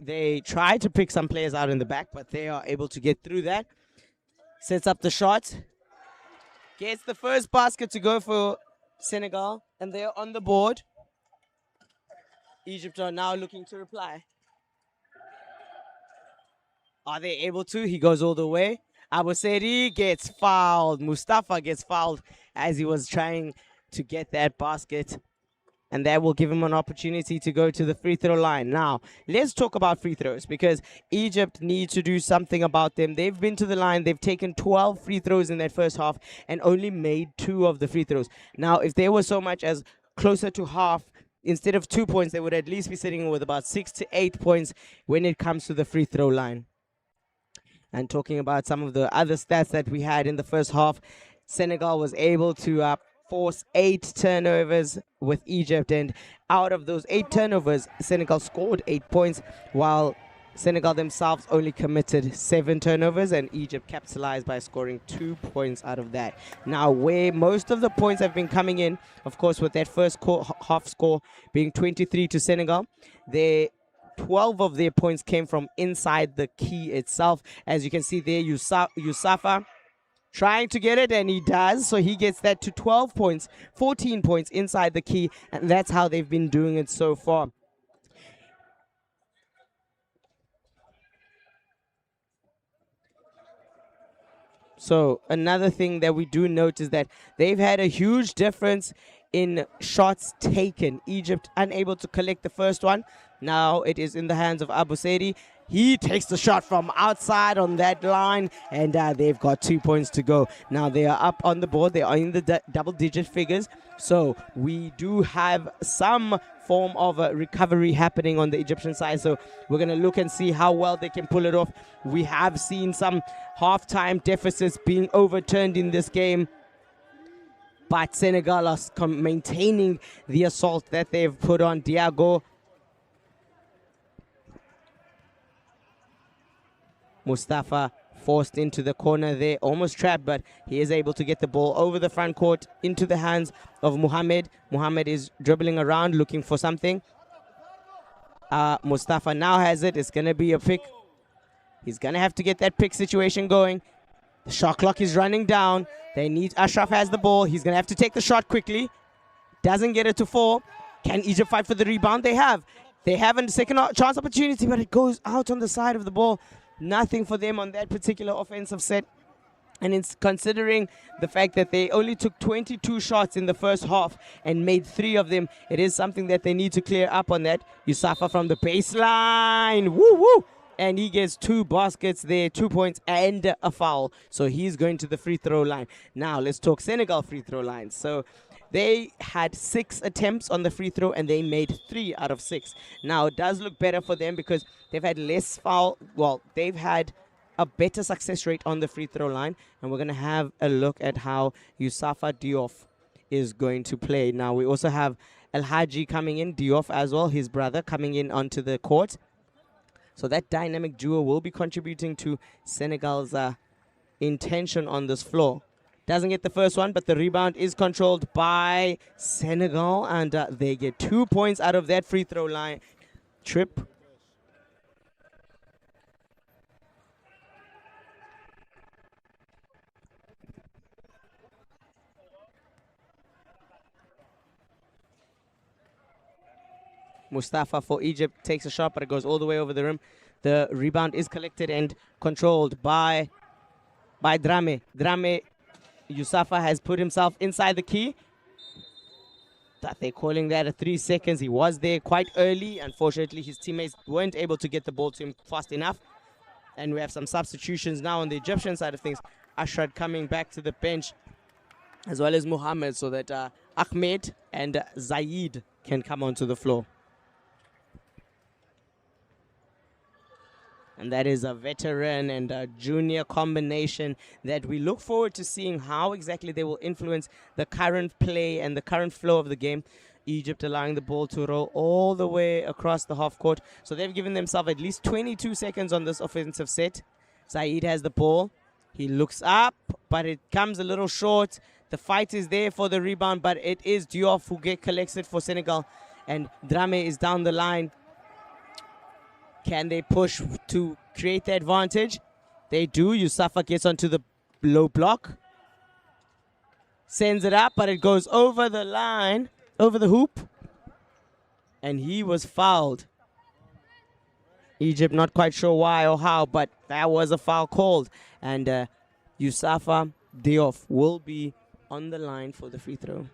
They try to pick some players out in the back, but they are able to get through that. Sets up the shot. Gets the first basket to go for Senegal, and they're on the board. Egypt are now looking to reply. Are they able to? He goes all the way. Abuseri gets fouled. Mustafa gets fouled as he was trying to get that basket. And that will give him an opportunity to go to the free throw line. Now, let's talk about free throws because Egypt needs to do something about them. They've been to the line. They've taken 12 free throws in that first half and only made 2 of the free throws. Now, if they were so much as closer to half, instead of 2 points, they would at least be sitting with about 6 to 8 points when it comes to the free throw line. And talking about some of the other stats that we had in the first half, Senegal was able to force 8 turnovers with Egypt, and out of those 8 turnovers, Senegal scored 8 points, while Senegal themselves only committed 7 turnovers, and Egypt capitalized by scoring 2 points out of that. Now, where most of the points have been coming in, of course, with that first half score being 23 to Senegal, 12 of their points came from inside the key itself. As you can see there, Yusafa trying to get it, and he does. So he gets that to 12 points, 14 points inside the key, and that's how they've been doing it so far. So another thing that we do note is that they've had a huge difference in shots taken. Egypt unable to collect the first one. Now it is in the hands of Abuseri. He takes the shot from outside on that line, and they've got 2 points to go. Now they are up on the board. They are in the double-digit figures. So we do have some form of a recovery happening on the Egyptian side. So we're going to look and see how well they can pull it off. We have seen some halftime deficits being overturned in this game, but Senegal are maintaining the assault that they've put on. Diago Mustafa forced into the corner there, almost trapped, but he is able to get the ball over the front court into the hands of Muhammad. Muhammad is dribbling around looking for something. Mustafa now has it. It's going to be a pick. He's going to have to get that pick situation going. The shot clock is running down. They need Ashraf has the ball. He's going to have to take the shot quickly. Doesn't get it to 4. Can Egypt fight for the rebound? They have. They have a second chance opportunity, but it goes out on the side of the ball. Nothing for them on that particular offensive set. And it's considering the fact that they only took 22 shots in the first half and made 3 of them, it is something that they need to clear up on that. Yusafa from the baseline. Woo, woo. And he gets 2 baskets there, 2 points and a foul. So he's going to the free throw line. Now let's talk Senegal free throw line. So they had 6 attempts on the free throw and they made 3 out of 6. Now it does look better for them because they've had less foul. Well, they've had a better success rate on the free throw line. And we're going to have a look at how Yusafa Diouf is going to play. Now we also have El Haji coming in, Diouf as well, his brother coming in onto the court. So that dynamic duo will be contributing to Senegal's intention on this floor. Doesn't get the first one, but the rebound is controlled by Senegal, and they get 2 points out of that free throw line trip. Mustafa for Egypt takes a shot, but it goes all the way over the rim. The rebound is collected and controlled by Drame. Drame, Yusafa has put himself inside the key. They're calling that a 3 seconds. He was there quite early. Unfortunately, his teammates weren't able to get the ball to him fast enough. And we have some substitutions now on the Egyptian side of things. Ashrad coming back to the bench, as well as Muhammad, so that Ahmed and Zaid can come onto the floor. And that is a veteran and a junior combination that we look forward to seeing how exactly they will influence the current play and the current flow of the game. Egypt allowing the ball to roll all the way across the half court. So they've given themselves at least 22 seconds on this offensive set. Saeed has the ball. He looks up, but it comes a little short. The fight is there for the rebound, but it is Diouf who collects it for Senegal. And Drame is down the line. Can they push to create the advantage? They do. Yusafa gets onto the low block. Sends it up, but it goes over the line, over the hoop. And he was fouled. Egypt not quite sure why or how, but that was a foul called. And Yusafa Diop will be on the line for the free throw.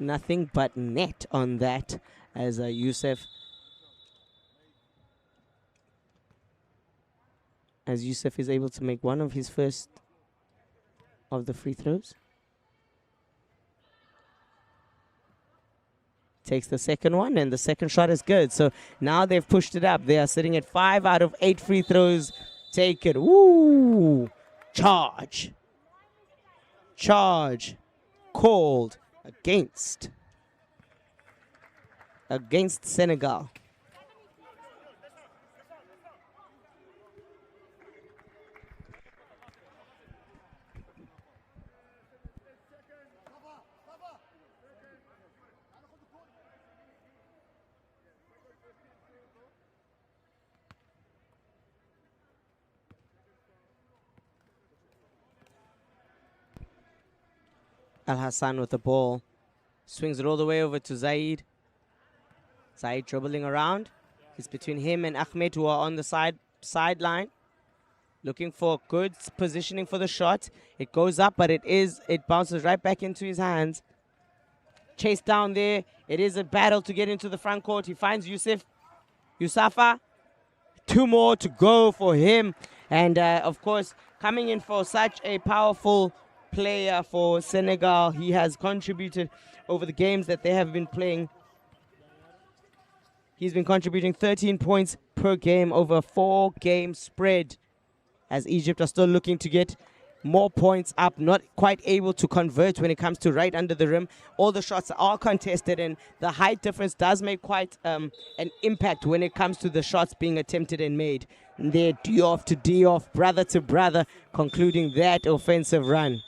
Nothing but net on that as Yusuf is able to make one of his first of the free throws. Takes the second one, and the second shot is good. So now they've pushed it up. They are sitting at 5 out of 8 free throws taken. Woo! Charge. Charge. Called against Senegal. Al Hassan with the ball. Swings it all the way over to Zaid. Zaid dribbling around. It's between him and Ahmed, who are on the sideline. Looking for good positioning for the shot. It goes up, but it bounces right back into his hands. Chase down there. It is a battle to get into the front court. He finds Yusafa. 2 more to go for him. And of course, coming in for such a powerful player for Senegal. He has contributed over the games that they have been playing. He's been contributing 13 points per game over a 4-game spread, as Egypt are still looking to get more points up, not quite able to convert when it comes to right under the rim. All the shots are contested, and the height difference does make quite an impact when it comes to the shots being attempted and made. And they're Diop to Diop, brother to brother, concluding that offensive run.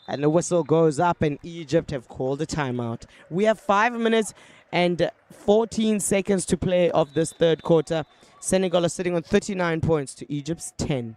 And the whistle goes up, and Egypt have called a timeout. We have 5 minutes and 14 seconds to play of this third quarter. Senegal are sitting on 39 points to Egypt's 10.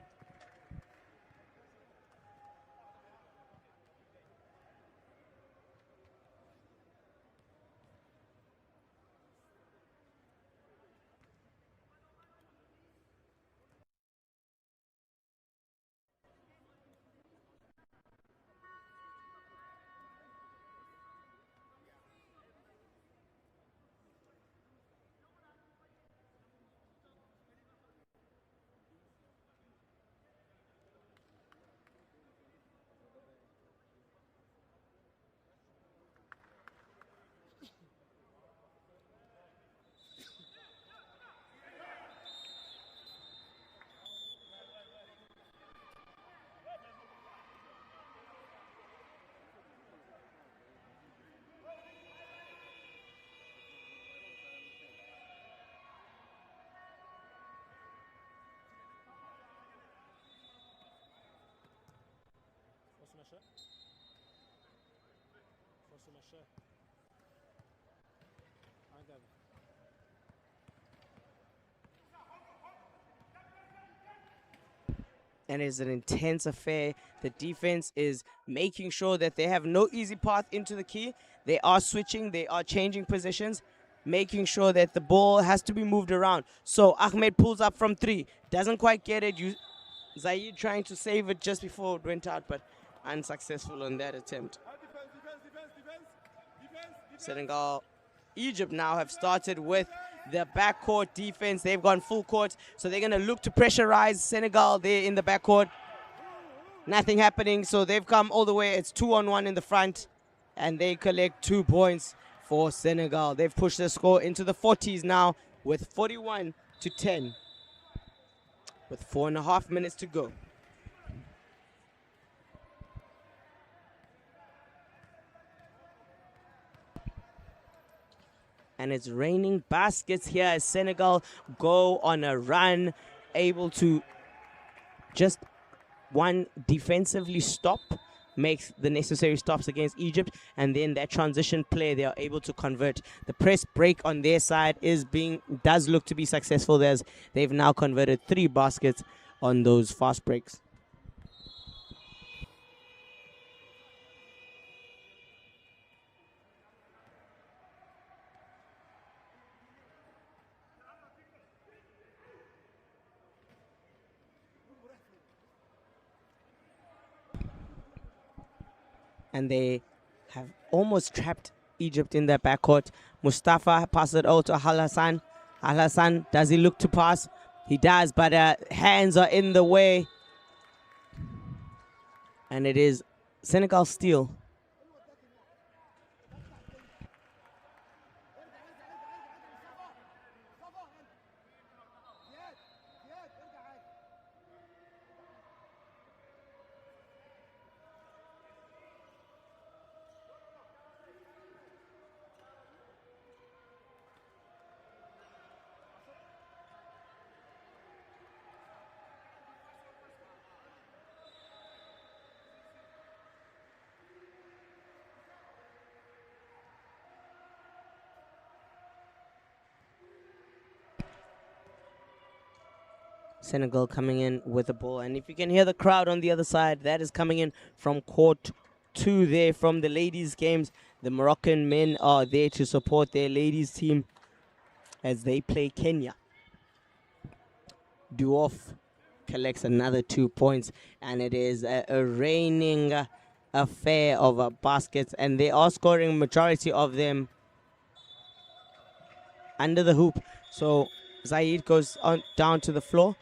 And it's an intense affair. The defense is making sure that they have no easy path into the key. They are switching, they are changing positions, making sure that the ball has to be moved around. So Ahmed pulls up from 3, doesn't quite get it. Zaid trying to save it just before it went out, but unsuccessful on that attempt. Senegal, Egypt now have started with the backcourt defense. They've gone full court, so they're going to look to pressurize Senegal there in the backcourt. Nothing happening, so they've come all the way. It's 2-on-1 in the front, and they collect 2 points for Senegal. They've pushed the score into the 40s now with 41-10, with 4.5 minutes to go. And it's raining baskets here as Senegal go on a run, able to just one defensively stop, makes the necessary stops against Egypt, and then that transition play they are able to convert. The press break on their side does look to be successful. They've now converted 3 baskets on those fast breaks. And they have almost trapped Egypt in their backcourt. Mustafa passes it out to Al Hassan. Al Hassan, does he look to pass? He does, but hands are in the way. And it is Senegal steal. Senegal coming in with the ball. And if you can hear the crowd on the other side, that is coming in from court 2 there from the ladies' games. The Moroccan men are there to support their ladies' team as they play Kenya. Duof collects another 2 points, and it is a raining affair of baskets, and they are scoring majority of them under the hoop. So Zaid goes on down to the floor,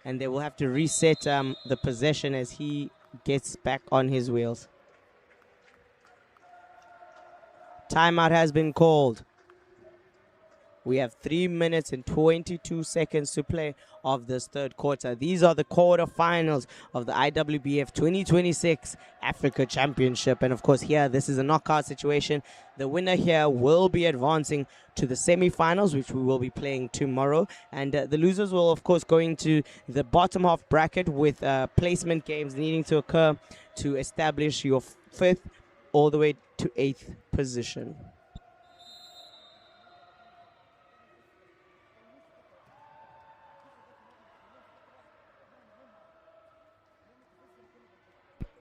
and they will have to reset the possession as he gets back on his wheels. Timeout has been called. We have 3 minutes and 22 seconds to play of this third quarter. These are the quarterfinals of the IWBF 2026 Africa Championship. And of course here, this is a knockout situation. The winner here will be advancing to the semifinals, which we will be playing tomorrow. And the losers will of course go into the bottom half bracket with placement games needing to occur to establish your 5th all the way to 8th position.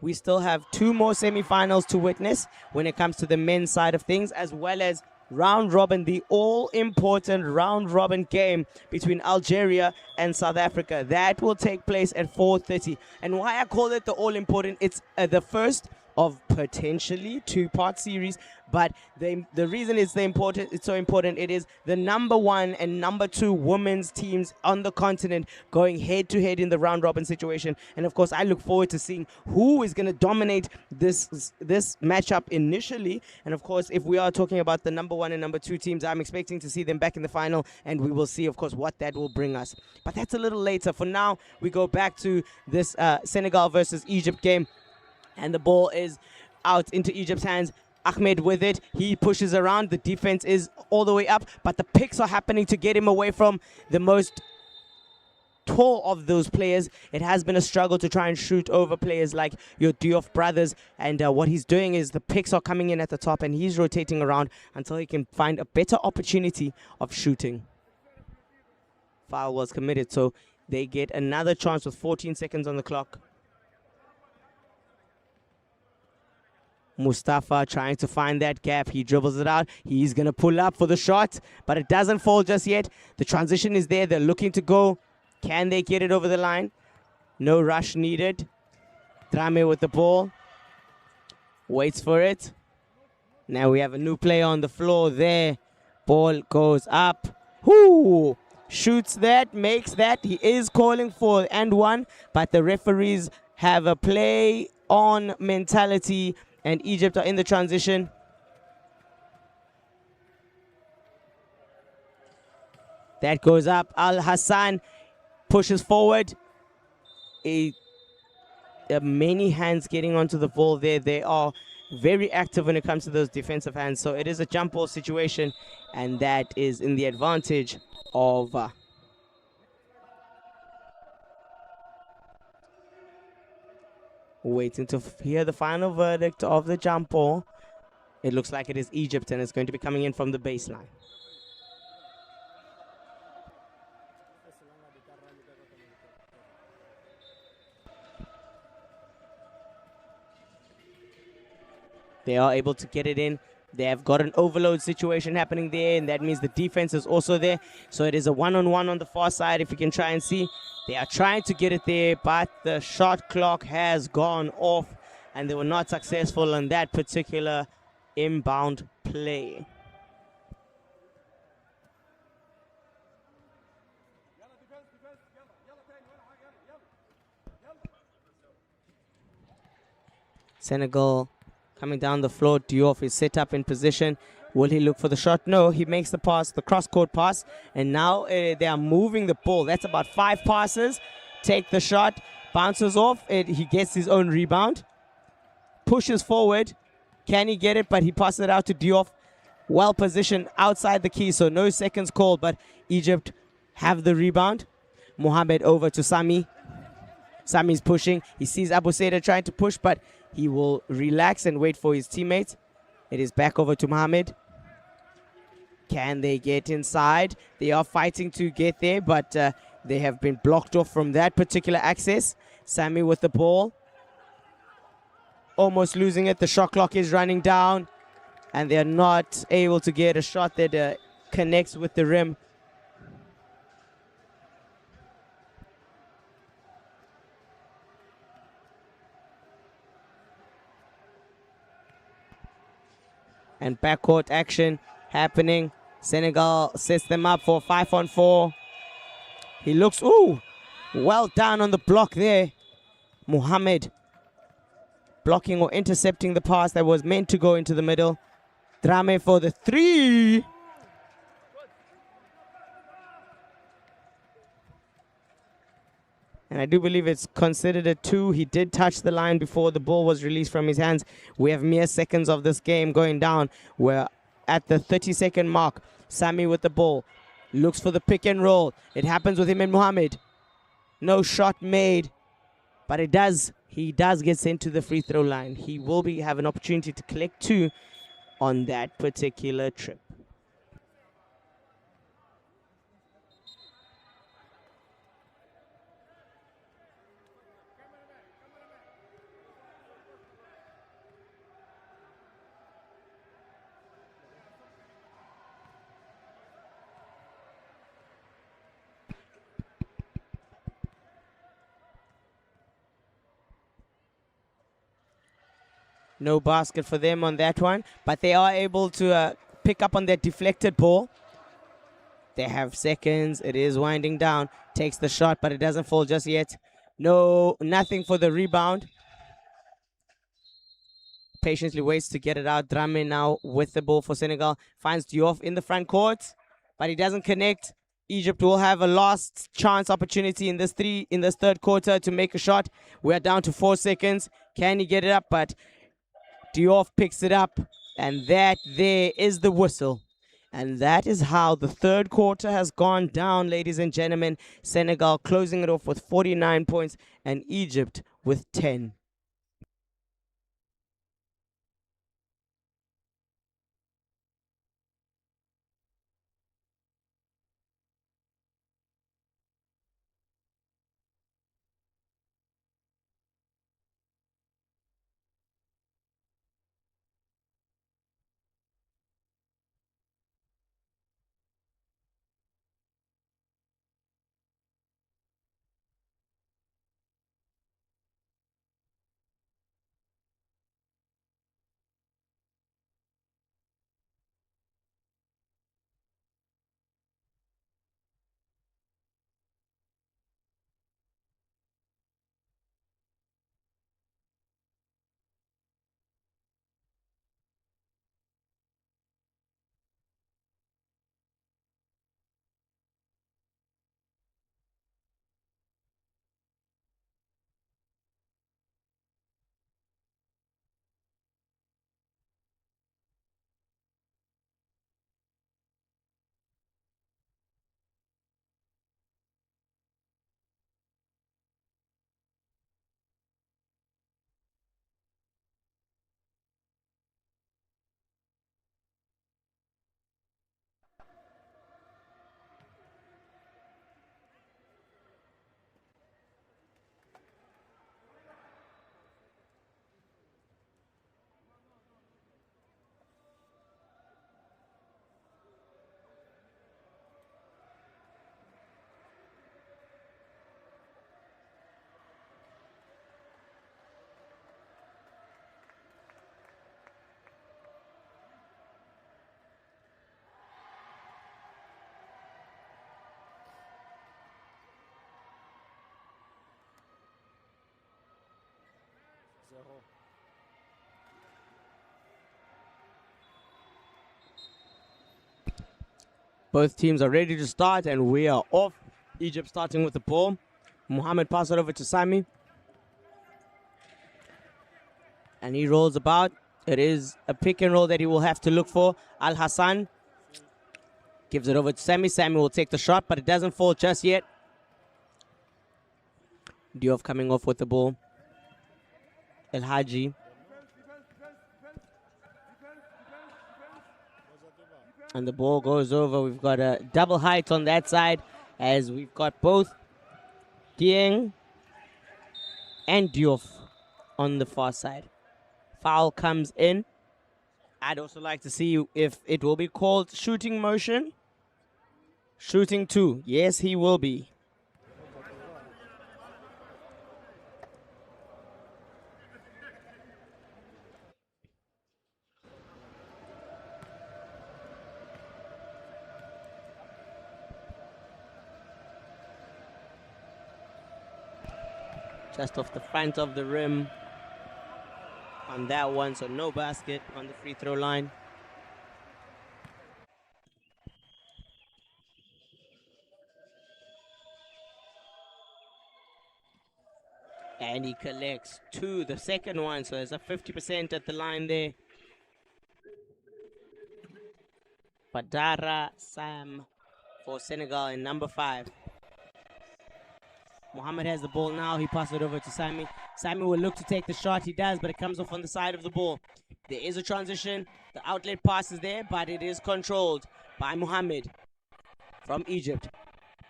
We still have 2 more semifinals to witness when it comes to the men's side of things, as well as round robin, the all-important round robin game between Algeria and South Africa. That will take place at 4:30. And why I call it the all-important, it's the first of potentially 2-part series, but the reason it's so important, it is the number 1 and number 2 women's teams on the continent going head to head in the round robin situation. And of course I look forward to seeing who is going to dominate this matchup initially. And of course, if we are talking about the number 1 and number 2 teams, I'm expecting to see them back in the final, and we will see of course what that will bring us, but that's a little later. For now, we go back to this Senegal versus Egypt game. And the ball is out into Egypt's hands. Ahmed with it. He pushes around. The defense is all the way up, but the picks are happening to get him away from the most tall of those players. It has been a struggle to try and shoot over players like your Diouf brothers. And what he's doing is the picks are coming in at the top, and he's rotating around until he can find a better opportunity of shooting. Foul was committed, so they get another chance with 14 seconds on the clock. Mustafa trying to find that gap. He dribbles it out. He's going to pull up for the shot, but it doesn't fall just yet. The transition is there. They're looking to go. Can they get it over the line? No rush needed. Drame with the ball. Waits for it. Now we have a new player on the floor there. Ball goes up. Whoo! Shoots that, makes that. He is calling for and 1, but the referees have a play on mentality, and Egypt are in the transition. That goes up. Al Hassan pushes forward. Many hands getting onto the ball there. They are very active when it comes to those defensive hands. So it is a jump ball situation, and that is in the advantage of waiting to hear the final verdict of the jump ball. It looks like it is Egypt, and it's going to be coming in from the baseline. They are able to get it in. They have got an overload situation happening there, and that means the defense is also there. So it is a one-on-one on the far side, if you can try and see. They are trying to get it there, but the shot clock has gone off, and they were not successful on that particular inbound play. Senegal coming down the floor. Diouf is set up in position. Will he look for the shot? No, he makes the pass, the cross-court pass, and now they are moving the ball. That's about 5 passes. Take the shot, bounces off. He gets his own rebound, pushes forward. Can he get it? But he passes it out to Diouf. Well positioned outside the key, so no seconds called, but Egypt have the rebound. Mohamed over to Sami. Sami's pushing. He sees Abu Saida trying to push, but he will relax and wait for his teammates. It is back over to Mohamed. Can they get inside? They are fighting to get there, but they have been blocked off from that particular access. Sami with the ball. Almost losing it. The shot clock is running down, and they're not able to get a shot that connects with the rim. And backcourt action happening. Senegal sets them up for 5-on-4. He looks, ooh, well done on the block there. Mohamed blocking or intercepting the pass that was meant to go into the middle. Drame for the 3. And I do believe it's considered a 2. He did touch the line before the ball was released from his hands. We have mere seconds of this game going down. We're at the 30-second mark. Sami with the ball. Looks for the pick and roll. It happens with him and Mohamed. No shot made. But he does get sent to the free throw line. He will have an opportunity to collect 2 on that particular trip. No basket for them on that one, but they are able to pick up on that deflected ball. They have seconds. It is winding down. Takes the shot, but it doesn't fall just yet. No, nothing for the rebound. Patiently waits to get it out. Drame now with the ball for Senegal. Finds Diouf in the front court, but he doesn't connect. Egypt will have a last chance opportunity in this third quarter to make a shot. We are down to 4 seconds. Can he get it up? But Diouf picks it up, and that there is the whistle. And that is how the third quarter has gone down, ladies and gentlemen. Senegal closing it off with 49 points and Egypt with 10. Both teams are ready to start, and we are off. Egypt starting with the ball. Mohammed passes it over to Sami. And he rolls about. It is a pick and roll that he will have to look for. Al Hassan gives it over to Sami. Sami will take the shot, but it doesn't fall just yet. Diouf coming off with the ball. El Haji. And the ball goes over. We've got a double height on that side, as we've got both Dieng and Diouf on the far side. Foul comes in. I'd also like to see if it will be called shooting motion. Shooting 2. Yes, he will be. Just off the front of the rim on that one, so no basket on the free throw line. And he collects 2, the second one, so there's a 50% at the line there. Badara Sam for Senegal in number 5. Mohammed has the ball now. He passes it over to Sami. Sami will look to take the shot. He does, but it comes off on the side of the ball. There is a transition. The outlet pass is there, but it is controlled by Mohammed from Egypt.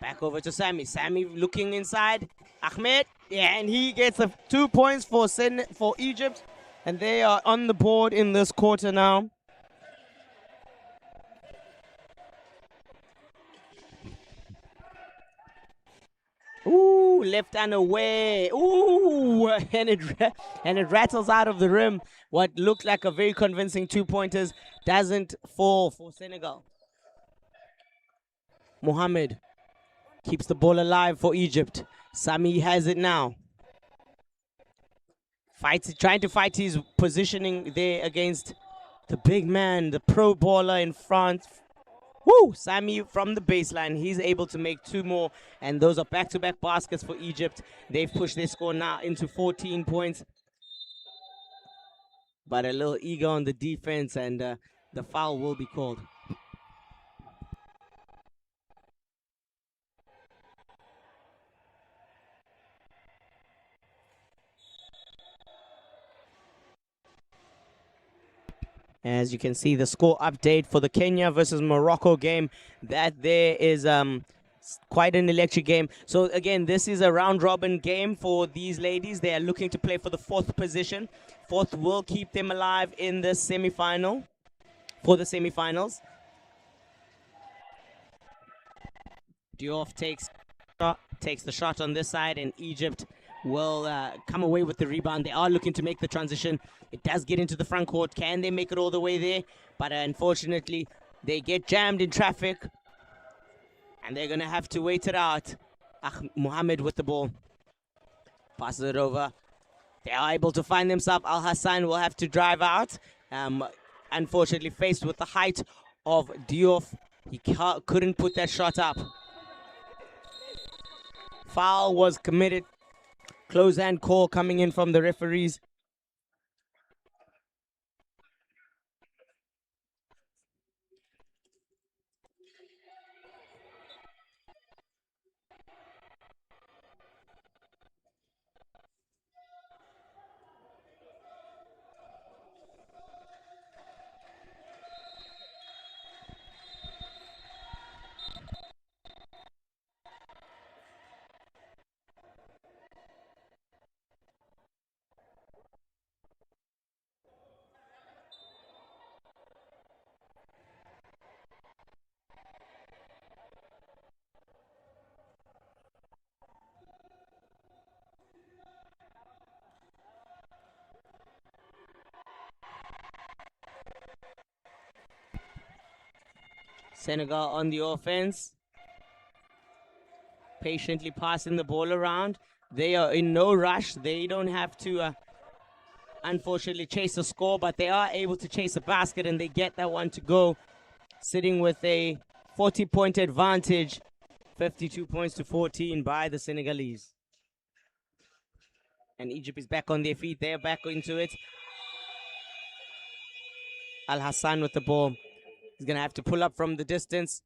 Back over to Sami. Sami looking inside. Ahmed, yeah, and he gets 2 points for Egypt, and they are on the board in this quarter now. Ooh, left and away. Ooh, and it rattles out of the rim. What looked like a very convincing 2-pointers doesn't fall for Senegal. Mohammed keeps the ball alive for Egypt. Sami has it now. Trying to fight his positioning there against the big man, the pro baller in front. Woo! Sami from the baseline. He's able to make 2 more, and those are back-to-back baskets for Egypt. They've pushed their score now into 14 points. But a little ego on the defense, and the foul will be called. As you can see, the score update for the Kenya versus Morocco game, that there is quite an electric game. So again, this is a round robin game for these ladies. They are looking to play for the 4th position. 4th will keep them alive in the semifinal, for the semifinals. Diouf takes the shot on this side, and Egypt will come away with the rebound. They are looking to make the transition. It does get into the front court. Can they make it all the way there? But unfortunately, they get jammed in traffic, and they're going to have to wait it out. Mohammed with the ball. Passes it over. They are able to find themselves. Al Hassan will have to drive out. Unfortunately, faced with the height of Diouf, he couldn't put that shot up. Foul was committed. Close hand call coming in from the referees. Senegal on the offense, patiently passing the ball around. They are in no rush. They don't have to unfortunately chase a score, but they are able to chase a basket and they get that one to go, sitting with a 40-point advantage, 52 points to 14 by the Senegalese. And Egypt is back on their feet. They're back into it. Al Hassan with the ball. He's going to have to pull up from the distance.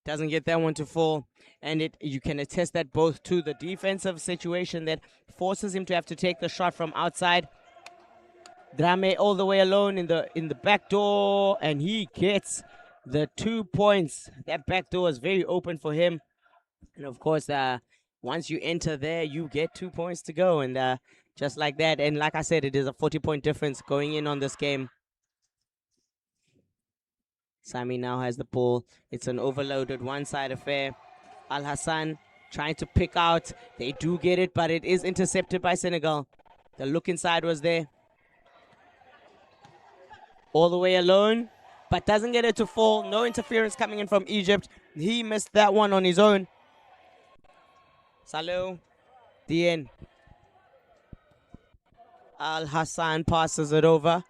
Doesn't get that one to fall. And you can attest that both to the defensive situation that forces him to have to take the shot from outside. Drame all the way alone in the back door, and he gets the 2 points. That back door is very open for him. And of course, once you enter there, you get 2 points to go. And just like that, and like I said, it is a 40-point difference going in on this game. Sami now has the ball. It's an overloaded one-side affair. Al Hassan trying to pick out. They do get it, but it is intercepted by Senegal. The look inside was there. All the way alone, but doesn't get it to fall. No interference coming in from Egypt. He missed that one on his own. Salou, Dien. Al Hassan passes it over.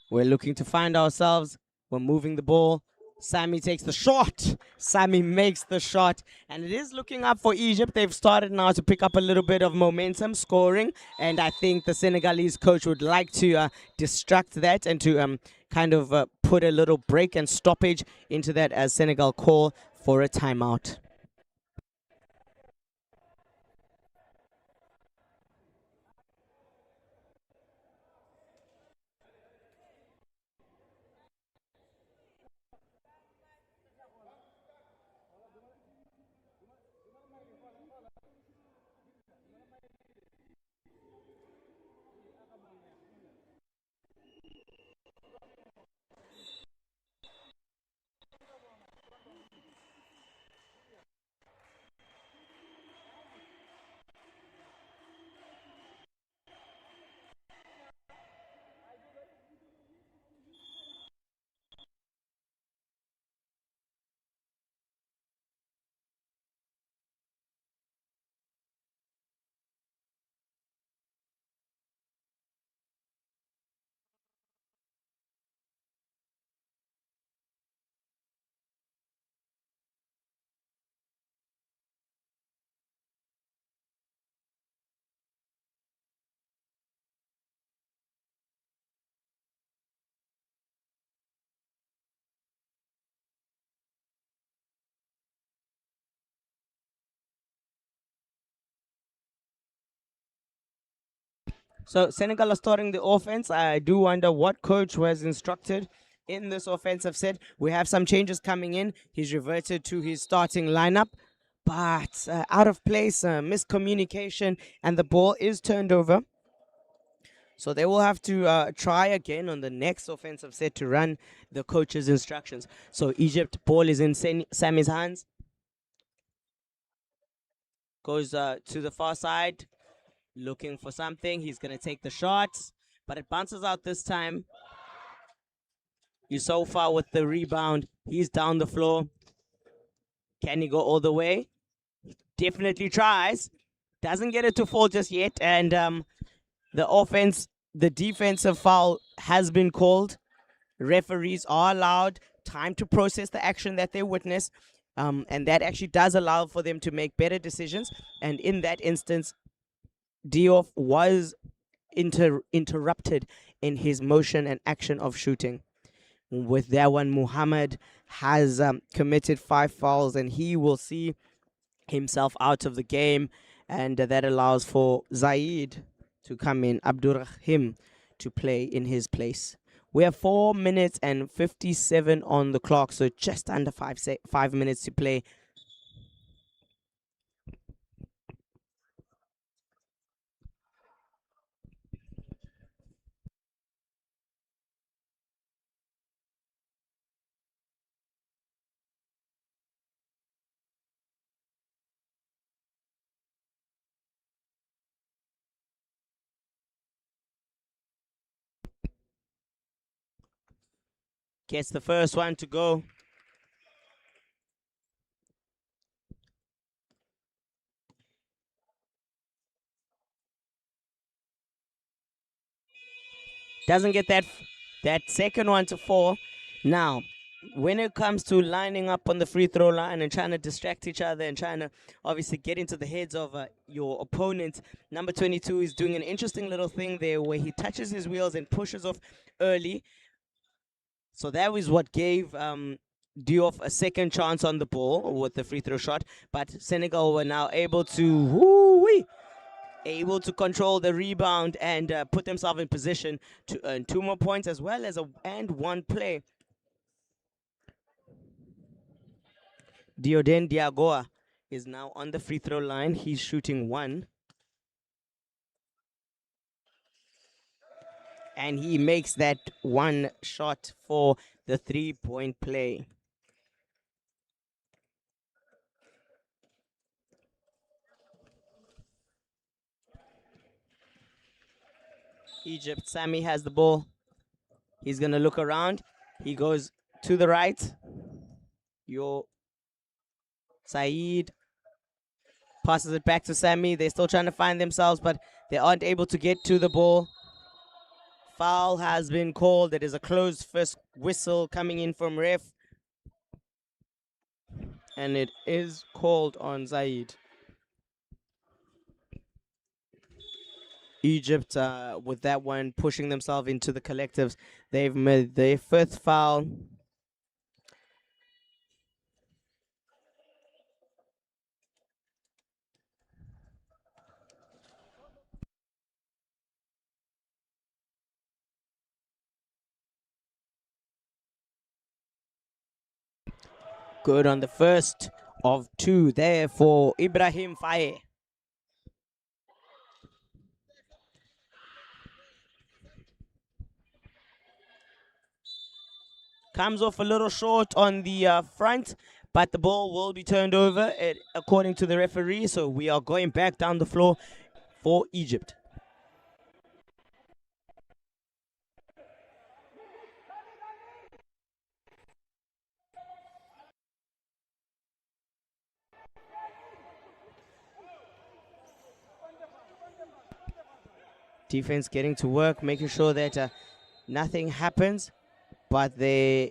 We're looking to find ourselves. We're moving the ball. Sami takes the shot. Sami makes the shot. And it is looking up for Egypt. They've started now to pick up a little bit of momentum scoring. And I think the Senegalese coach would like to distract that and to kind of put a little break and stoppage into that as Senegal call for a timeout. So Senegal are starting the offense. I do wonder what coach was instructed in this offensive set. We have some changes coming in. He's reverted to his starting lineup, but out of place, miscommunication, and the ball is turned over. So they will have to try again on the next offensive set to run the coach's instructions. So Egypt ball is in Sami's hands. Goes to the far side, looking for something. He's going to take the shots, but it bounces out this time. Yusofa with the rebound. He's down the floor. Can he go all the way? Definitely tries. Doesn't get it to fall just yet. And the defensive foul has been called. Referees are allowed time to process the action that they witness. And that actually does allow for them to make better decisions. And in that instance, Diouf was interrupted in his motion and action of shooting. With that one, Muhammad has committed 5 fouls and he will see himself out of the game, and that allows for Zaid to come in, Abdurrahim to play in his place. We have 4 minutes and 57 on the clock, so just under 5 minutes to play. Gets the first one to go. doesn't get that second one to fall. Now, when it comes to lining up on the free throw line and trying to distract each other and trying to obviously get into the heads of your opponent, number 22 is doing an interesting little thing there where he touches his wheels and pushes off early. So that was what gave Diouf a second chance on the ball with the free throw shot. But Senegal were now able to control the rebound and put themselves in position to earn 2 more points as well as and 1 play. Dioden Diagoa is now on the free throw line. He's shooting 1. And he makes that 1 shot for the 3-point play. Egypt, Sammy has the ball. He's going to look around. He goes to the right. Saeed passes it back to Sammy. They're still trying to find themselves, but they aren't able to get to the ball. Foul has been called. It is a closed first whistle coming in from ref. And it is called on Saeed. Egypt, with that one, pushing themselves into the collectives. They've made their 5th foul. Good on the first of 2 there for Ibrahim Faye. Comes off a little short on the front, but the ball will be turned over according to the referee. So we are going back down the floor for Egypt. Defense getting to work, making sure that nothing happens, but there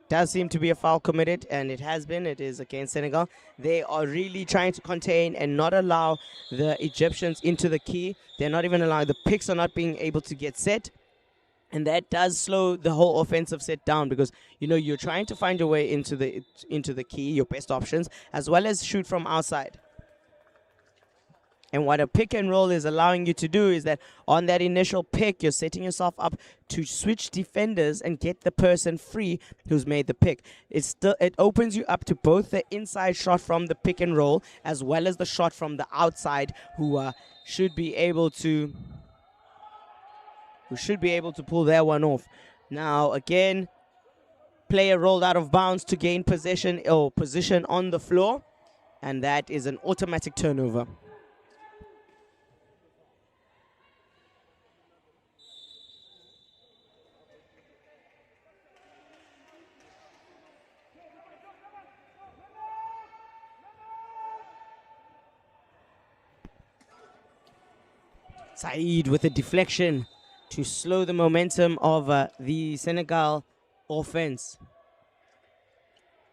does seem to be a foul committed, and it has been. It is against Senegal. They are really trying to contain and not allow the Egyptians into the key. They're not even allowing, the picks are not being able to get set, and that does slow the whole offensive set down because, you know, you're trying to find your way into the key, your best options, as well as shoot from outside. And what a pick and roll is allowing you to do is that on that initial pick, you're setting yourself up to switch defenders and get the person free who's made the pick. It opens you up to both the inside shot from the pick and roll as well as the shot from the outside, who should be able to pull that one off. Now again, player rolled out of bounds to gain possession or position on the floor, and that is an automatic turnover. Saeed with a deflection to slow the momentum of the Senegal offense.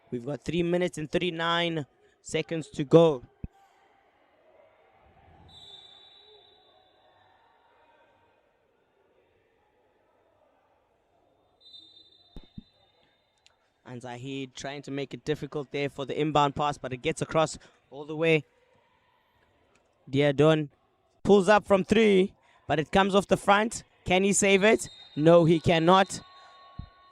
We've got 3 minutes and 39 seconds to go. And Zahid trying to make it difficult there for the inbound pass, but it gets across all the way. Diadon pulls up from 3, but it comes off the front. Can he save it? No, he cannot.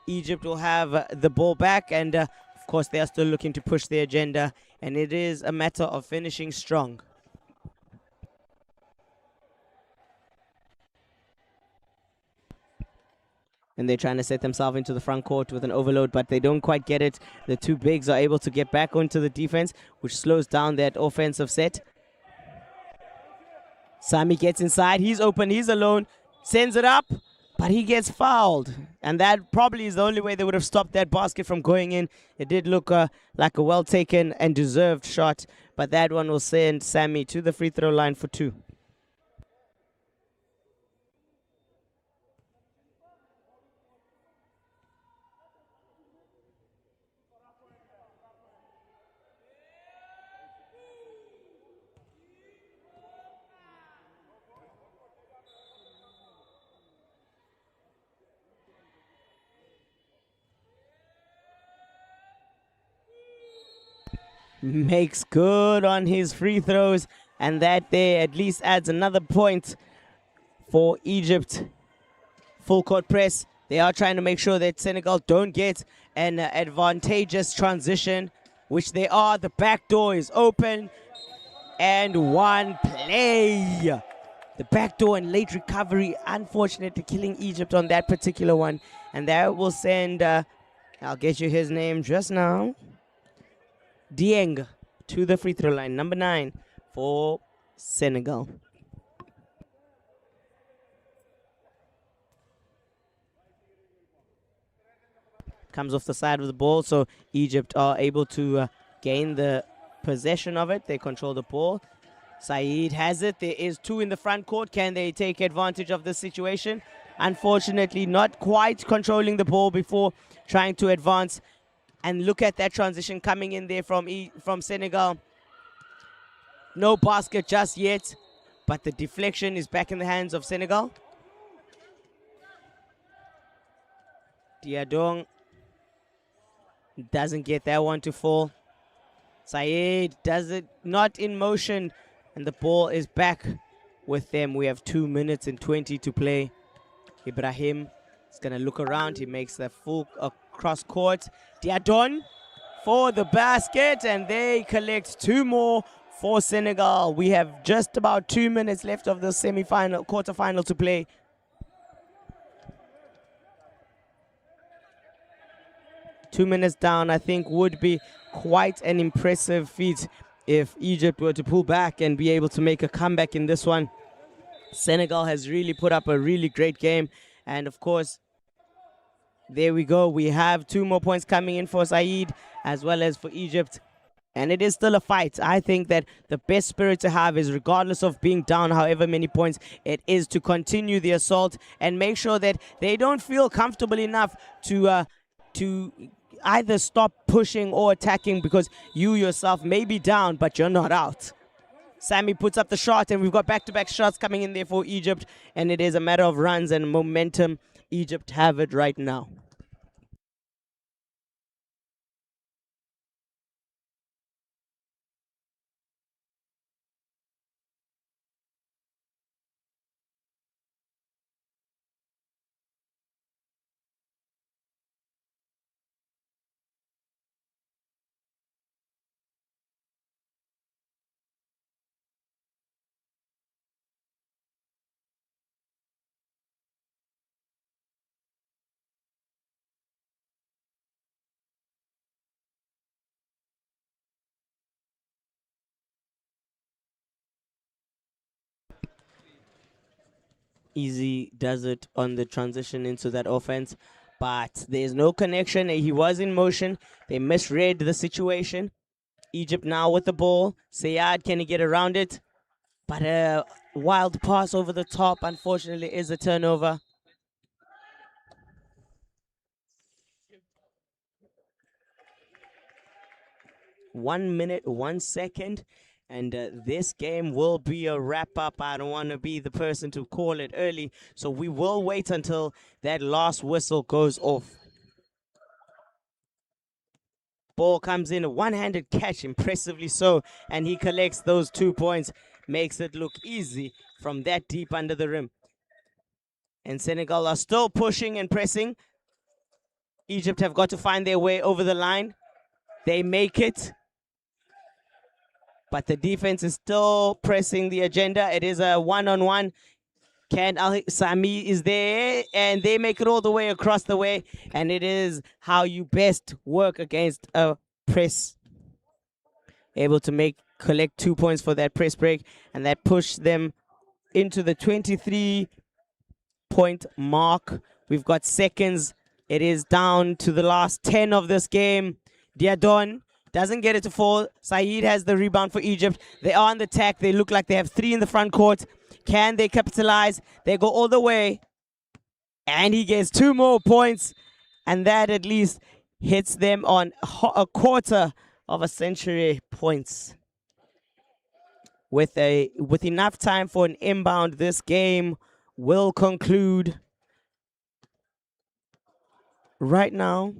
Egypt will have the ball back, and of course they are still looking to push their agenda, and it is a matter of finishing strong. And they're trying to set themselves into the front court with an overload, but they don't quite get it. The 2 bigs are able to get back onto the defense, which slows down that offensive set. Sami gets inside. He's open. He's alone. Sends it up, but he gets fouled. And that probably is the only way they would have stopped that basket from going in. It did look like a well-taken and deserved shot, but that one will send Sami to the free throw line for 2. makes good on his free throws, and that there at least adds another point for Egypt. Full court press. They are trying to make sure that Senegal don't get an advantageous transition, which they are. The back door is open, and one play. The back door and late recovery, unfortunately killing Egypt on that particular one. And that will send, I'll get you his name just now, Dieng to the free throw line, number 9 for Senegal. Comes off the side of the ball, so Egypt are able to gain the possession of it. They control the ball. Saeed has it. There is 2 in the front court. Can they take advantage of this situation? Unfortunately, not quite controlling the ball before trying to advance. And look at that transition coming in there from Senegal. No basket just yet, but the deflection is back in the hands of Senegal. Diadong doesn't get that one to fall. Saeed does it not in motion, and the ball is back with them. We have 2 minutes and 20 to play. Ibrahim is going to look around. He makes the full cross court. Diadon for the basket, and they collect 2 more for Senegal. We have just about 2 minutes left of the semi-final, quarterfinal to play. Two minutes down, I think, would be quite an impressive feat if Egypt were to pull back and be able to make a comeback in this one. Senegal has really put up a really great game. And, of course, there we go. We have 2 more points coming in for Saeed as well as for Egypt. And it is still a fight. I think that the best spirit to have is, regardless of being down however many points, it is to continue the assault and make sure that they don't feel comfortable enough to either stop pushing or attacking, because you yourself may be down, but you're not out. Sammy puts up the shot, and we've got back-to-back shots coming in there for Egypt, and it is a matter of runs and momentum. Egypt have it right now. Easy does it on the transition into that offense, but there's no connection. He was in motion. They misread the situation. Egypt now with the ball. Sayad, can he get around it? But a wild pass over the top, unfortunately, is a turnover. One minute, 1 second. And this game will be a wrap-up. I don't want to be the person to call it early, so we will wait until that last whistle goes off. Ball comes in, a one-handed catch, impressively so, and he collects those 2 points. Makes it look easy from that deep under the rim. And Senegal are still pushing and pressing. Egypt have got to find their way over the line. They make it. But the defense is still pressing the agenda. It is a one-on-one. Sami is there, and they make it all the way across the way. And it is how you best work against a press. Able to collect 2 points for that press break, and that pushed them into the 23-point mark. We've got seconds. It is down to the last 10 of this game. Diadon doesn't get it to fall. Saeed has the rebound for Egypt. They are on the attack. They look like they have 3 in the front court. Can they capitalize? They go all the way. And he gets 2 more points. And that at least hits them on a quarter of a century points. With enough time for an inbound, this game will conclude right now.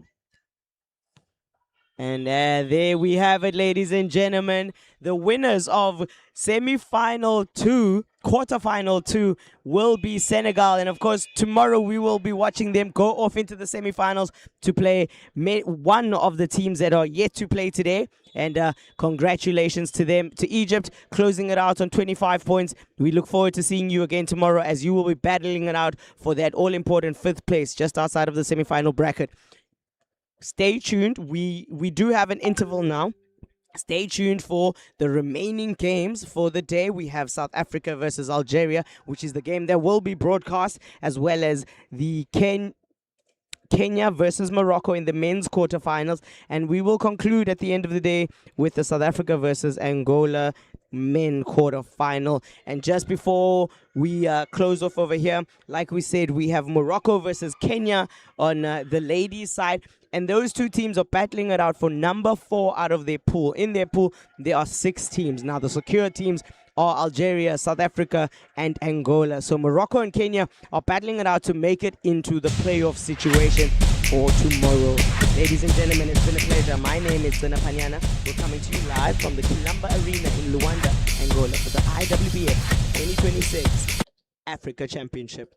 And there we have it, ladies and gentlemen. The winners of semi-final 2, quarterfinal 2 will be Senegal. And of course, tomorrow we will be watching them go off into the semi-finals to play one of the teams that are yet to play today. And congratulations to them, to Egypt, closing it out on 25 points. We look forward to seeing you again tomorrow as you will be battling it out for that all-important 5th place just outside of the semi-final bracket. Stay tuned. We do have an interval now. Stay tuned for the remaining games for the day. We have South Africa versus Algeria, which is the game that will be broadcast, as well as the Kenya versus Morocco in the men's quarterfinals. And we will conclude at the end of the day with the South Africa versus Angola men quarterfinal. And just before we close off over here, like we said, we have Morocco versus Kenya on the ladies' side. And those two teams are battling it out for number 4 out of their pool. In their pool, there are 6 teams. Now, the secure teams are Algeria, South Africa, and Angola. So Morocco and Kenya are battling it out to make it into the playoff situation for tomorrow. Ladies and gentlemen, it's been a pleasure. My name is Zena Panyana. We're coming to you live from the Kilamba Arena in Luanda, Angola for the IWBF 2026 Africa Championship.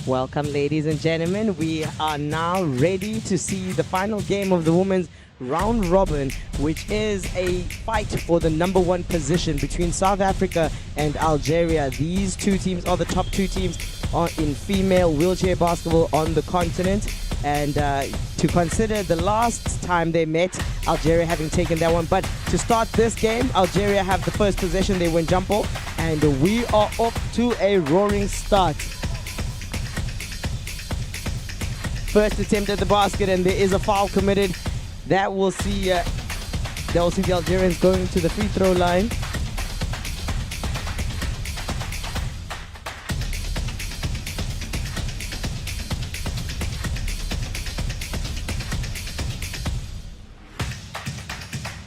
Welcome, ladies and gentlemen. We are now ready to see the final game of the women's round robin, which is a fight for the #1 position between South Africa and Algeria. These two teams are the top two teams in female wheelchair basketball on the continent. And to consider the last time they met, Algeria having taken that one. But to start this game, Algeria have the first possession. They win jump ball, and we are off to a roaring start. First attempt at the basket, and there is a foul committed. That will see the Algerians going to the free throw line.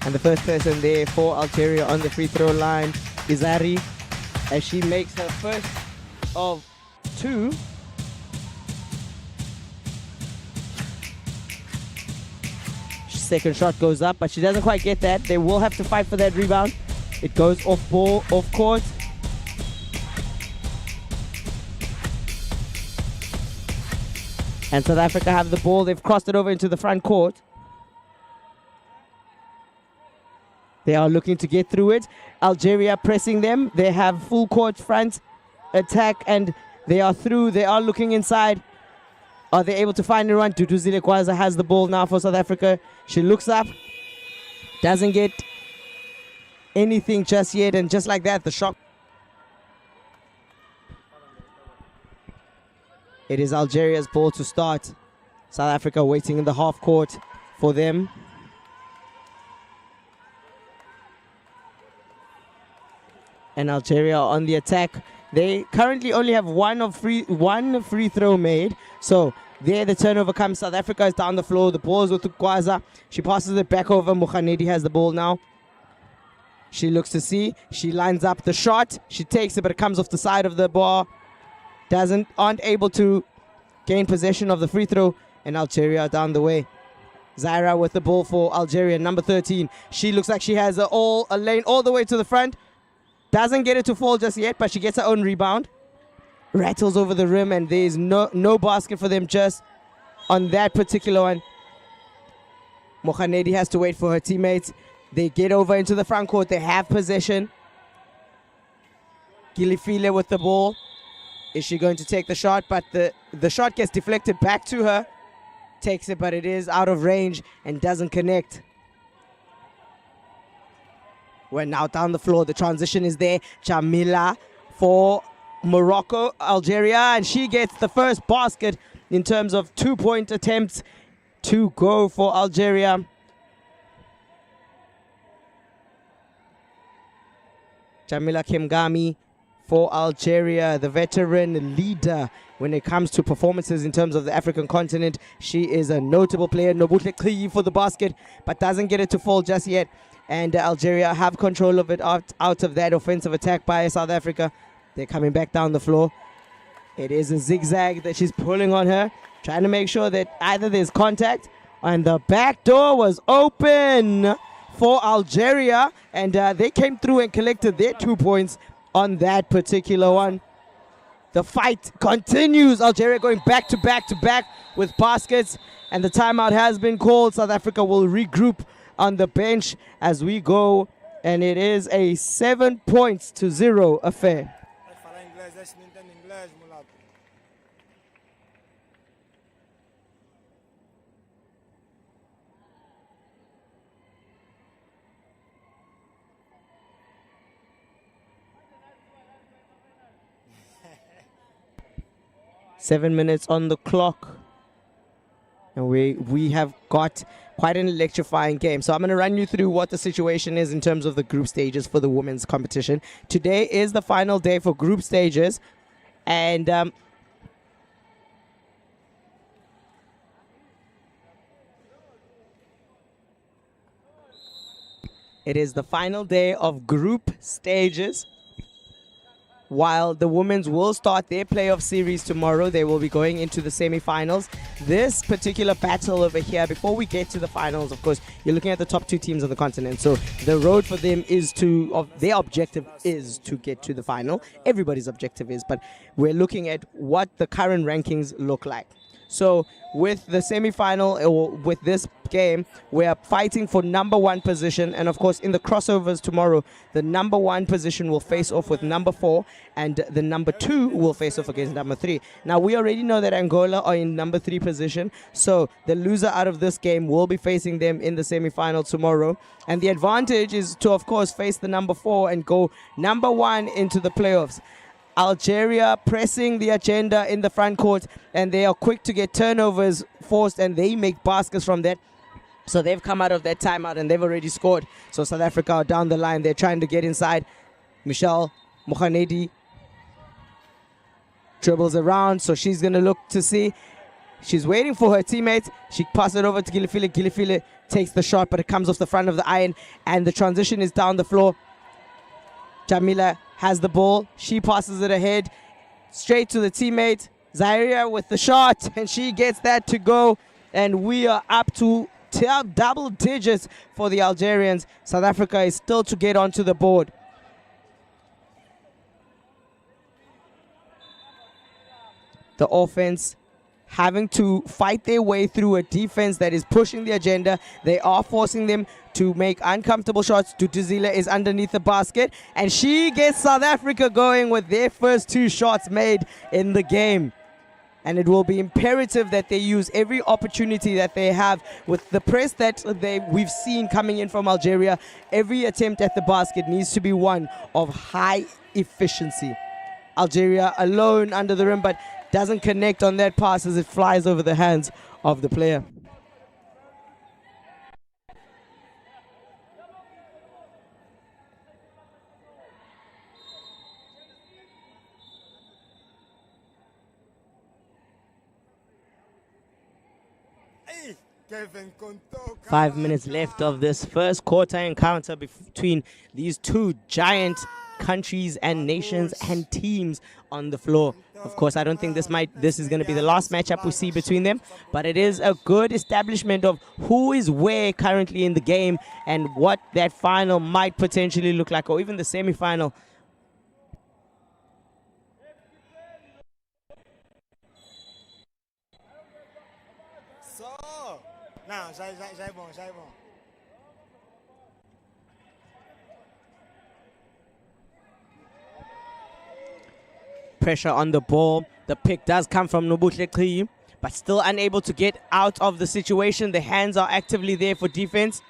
And the first person there for Algeria on the free throw line is Ari, as she makes her first of two. Second shot goes up, but she doesn't quite get that. They will have to fight for that rebound. It goes off ball, off court. And South Africa have the ball. They've crossed it over into the front court. They are looking to get through it. Algeria pressing them. They have full court front attack, and they are through. They are looking inside. Are they able to find a run? Duduzile Kwaza has the ball now for South Africa. She looks up, doesn't get anything just yet, and just like that, the shot. It is Algeria's ball to start. South Africa waiting in the half court for them. And Algeria on the attack. They currently only have one free throw made. So there the turnover comes. South Africa is down the floor. The ball is with Kwaza. She passes it back over. Mokhanedi has the ball now. She looks to see. She lines up the shot. She takes it, but it comes off the side of the bar. Aren't able to gain possession of the free throw. And Algeria down the way. Zaira with the ball for Algeria, number 13. She looks like she has a lane all the way to the front. Doesn't get it to fall just yet, but she gets her own rebound. Rattles over the rim, and there's no basket for them just on that particular one. Mokhanedi has to wait for her teammates. They get over into the front court. They have possession. Gilifile with the ball. Is she going to take the shot? But the shot gets deflected back to her. Takes it, but it is out of range and doesn't connect. We're now down the floor. The transition is there. Jamila for Morocco, Algeria, and she gets the first basket in terms of 2-point attempts to go for Algeria. Jamila Kemgami for Algeria, the veteran leader when it comes to performances in terms of the African continent. She is a notable player. Nobuhle Kliyi for the basket, but doesn't get it to fall just yet. And Algeria have control of it out of that offensive attack by South Africa. They're coming back down the floor. It is a zigzag that she's pulling on her, trying to make sure that either there's contact, and the back door was open for Algeria, and they came through and collected their 2 points on that particular one. The fight continues. Algeria going back to back to back with baskets, and the timeout has been called. South Africa will regroup on the bench as we go, and it is a 7-0 affair. 7 minutes on the clock, and we have got quite an electrifying game. So I'm going to run you through what the situation is in terms of the group stages for the women's competition. Today is the final day for group stages, and it is the final day of group stages. while the women's will start their playoff series tomorrow. They will be going into the semi-finals. This particular battle over here, before we get to the finals, of course, you're looking at the top two teams on the continent. So the road for them is their objective is to get to the final. Everybody's objective is, but we're looking at what the current rankings look like. So with the semi-final, or with this game, we are fighting for number 1 position. And of course, in the crossovers tomorrow, the number 1 position will face off with number 4, and the number 2 will face off against number 3. Now, we already know that Angola are in number 3 position. So the loser out of this game will be facing them in the semi-final tomorrow. And the advantage is to, of course, face the number 4 and go number 1 into the playoffs. Algeria pressing the agenda in the front court, and they are quick to get turnovers forced, and they make baskets from that. So they've come out of that timeout and they've already scored. So South Africa are down the line. They're trying to get inside. Michelle Mohanedi dribbles around, so she's going to look to see. She's waiting for her teammate. She passes it over to Gilifile. Gilifile takes the shot, but it comes off the front of the iron, and the transition is down the floor. Jamila has the ball. She passes it ahead straight to the teammate. Zaire with the shot, and she gets that to go. And we are up to double digits for the Algerians. South Africa is still to get onto the board. The offense having to fight their way through a defense that is pushing the agenda. They are forcing them to make uncomfortable shots. Dutuzile is underneath the basket, and she gets South Africa going with their first 2 shots made in the game. And it will be imperative that they use every opportunity that they have with the press that we've seen coming in from Algeria. Every attempt at the basket needs to be one of high efficiency. Algeria alone under the rim, but doesn't connect on that pass as it flies over the hands of the player. Five minutes left of this first quarter encounter between these two giant countries and nations and teams on the floor. Of course, I don't think this is going to be the last matchup we see between them, but it is a good establishment of who is where currently in the game and what that final might potentially look like, or even the semi-final. Pressure on the ball. The pick does come from Nobuhle Qhiyi, but still unable to get out of the situation. The hands are actively there for defense,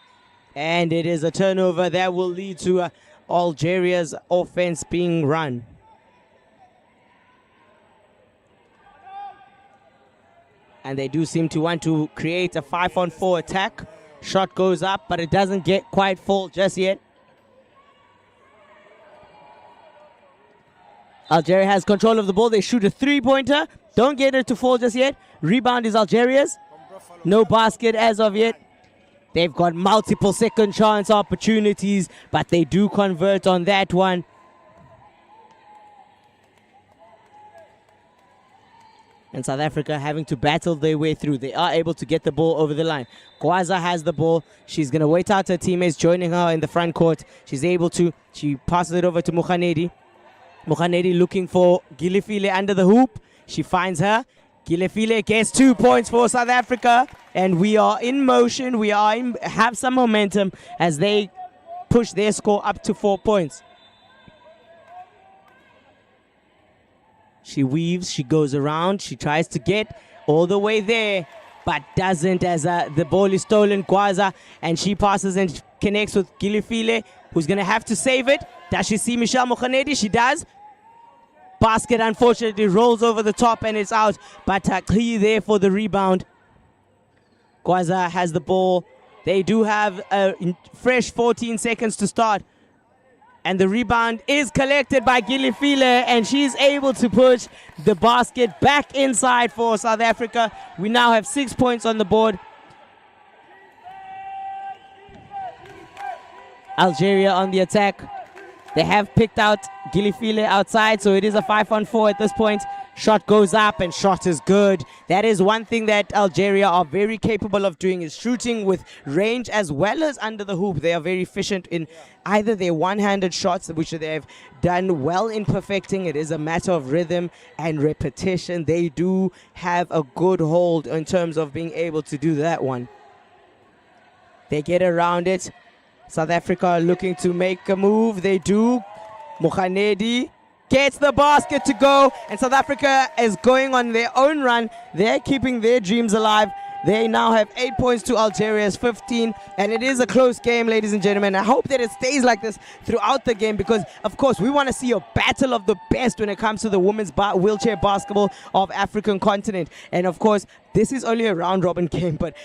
and it is a turnover that will lead to Algeria's offense being run. And they do seem to want to create a 5-on-4 attack. Shot goes up, but it doesn't get quite full just yet. Algeria has control of the ball. They shoot a 3-pointer. Don't get it to fall just yet. Rebound is Algeria's. No basket as of yet. They've got multiple second chance opportunities, but they do convert on that one. And South Africa having to battle their way through. They are able to get the ball over the line. Gwaza has the ball. She's going to wait out her teammates joining her in the front court. She's able to. She passes it over to Mohanedi. Mohanedi looking for Gilifile under the hoop. She finds her. Gilifile gets 2 points for South Africa. And we are in motion. We have some momentum as they push their score up to 4 points. She weaves, she goes around, she tries to get all the way there, but doesn't as the ball is stolen. Gwaza, and she passes and connects with Gilifile, who's going to have to save it. Does she see Michelle Mohanedi? She does. Basket, unfortunately, rolls over the top and it's out, but Qhiyi there for the rebound. Gwaza has the ball. They do have a fresh 14 seconds to start. And the rebound is collected by Gilifile, and she's able to push the basket back inside for South Africa. We now have 6 points on the board. Algeria on the attack. They have picked out Gilifile outside, so it is a 5-on-4 at this point. Shot goes up and shot is good. That is one thing that Algeria are very capable of doing, is shooting with range as well as under the hoop. They are very efficient in either their one-handed shots, which they have done well in perfecting. It is a matter of rhythm and repetition. They do have a good hold in terms of being able to do that one. They get around it. South Africa are looking to make a move. They do. Mokhanedi gets the basket to go, and South Africa is going on their own run. They're keeping their dreams alive. They now have 8 points to Algeria's 15, and it is a close game, ladies and gentlemen. I hope that it stays like this throughout the game because, of course, we want to see a battle of the best when it comes to the women's wheelchair basketball of African continent. And, of course, this is only a round-robin game, but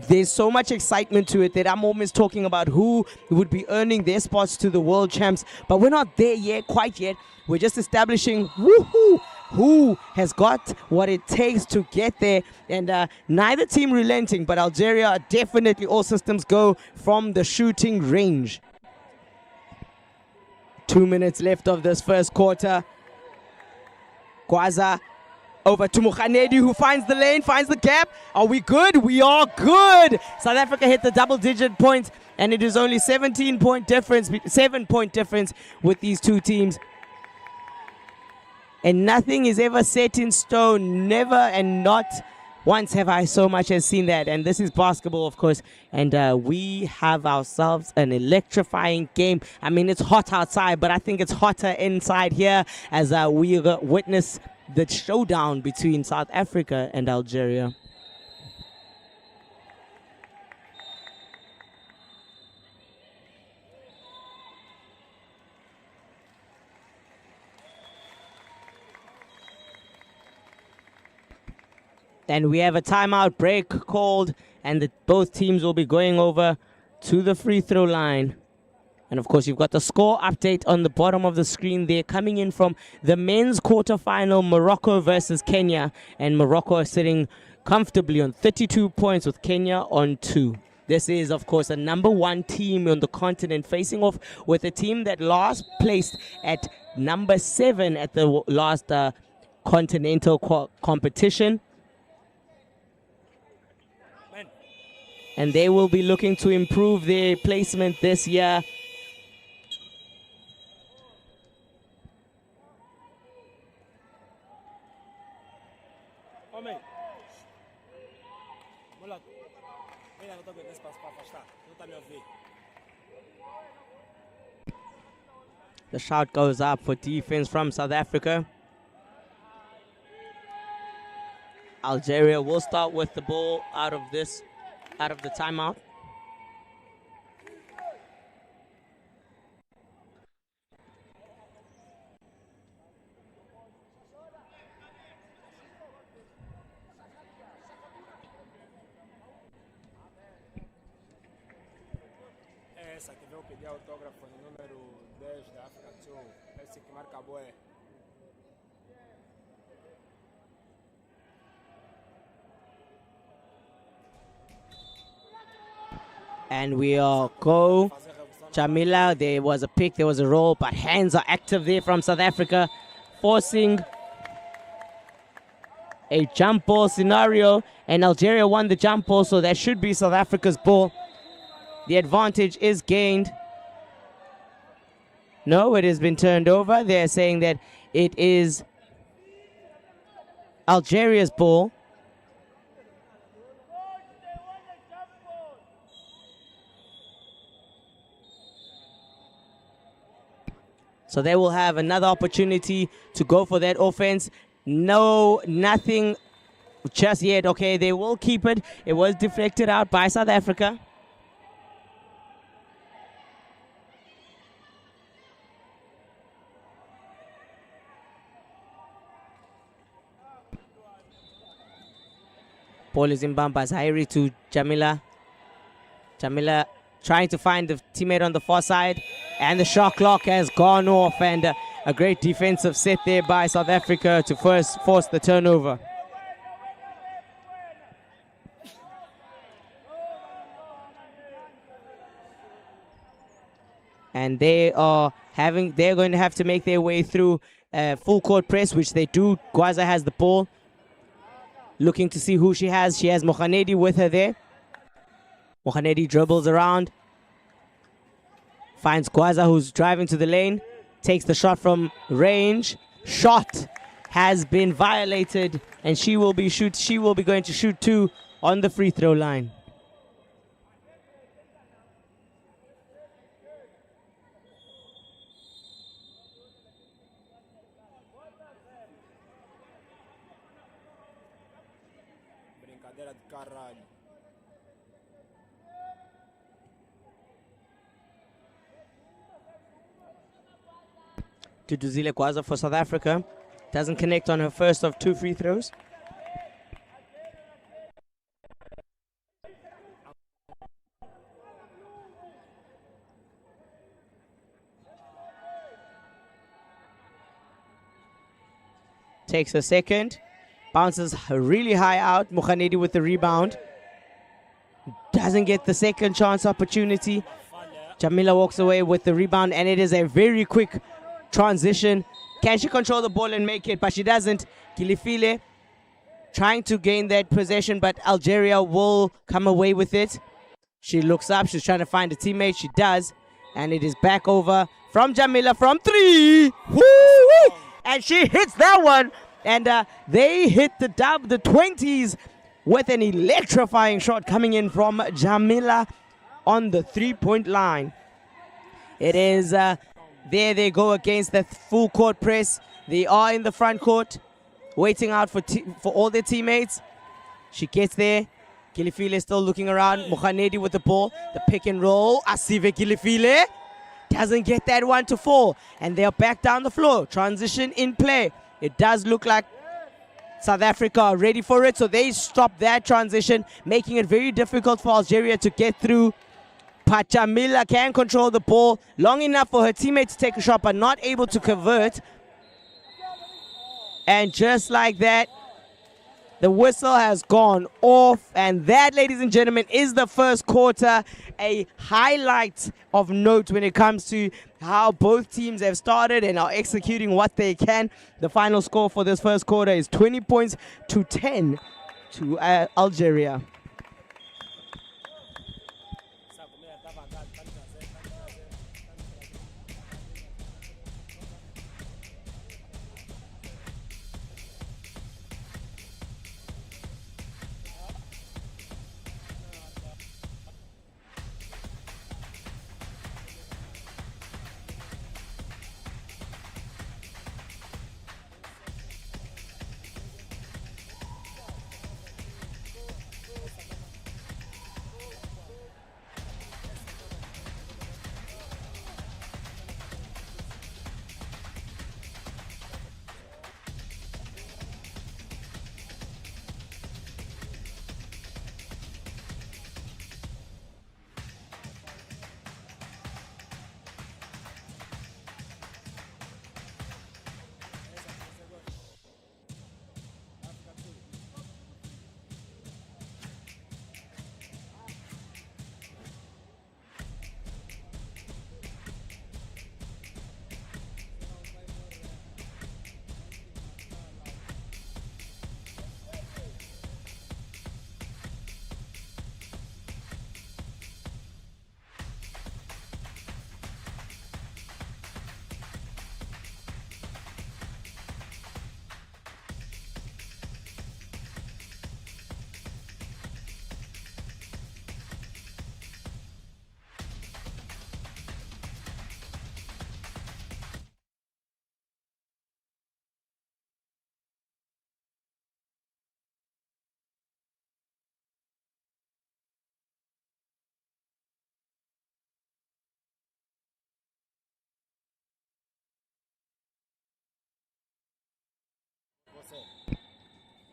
there's so much excitement to it that I'm almost talking about who would be earning their spots to the world champs. But we're not there yet, quite yet. We're just establishing who has got what it takes to get there, and neither team relenting, but Algeria are definitely all systems go from the shooting range. 2 minutes left of this first quarter. Gwaza over to Mokhanedi, who finds the lane, finds the gap. Are we good? We are good. South Africa hit the double-digit points, and it is only 7-point difference with these two teams. And nothing is ever set in stone, never, and not once have I so much as seen that. And this is basketball, of course, and we have ourselves an electrifying game. I mean, it's hot outside, but I think it's hotter inside here as we witness the showdown between South Africa and Algeria. And we have a timeout break called, and both teams will be going over to the free throw line. And of course, you've got the score update on the bottom of the screen there, coming in from the men's quarterfinal, Morocco versus Kenya. And Morocco are sitting comfortably on 32 points with Kenya on 2. This is, of course, a #1 team on the continent facing off with a team that last placed at number 7 at the last continental competition. And they will be looking to improve their placement this year. The shout goes up for defense from South Africa. Algeria will start with the ball out of the timeout. Essa que veio pedir autógrafo no número 10 da África do Sul. Esse que marca a boa. And we'll go. Jamila, there was a pick, there was a roll, but hands are active there from South Africa, forcing a jump ball scenario. And Algeria won the jump ball, so that should be South Africa's ball. The advantage is gained. No, it has been turned over. They're saying that it is Algeria's ball. So they will have another opportunity to go for that offense. No, nothing just yet. Okay, they will keep it. It was deflected out by South Africa. Ball is in by Zaire to Jamila. Jamila trying to find the teammate on the far side. And the shot clock has gone off. And a great defensive set there by South Africa to first force the turnover. and they're going to have to make their way through full court press, which they do. Gwaza has the ball, looking to see who she has. She has Mohanedi with her there. Mohanedi dribbles around, finds Gwaza, who's driving to the lane, takes the shot from range. Shot has been violated, and she will be going to shoot 2 on the free throw line. Brincadeira de caralho. Duduzile Gwaza for South Africa. Doesn't connect on her first of 2 free throws. Takes a second. Bounces really high out. Mohanedi with the rebound. Doesn't get the second chance opportunity. Jamila walks away with the rebound, and it is a very quick transition. Can she control the ball and make it? But she doesn't. Kilifile trying to gain that possession, but Algeria will come away with it. She looks up. She's trying to find a teammate. She does. And it is back over from Jamila from 3. Woo-wee! And she hits that one. And they hit the 20s with an electrifying shot coming in from Jamila on the 3-point line. It is there they go against the full court press. They are in the front court, waiting out for all their teammates. She gets there. Kilifile is still looking around. Mohanedi with the ball. The pick and roll. Asive Kilifile doesn't get that one to fall. And they are back down the floor. Transition in play. It does look like South Africa are ready for it, so they stop that transition, making it very difficult for Algeria to get through. But Jamila can control the ball long enough for her teammate to take a shot, but not able to convert. And just like that, the whistle has gone off. And that, ladies and gentlemen, is the first quarter. A highlight of note when it comes to how both teams have started and are executing what they can. The final score for this first quarter is 20 points to 10 to Algeria.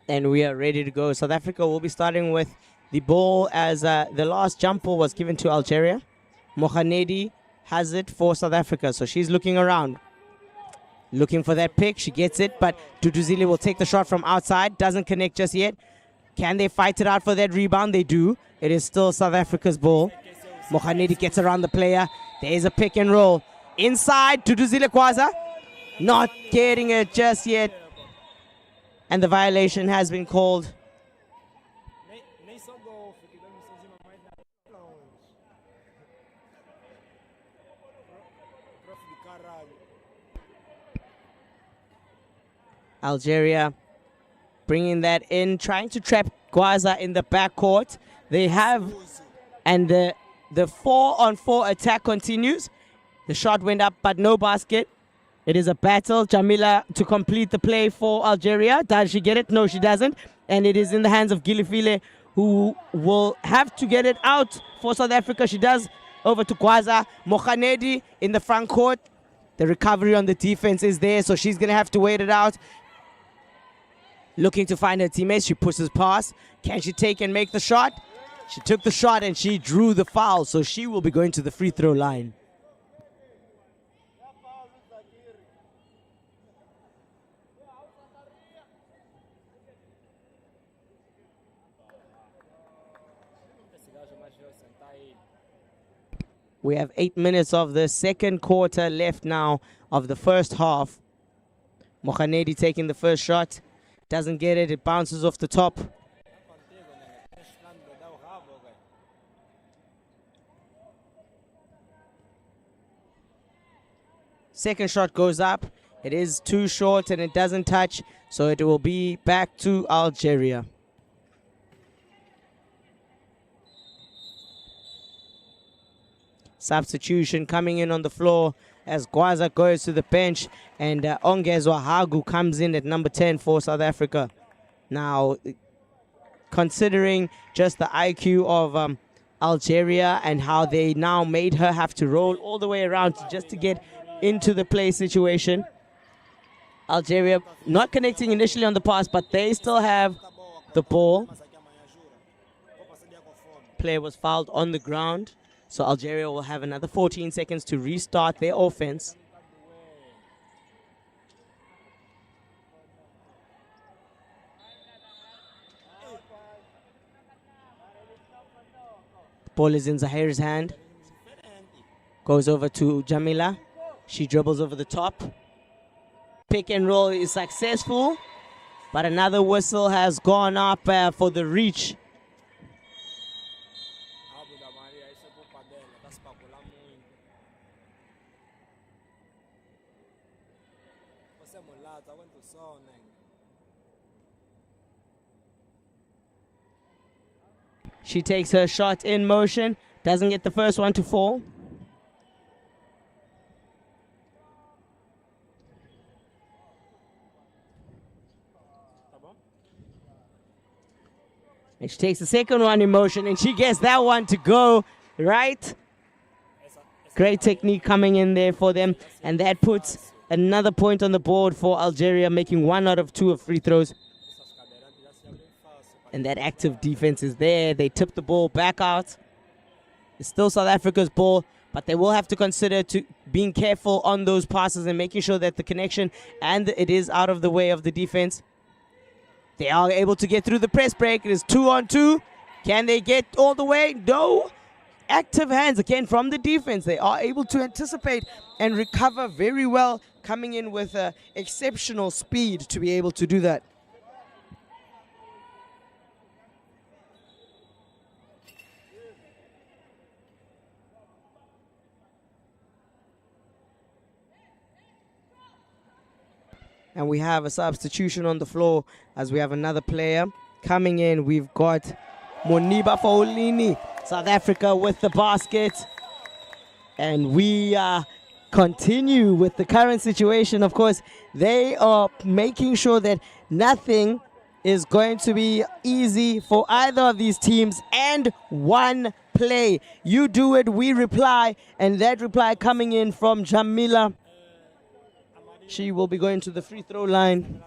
And we are ready to go. South Africa will be starting with the ball as the last jump ball was given to Algeria. Mohanedi has it for South Africa, so she's looking around. Looking for that pick. She gets it, but Duduzile will take the shot from outside. Doesn't connect just yet. Can they fight it out for that rebound? They do. It is still South Africa's ball. Mohanedi gets around the player, There's a pick and roll. Inside to Duzile Kwaza. Not getting it just yet. And the violation has been called. Nem só golfe, que dá missãozinha mais longe. Prof de caralho. Algeria bringing that in, trying to trap Gwaza in the backcourt. They have, and the 4-on-4 attack continues. The shot went up, but no basket. It is a battle. Jamila to complete the play for Algeria. Does she get it? No, she doesn't. And it is in the hands of Gilifile, who will have to get it out for South Africa. She does. Over to Gwaza. Mohanedi in the front court. The recovery on the defense is there, so she's going to have to wait it out. Looking to find her teammates. She pushes past. Can she take and make the shot? She took the shot and she drew the foul, so she will be going to the free throw line. We have 8 minutes of the second quarter left now of the first half. Mohanedi taking the first shot. Doesn't get it. It bounces off the top. Second shot goes up. It is too short and it doesn't touch. So it will be back to Algeria. Substitution coming in on the floor as Gwaza goes to the bench, and Ongezwa Hagu comes in at number 10 for South Africa. Now, considering just the IQ of Algeria and how they now made her have to roll all the way around just to get into the play situation. Algeria not connecting initially on the pass, but they still have the ball. Player was fouled on the ground. So Algeria will have another 14 seconds to restart their offense. The ball is in Zahir's hand. Goes over to Jamila. She dribbles over the top. Pick and roll is successful, but another whistle has gone up for the reach. She takes her shot in motion, doesn't get the first one to fall. And she takes the second one in motion and she gets that one to go, right? Great technique coming in there for them. And that puts another point on the board for Algeria, making 1 out of 2 of free throws. And that active defense is there. They tip the ball back out. It's still South Africa's ball, but they will have to consider being careful on those passes and making sure that the connection and it is out of the way of the defense. They are able to get through the press break. It is 2-on-2. Can they get all the way? No. Active hands again from the defense. They are able to anticipate and recover very well, coming in with exceptional speed to be able to do that. And we have a substitution on the floor as we have another player coming in. We've got Moniba Faulini, South Africa with the basket. And we continue with the current situation. Of course, they are making sure that nothing is going to be easy for either of these teams. And one play. You do it, we reply. And that reply coming in from Jamila. She will be going to the free throw line.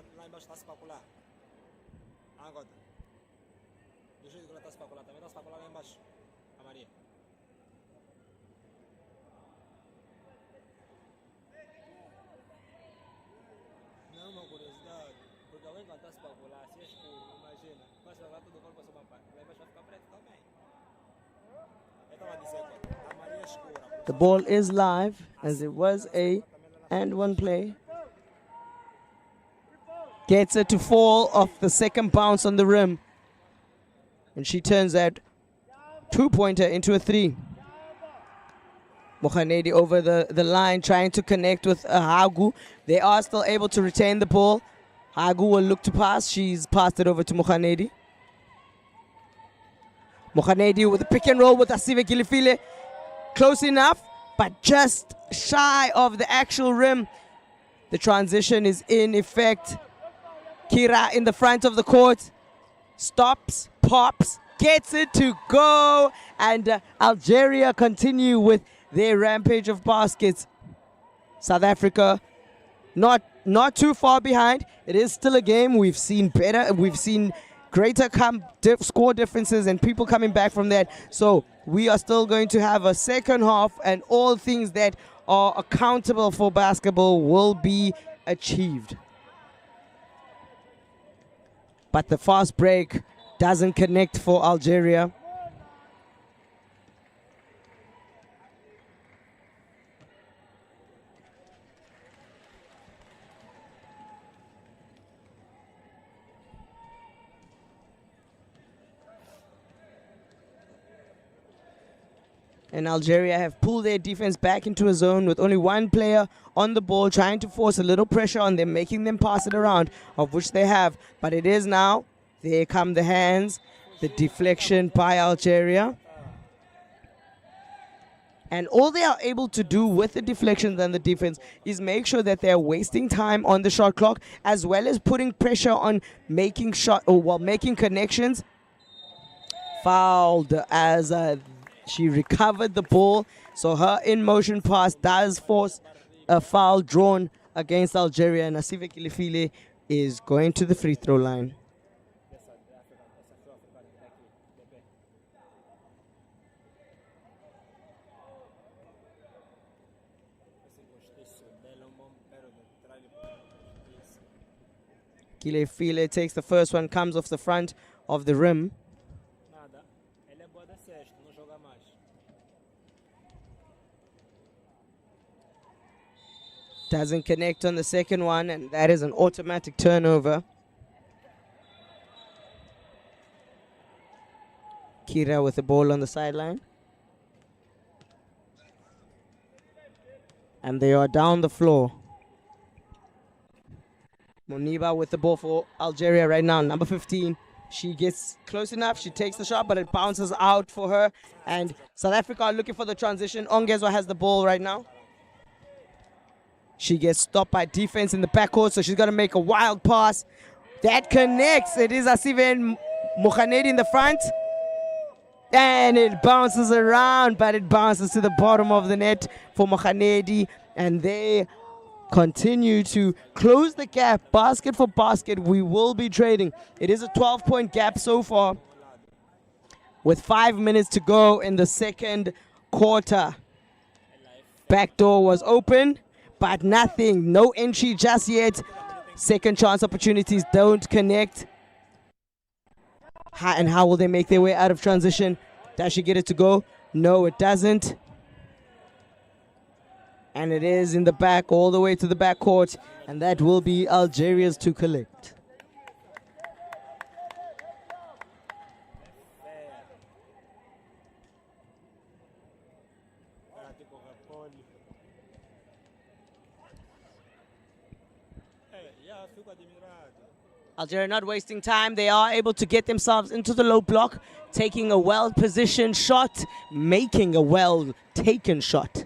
The ball is live, as it was a and one play. Gets it to fall off the second bounce on the rim. And she turns that two-pointer into a three. Mokhanedi over the line, trying to connect with Hagu. They are still able to retain the ball. Hagu will look to pass. She's passed it over to Mokhanedi. Mokhanedi with a pick and roll with Asive Gilifile. Close enough, but just shy of the actual rim. The transition is in effect. Kira in the front of the court. Stops, pops, gets it to go. And Algeria continue with their rampage of baskets. South Africa not too far behind. It is still a game. We've seen better. We've seen greater score differences and people coming back from that. So we are still going to have a second half, and all things that are accountable for basketball will be achieved. But the fast break doesn't connect for Algeria. And Algeria have pulled their defense back into a zone with only one player on the ball, trying to force a little pressure on them, making them pass it around, of which they have. But it is now, there come the hands, the deflection by Algeria. And all they are able to do with the deflections and the defense is make sure that they're wasting time on the shot clock, as well as putting pressure on making making connections. Fouled as she recovered the ball, so her in-motion pass does force a foul drawn against Algeria, and Asive Kilifile is going to the free throw line. Kilifile takes the first one, comes off the front of the rim. Doesn't connect on the second one, and that is an automatic turnover. Kira with the ball on the sideline. And they are down the floor. Moniba with the ball for Algeria right now, number 15. She gets close enough, she takes the shot, but it bounces out for her. And South Africa are looking for the transition. Ongezwa has the ball right now. She gets stopped by defense in the backcourt, so she's going to make a wild pass. That connects. It is Asive and Mokhanedi in the front. And it bounces around, but it bounces to the bottom of the net for Mokhanedi. And they continue to close the gap, basket for basket. We will be trading. It is a 12-point gap so far, with 5 minutes to go in the second quarter. Back door was open, but nothing. No entry just yet. Second chance opportunities don't connect. And how will they make their way out of transition? Does she get it to go? No, it doesn't. And it is in the back, all the way to the back court. And that will be Algeria's to collect. Algeria not wasting time. They are able to get themselves into the low block, taking a well-positioned shot, making a well-taken shot.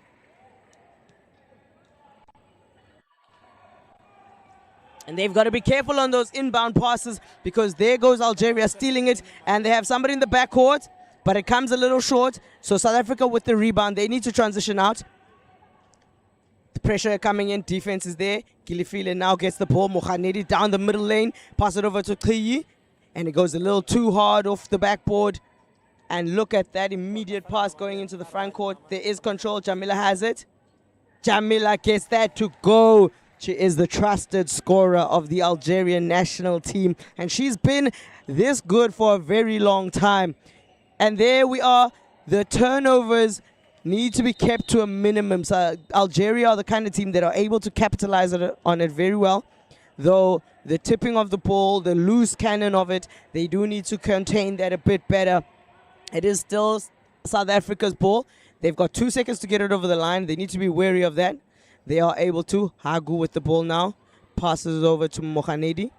And they've got to be careful on those inbound passes, because there goes Algeria stealing it, and they have somebody in the backcourt, but it comes a little short. So South Africa with the rebound, they need to transition out. The pressure coming in, defense is there. Gilifile now gets the ball. Mokhanedi down the middle lane, pass it over to Khiyi, and it goes a little too hard off the backboard. And look at that immediate pass going into the front court. There is control. Jamila has it. Jamila gets that to go. She is the trusted scorer of the Algerian national team, and she's been this good for a very long time. And there we are, the turnovers need to be kept to a minimum. So Algeria are the kind of team that are able to capitalize on it very well. Though the tipping of the ball, the loose cannon of it, they do need to contain that a bit better. It is still South Africa's ball. They've got 2 seconds to get it over the line. They need to be wary of that. They are able to. Hagu with the ball now. Passes it over to Mohanedi.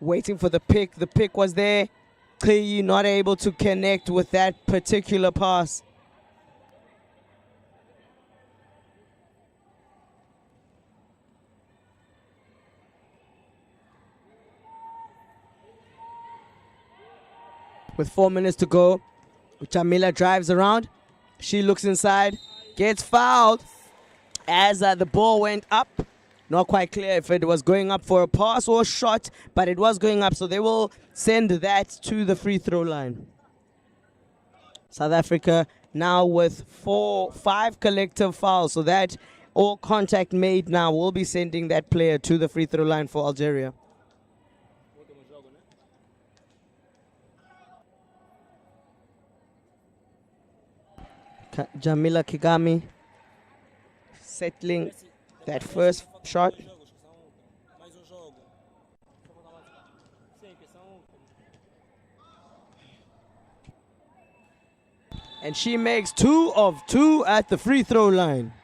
Waiting for the pick. The pick was there. Clearly not able to connect with that particular pass. With 4 minutes to go, Jamila drives around. She looks inside, gets fouled as the ball went up. Not quite clear if it was going up for a pass or a shot, but it was going up, so they will send that to the free throw line. South Africa now with 5 collective fouls, so that all contact made now will be sending that player to the free throw line for Algeria. Jamila Kigami settling that first shot. And she makes 2 of 2 at the free throw line.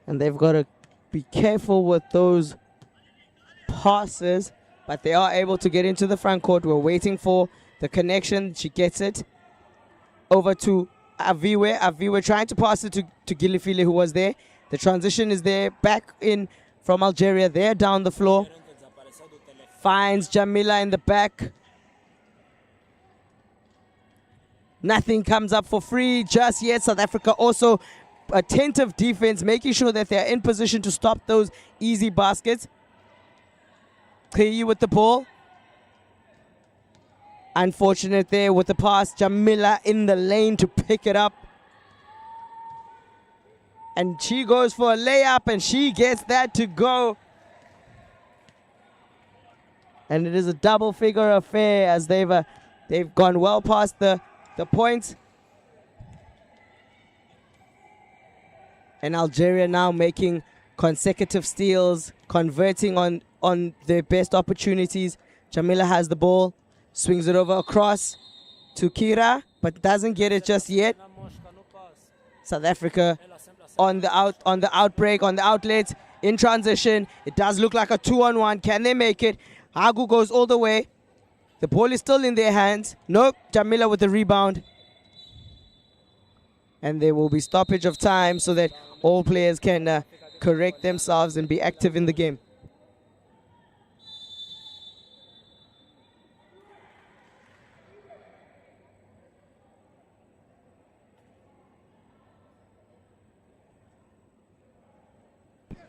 And they've got to be careful with those passes, but they are able to get into the front court. We're waiting for the connection. She gets it over to Aviwe. Aviwe trying to pass it to Gilifile, who was there. The transition is there. Back in from Algeria. They're down the floor. Finds Jamila in the back. Nothing comes up for free just yet. South Africa also attentive defense, making sure that they're in position to stop those easy baskets. Clear with the ball. Unfortunate there with the pass. Jamila in the lane to pick it up. And she goes for a layup and she gets that to go. And it is a double figure affair as they've gone well past the points. And Algeria now making consecutive steals, converting on their best opportunities. Jamila has the ball, swings it over across to Kira, but doesn't get it just yet. South Africa on the outbreak, on the outlet, in transition. It does look like a 2-on-1. Can they make it? Hagu goes all the way. The ball is still in their hands. Nope, Jamila with the rebound. And there will be stoppage of time so that all players can correct themselves and be active in the game.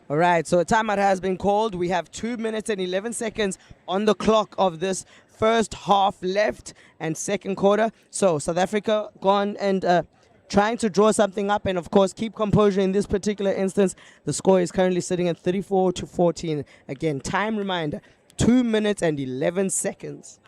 All right, so a timeout has been called. We have 2 minutes and 11 seconds on the clock of this first half left and second quarter. So South Africa gone and trying to draw something up and, of course, keep composure in this particular instance. The score is currently sitting at 34-14. Again, time reminder, 2 minutes and 11 seconds.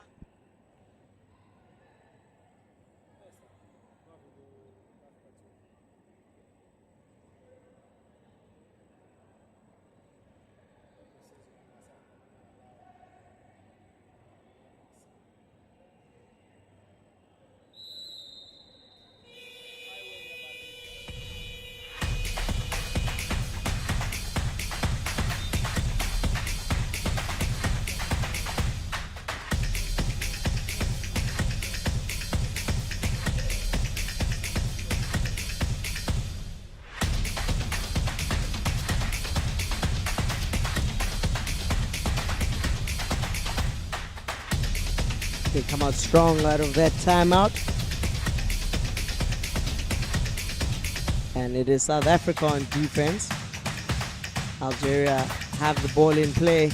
They come out strong out of that timeout. And it is South Africa on defense. Algeria have the ball in play.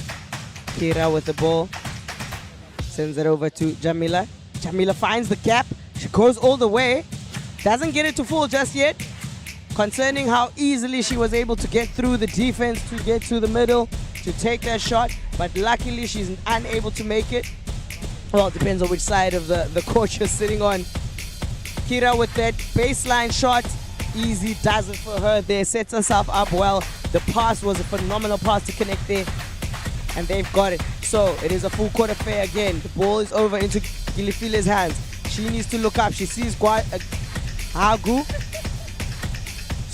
Kira with the ball. Sends it over to Jamila. Jamila finds the gap. She goes all the way. Doesn't get it to full just yet. concerning how easily she was able to get through the defense to get to the middle to take that shot, but luckily she's unable to make it. Well, it depends on which side of the court you're sitting on. Kira with that baseline shot, easy does it for her there, sets herself up well. The pass was a phenomenal pass to connect there, and they've got it. So it is a full court affair again. The ball is over into Gilifile's hands. She needs to look up. She sees Hagu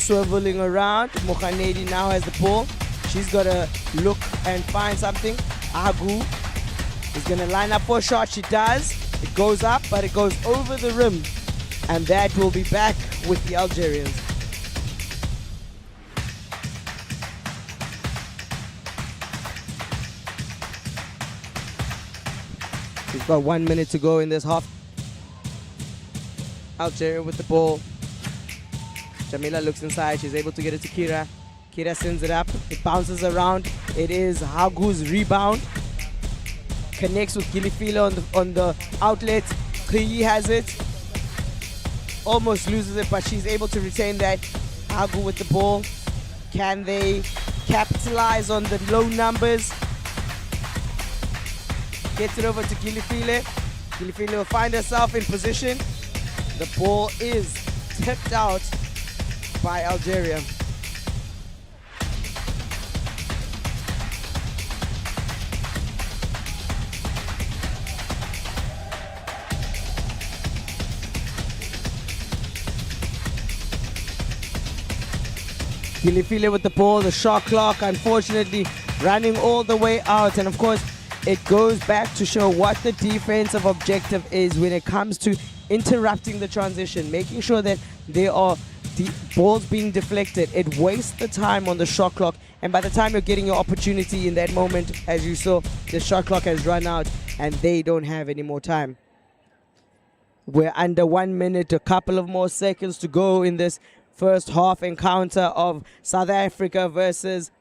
swiveling around. Mokhanedi now has the ball. She's got to look and find something. Hagu is going to line up for a shot. She does. It goes up, but it goes over the rim. And that will be back with the Algerians. We've got 1 minute to go in this half. Algeria with the ball. Jamila looks inside. She's able to get it to Kira. Kira sends it up. It bounces around. It is Hagu's rebound. Connects with Gilifile on the outlet. Kriyi has it. Almost loses it, but she's able to retain that. Hagu with the ball. Can they capitalize on the low numbers? Gets it over to Gilifile. Gilifile will find herself in position. The ball is tipped out by Algeria. Gilifile with the ball, the shot clock unfortunately running all the way out, and of course it goes back to show what the defensive objective is when it comes to interrupting the transition, making sure that there are the balls being deflected. It wastes the time on the shot clock, and by the time you're getting your opportunity in that moment, as you saw, the shot clock has run out and they don't have any more time. We're under 1 minute, a couple of more seconds to go in this first half encounter of South Africa versus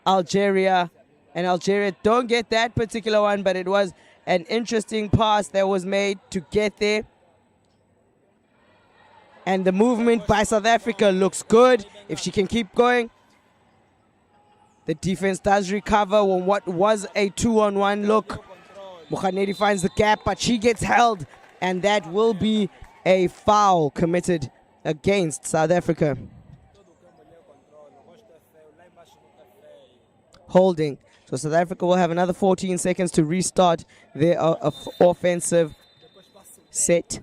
Algeria. And Algeria don't get that particular one, but it was an interesting pass that was made to get there. And the movement by South Africa looks good. If she can keep going, the defense does recover on what was a 2-on-1 look. Mokhanedi finds the gap, but she gets held, and that will be a foul committed against South Africa. Holding. So South Africa will have another 14 seconds to restart their offensive set.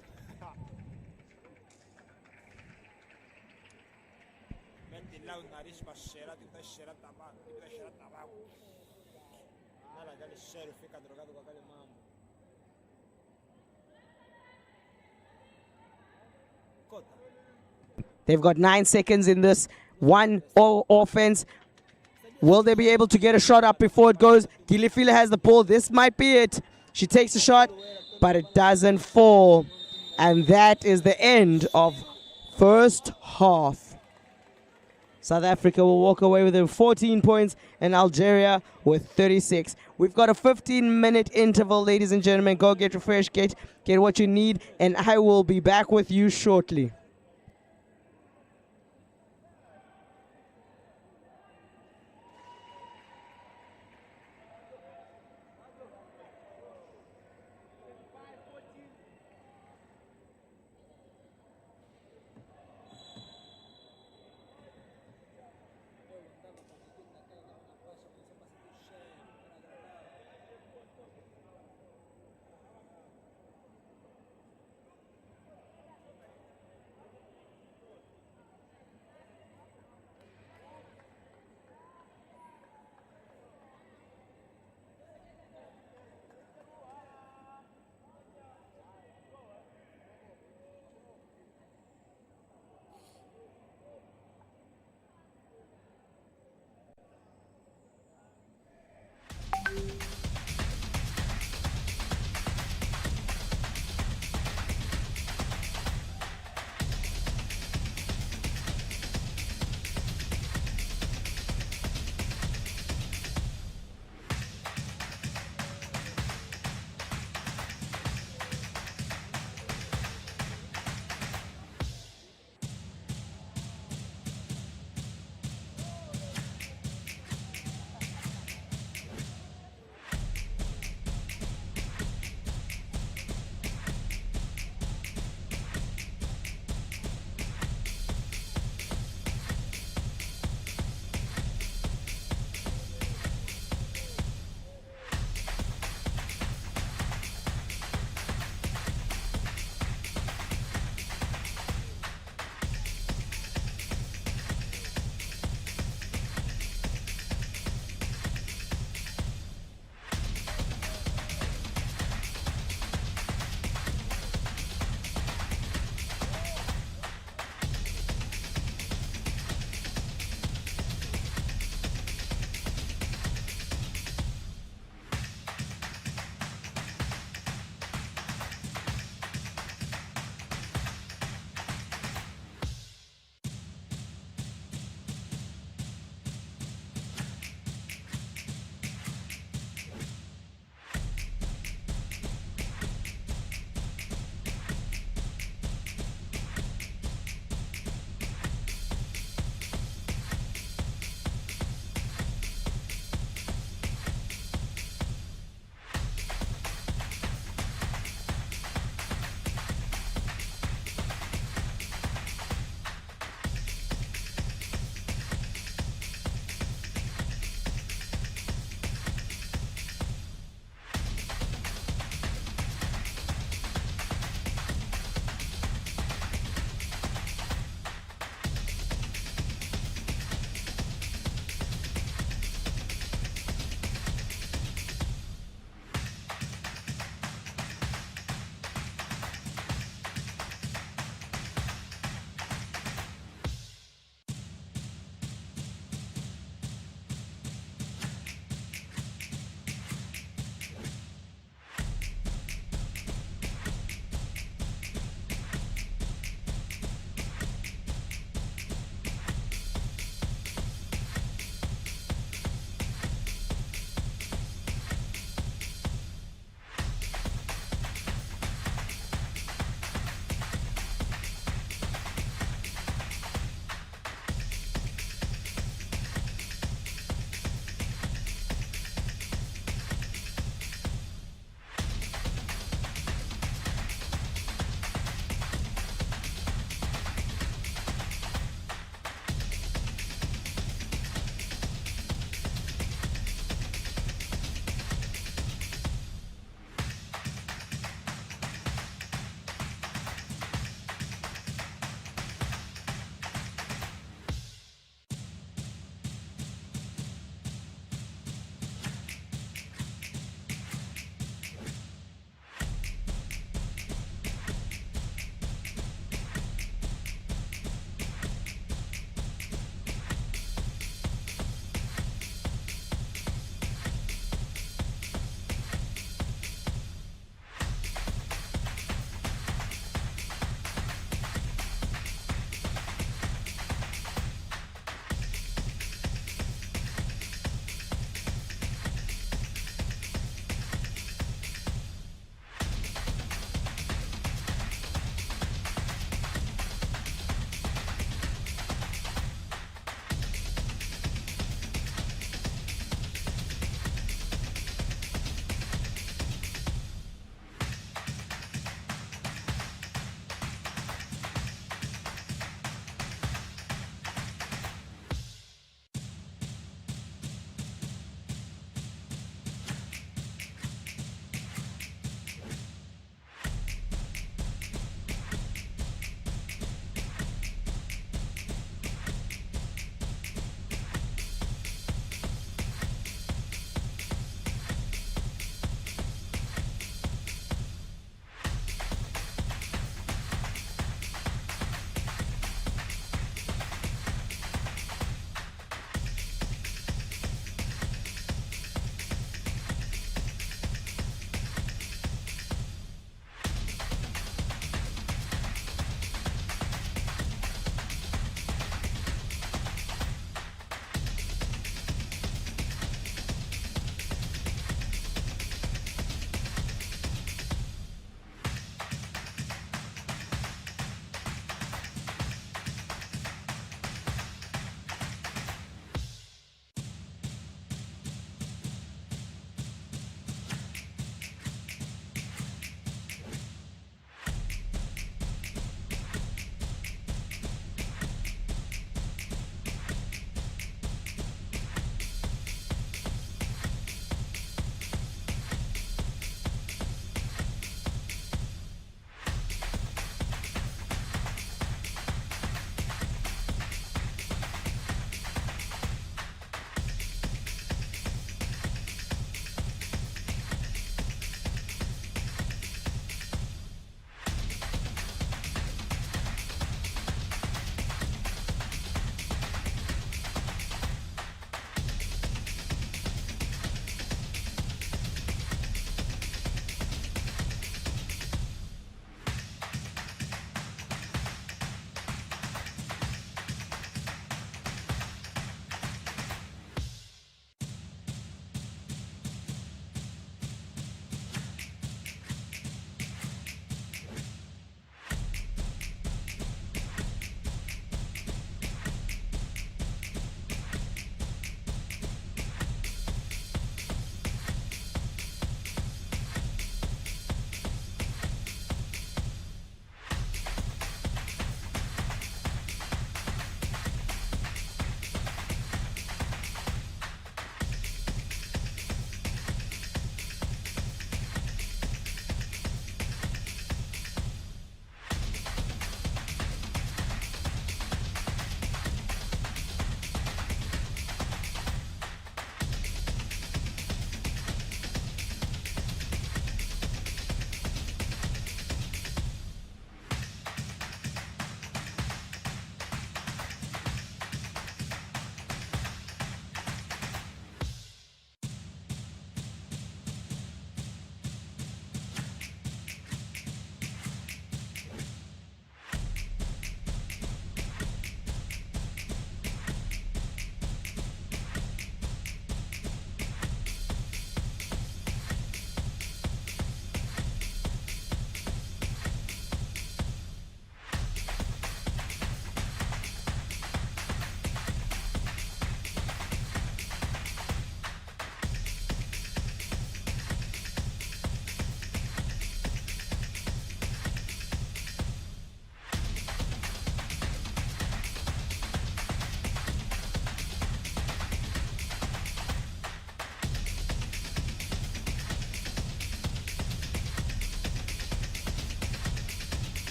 They've got 9 seconds in this one offense. Will they be able to get a shot up before it goes? Gilifile has the ball. This might be it. She takes a shot, but it doesn't fall. And that is the end of first half. South Africa will walk away with 14 points and Algeria with 36. We've got a 15-minute interval, ladies and gentlemen. Go get refreshed, get what you need, and I will be back with you shortly.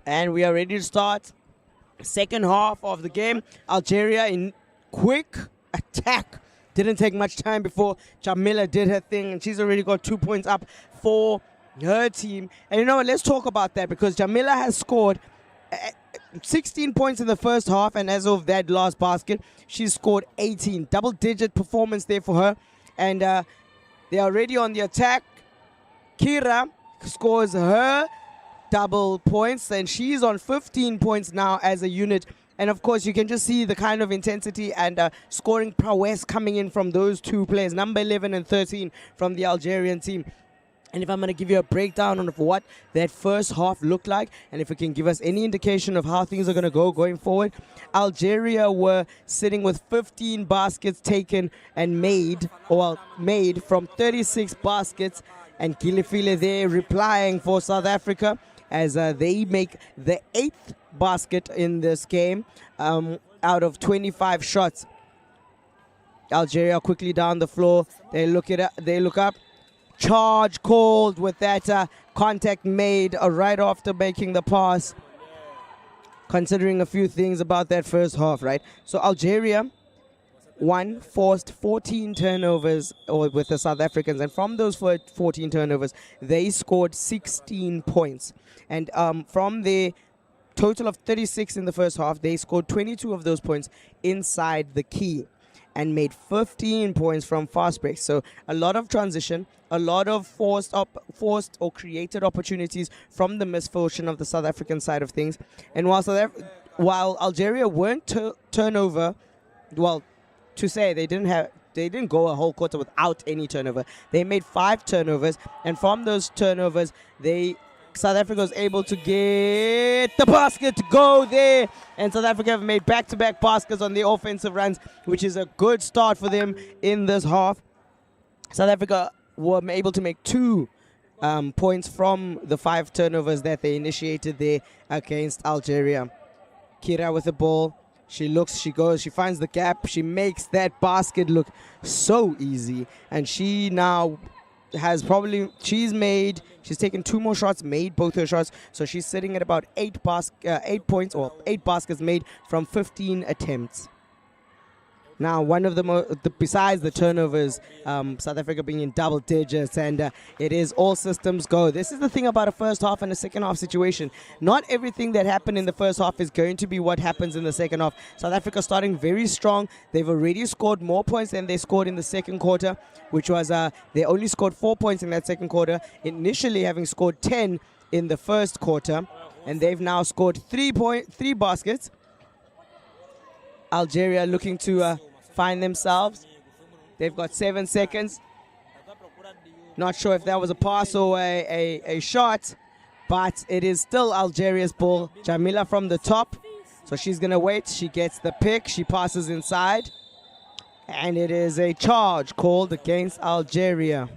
And we are ready to start. Second half of the game. Algeria in quick attack. Didn't take much time before Jamila did her thing, and she's already got 2 points up for her team. And you know what, let's talk about that, because Jamila has scored 16 points in the first half, and as of that last basket, she scored 18. Double-digit performance there for her. And they are already on the attack. Kira scores her double points, and she's on 15 points now as a unit. And of course, you can just see the kind of intensity and scoring prowess coming in from those two players, number 11 and 13 from the Algerian team. And if I'm going to give you a breakdown of what that first half looked like, and if it can give us any indication of how things are going to go going forward, Algeria were sitting with 15 baskets taken and made from 36 baskets. And Gilifile there replying for South Africa as they make the 8th basket in this game out of 25 shots. Algeria quickly down the floor. They look up. Charge called with that contact made right after making the pass. Considering a few things about that first half, right? So Algeria forced 14 turnovers with the South Africans, and from those 14 turnovers, they scored 16 points. And from the total of 36 in the first half, they scored 22 of those points inside the key and made 15 points from fast breaks. So a lot of transition, a lot of forced or created opportunities from the misfortune of the South African side of things. And while Algeria weren't turnover, well, to say they didn't go a whole quarter without any turnover. They made 5 turnovers, and from those turnovers, South Africa was able to get the basket to go there, and South Africa have made back-to-back baskets on the offensive runs, which is a good start for them in this half. South Africa were able to make 2 points from the 5 turnovers that they initiated there against Algeria. Kira with the ball. She looks, she goes, she finds the gap. She makes that basket look so easy. And she now has she's taken 2 more shots, made both her shots. So she's sitting at about 8 points or 8 baskets made from 15 attempts. Now, one of besides the turnovers, South Africa being in double digits, and it is all systems go. This is the thing about a first half and a second half situation. Not everything that happened in the first half is going to be what happens in the second half. South Africa starting very strong. They've already scored more points than they scored in the second quarter, which was they only scored 4 points in that second quarter, initially having scored 10 in the first quarter, and they've now scored 3 baskets. Algeria looking to find themselves. They've got 7 seconds. Not sure if that was a pass or a shot, but it is still Algeria's ball. Jamila from the top. So she's going to wait. She gets the pick. She passes inside. And it is a charge called against Algeria.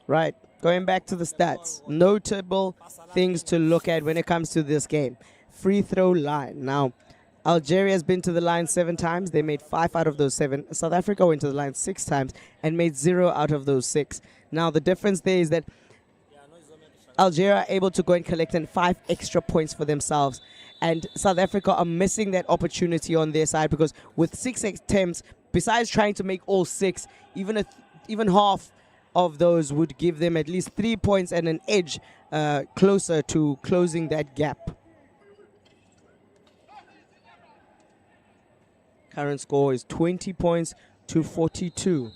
Right. Going back to the stats, notable things to look at when it comes to this game. Free throw line. Now, Algeria has been to the line 7 times. They made 5 out of those 7. South Africa went to the line 6 times and made 0 out of those 6. Now, the difference there is that Algeria are able to go and collect 5 extra points for themselves. And South Africa are missing that opportunity on their side, because with 6 attempts, besides trying to make all 6, even half of those would give them at least 3 points and an edge closer to closing that gap. Current score is 20 points to 42.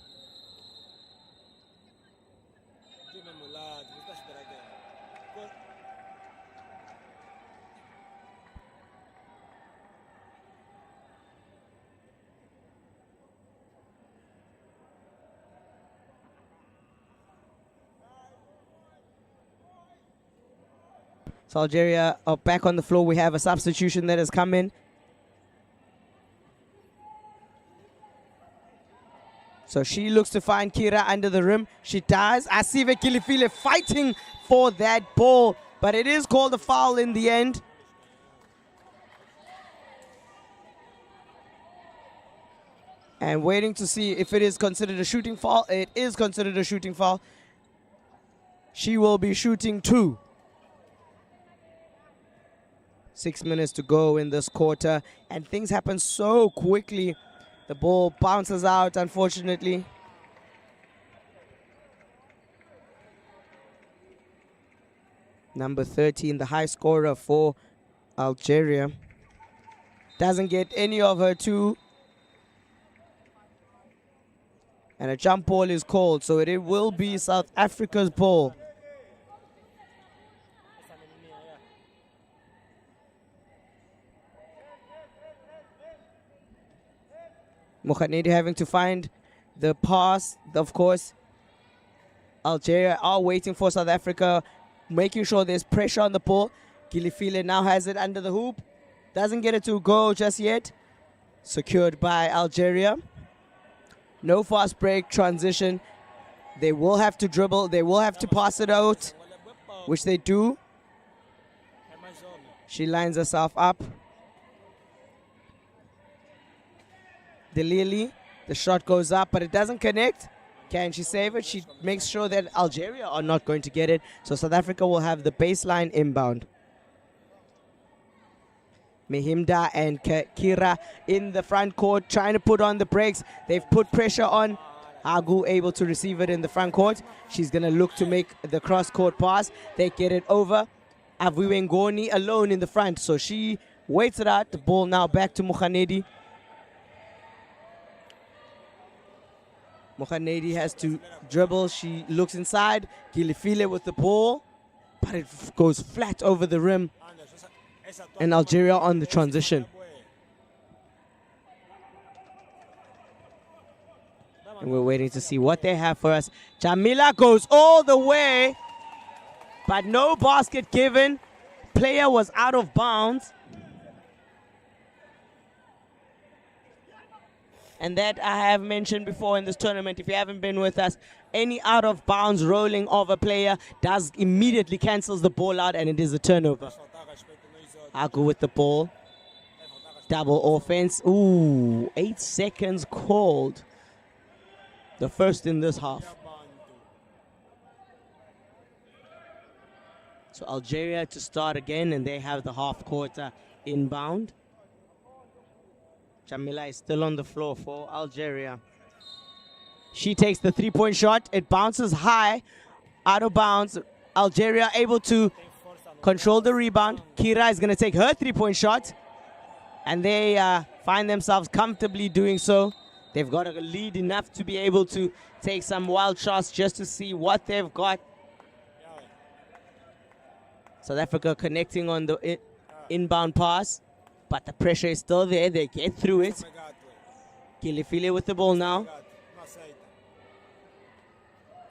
So Algeria are back on the floor. We have a substitution that has come in. So she looks to find Kira under the rim. She does. Asive Gilifile fighting for that ball, but it is called a foul in the end. And waiting to see if it is considered a shooting foul. It is considered a shooting foul. She will be shooting 2. 6 minutes to go in this quarter, and things happen so quickly. The ball bounces out, unfortunately. Number 13, the high scorer for Algeria, doesn't get any of her 2. And a jump ball is called, so it will be South Africa's ball. Mokhanedi having to find the pass. Of course, Algeria are waiting for South Africa, making sure there's pressure on the ball. Gilifile now has it under the hoop. Doesn't get it to go just yet. Secured by Algeria. No fast break transition. They will have to dribble. They will have to pass it out, which they do. She lines herself up. Delili, the shot goes up, but it doesn't connect. Can she save it? She makes sure that Algeria are not going to get it. So South Africa will have the baseline inbound. Mehimda and Kira in the front court trying to put on the brakes. They've put pressure on. Agu able to receive it in the front court. She's going to look to make the cross-court pass. They get it over. Aviwengoni alone in the front. So she waits it out. The ball now back to Mokhanedi. Mokhanedi has to dribble. She looks inside. Gilifile with the ball, but it goes flat over the rim. And Algeria on the transition. And we're waiting to see what they have for us. Jamila goes all the way, but no basket given. Player was out of bounds. And that I have mentioned before in this tournament. If you haven't been with us, any out of bounds rolling of a player does immediately cancels the ball out, and it is a turnover. Agu with the ball. Double offense. Ooh, 8 seconds called. The first in this half. So Algeria to start again, and they have the half quarter inbound. Jamila is still on the floor for Algeria. She takes the three-point shot. It bounces high, out of bounds. Algeria able to control the rebound. Kira is going to take her three-point shot, and they find themselves comfortably doing so. They've got a lead enough to be able to take some wild shots just to see what they've got. South Africa connecting on the inbound pass, but the pressure is still there. They get through it. Gilifile with the ball now.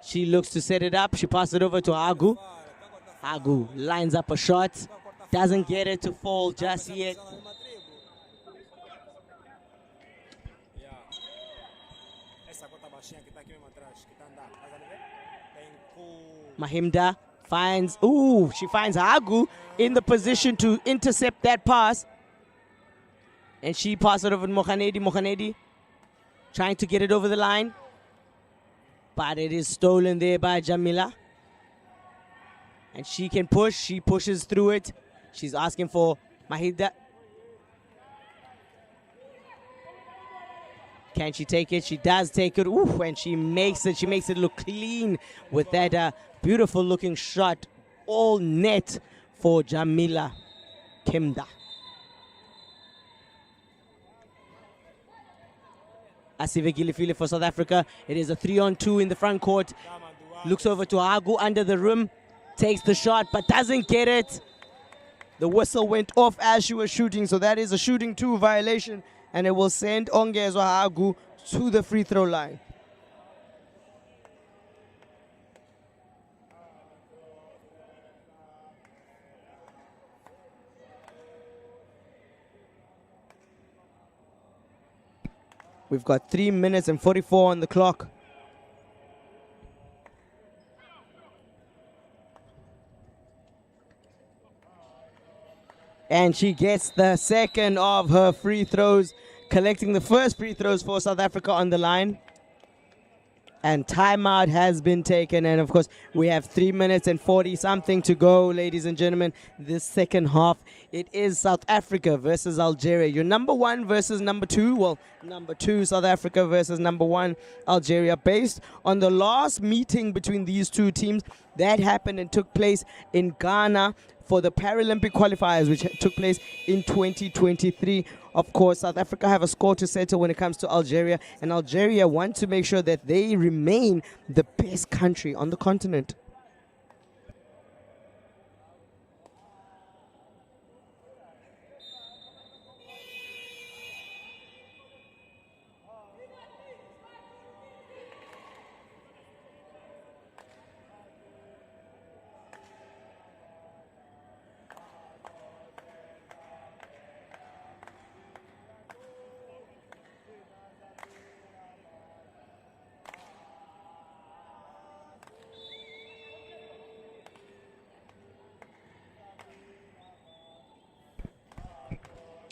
She looks to set it up. She passes it over to Agu. Agu lines up a shot. Doesn't get it to fall just yet. Mahimda finds, she finds Agu in the position to intercept that pass. And she passes it over to Mokhanedi. Mokhanedi trying to get it over the line. But it is stolen there by Jamila. And she can push. She pushes through it. She's asking for Mahimda. Can she take it? She does take it. Ooh, and she makes it. She makes it look clean with that beautiful looking shot. All net for Jamila Kimda. Asive Gilifile for South Africa. It is a 3-on-2 in the front court. Looks over to Agu under the rim. Takes the shot but doesn't get it. The whistle went off as she was shooting, so that is a shooting 2 violation, and it will send Ongezwa Agu to the free throw line. We've got 3 minutes and 44 on the clock. And she gets the second of her free throws, collecting the first free throws for South Africa on the line. And timeout has been taken. And of course, we have 3 minutes and 40 something to go, ladies and gentlemen. This second half, it is South Africa versus Algeria. Your number 1 versus number 2. Well, number 2 South Africa versus number 1 Algeria. Based on the last meeting between these two teams that happened and took place in Ghana for the Paralympic qualifiers, which took place in 2023. Of course, South Africa have a score to settle when it comes to Algeria, and Algeria want to make sure that they remain the best country on the continent.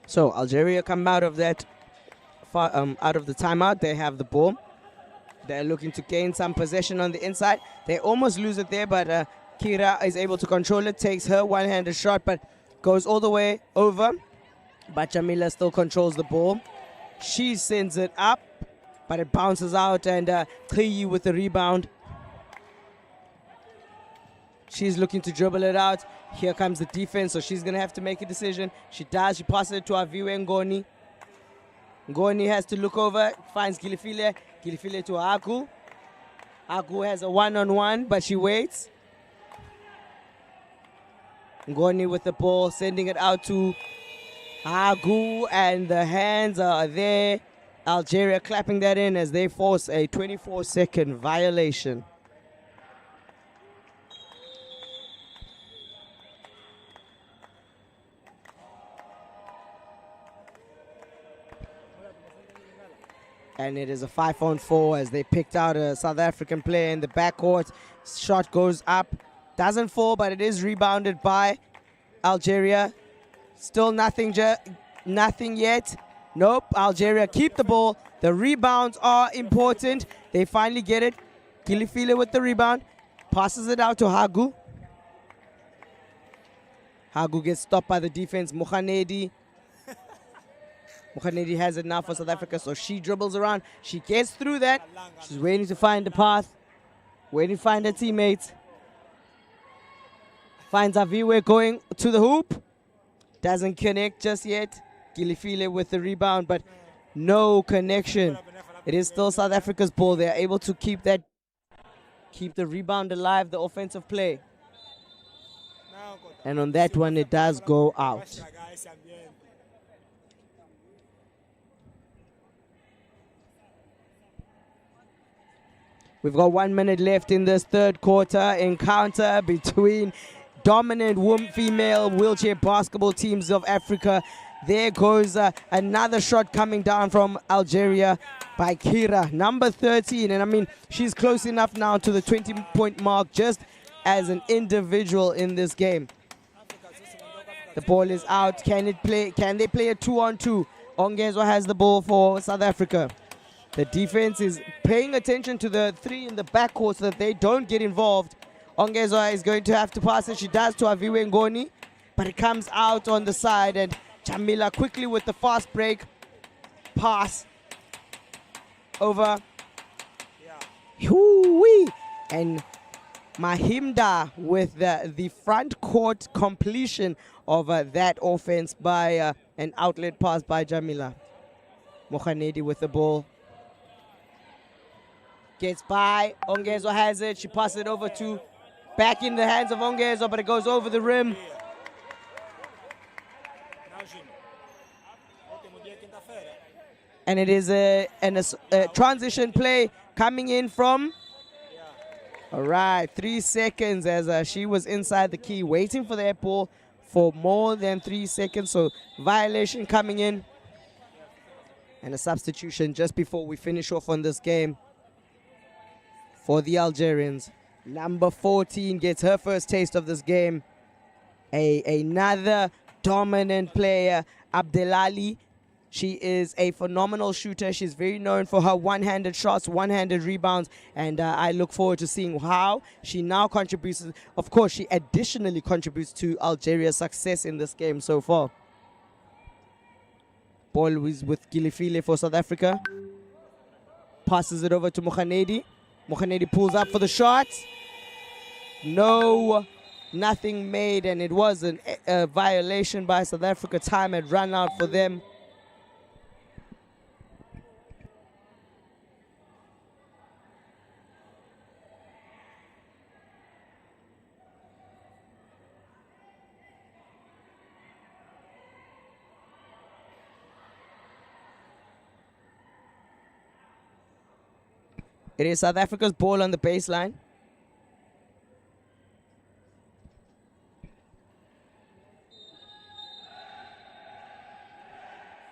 So Algeria come out of that, out of the timeout. They have the ball. They're looking to gain some possession on the inside. They almost lose it there, but Kira is able to control it. Takes her one-handed shot, but goes all the way over. But Jamila still controls the ball. She sends it up, but it bounces out, and Khiyi with the rebound. She's looking to dribble it out. Here comes the defense, so she's going to have to make a decision. She does. She passes it to Aviwe Ngoni. Ngoni has to look over, finds Gilifile. Gilifile to Hagu. Hagu has a one-on-one, but she waits. Ngoni with the ball, sending it out to Hagu, and the hands are there. Algeria clapping that in as they force a 24-second violation. And it is a 5-on-4 as they picked out a South African player in the backcourt. Shot goes up, doesn't fall, but it is rebounded by Algeria. Still nothing yet. Nope, Algeria keep the ball. The rebounds are important. They finally get it. Gilifile with the rebound. Passes it out to Hagu. Hagu gets stopped by the defense. Mokhanedi has it now for South Africa, so she dribbles around. She gets through that. She's waiting to find the path, waiting to find her teammates. Finds Aviwe going to the hoop. Doesn't connect just yet. Gilifile with the rebound, but no connection. It is still South Africa's ball. They are able to keep the rebound alive, the offensive play. And on that one, it does go out. We've got 1 minute left in this third quarter encounter between dominant female wheelchair basketball teams of Africa. There goes another shot coming down from Algeria by Kira, number 13. And I mean, she's close enough now to the 20-point mark just as an individual in this game. The ball is out. Can they play a 2-on-2? Ongezwa has the ball for South Africa. The defense is paying attention to the three in the backcourt so that they don't get involved. Ongezwa is going to have to pass it. She does to Aviwe Ngoni, but it comes out on the side, and Jamila quickly with the fast break pass over. Hoo-wee. And Mahimda with the front court completion of that offense by an outlet pass by Jamila. Mokhanedi with the ball. Gets by, Ongezwa has it, she passes it over to, back in the hands of Ongezwa, but it goes over the rim. And it is a transition play coming in from, all right, 3 seconds as she was inside the key, waiting for that ball for more than 3 seconds, so violation coming in. And a substitution just before we finish off on this game. For the Algerians, number 14 gets her first taste of this game. Another dominant player, Abdelali, She is a phenomenal shooter. She's very known for her one-handed shots, one-handed rebounds, and I look forward to seeing how she now contributes. Of course, she additionally contributes to Algeria's success in this game so far. Ball is with Gilifile for South Africa. Passes it over to Mohanedi. Mohanedi pulls up for the shot. No, nothing made, and it was a violation by South Africa. Time had run out for them. It is South Africa's ball on the baseline.